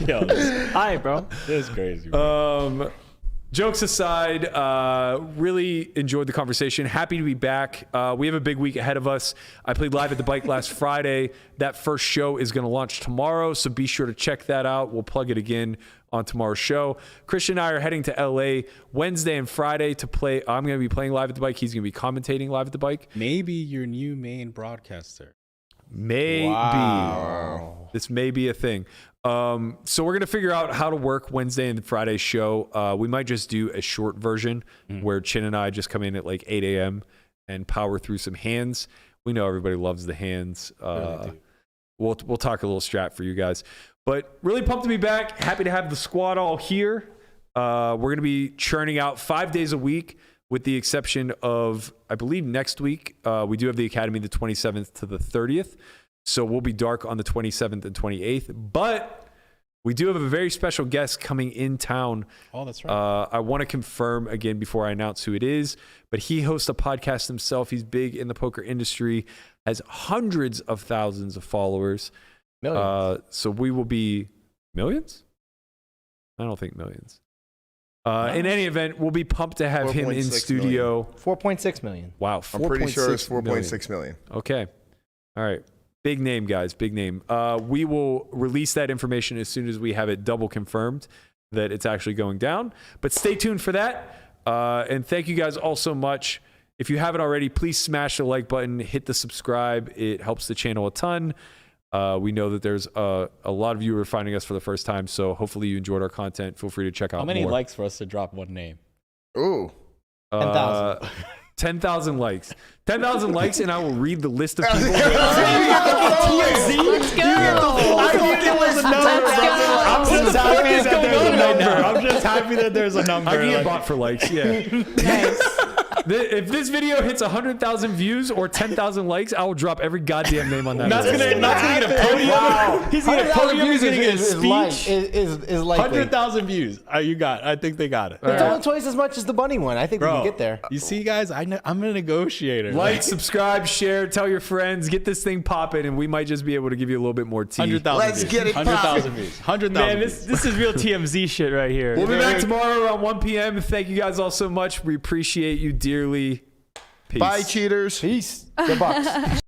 Yo, Hi, bro. this is crazy. Bro. Jokes aside, really enjoyed the conversation. Happy to be back. We have a big week ahead of us. I played live at the bike last Friday. That first show is going to launch tomorrow, so be sure to check that out. We'll plug it again on tomorrow's show. Christian and I are heading to LA Wednesday and Friday to play. I'm going to be playing live at the bike. He's going to be commentating live at the bike. Maybe your new main broadcaster. Maybe. Wow. This may be a thing. So we're going to figure out how to work Wednesday and Friday's show. We might just do a short version where Chin and I just come in at like 8 a.m. and power through some hands. We know everybody loves the hands. We'll talk a little strat for you guys. But really pumped to be back. Happy to have the squad all here. We're going to be churning out 5 days a week with the exception of, I believe, next week. We do have the Academy the 27th to the 30th. So we'll be dark on the 27th and 28th. But we do have a very special guest coming in town. Oh, that's right. I want to confirm again before I announce who it is. But he hosts a podcast himself. He's big in the poker industry, has hundreds of thousands of followers. Millions. So we will be millions? I don't think millions. In any event, we'll be pumped to have him in 4.6 studio. 4.6 million. Wow, I'm pretty sure it's 4.6 million. 4.6 million. Okay. All right. Big name, guys. Big name. We will release that information as soon as we have it double confirmed that it's actually going down. But stay tuned for that. And thank you guys all so much. If you haven't already, please smash the like button, hit the subscribe. It helps the channel a ton. We know that there's a lot of you who are finding us for the first time, so hopefully you enjoyed our content. Feel free to check out How many more. likes for us to drop one name? Ooh. 10,000. 10,000 likes. 10,000 likes, and I will read the list of people. Let's go. I'm just happy that there's a number. I can get bought for likes, yeah. If this video hits 100,000 views or 10,000 likes, I will drop every goddamn name on that. Not gonna get a podium. Wow. He's gonna get a podium. He's gonna get a speech. Is likely. 100,000 views. You got it. I think they got it. It's only twice as much as the bunny one. I think we can get there. You see, guys, I'm a negotiator. Like, subscribe, share, tell your friends, get this thing popping, and we might just be able to give you a little bit more tea. 100,000 Let's views. get it 100,000 views. 100,000 Man, this is real TMZ shit right here. We'll be back tomorrow around 1 p.m. Thank you guys all so much. We appreciate you dearly. Peace. Bye, cheaters. Peace. The Bucks.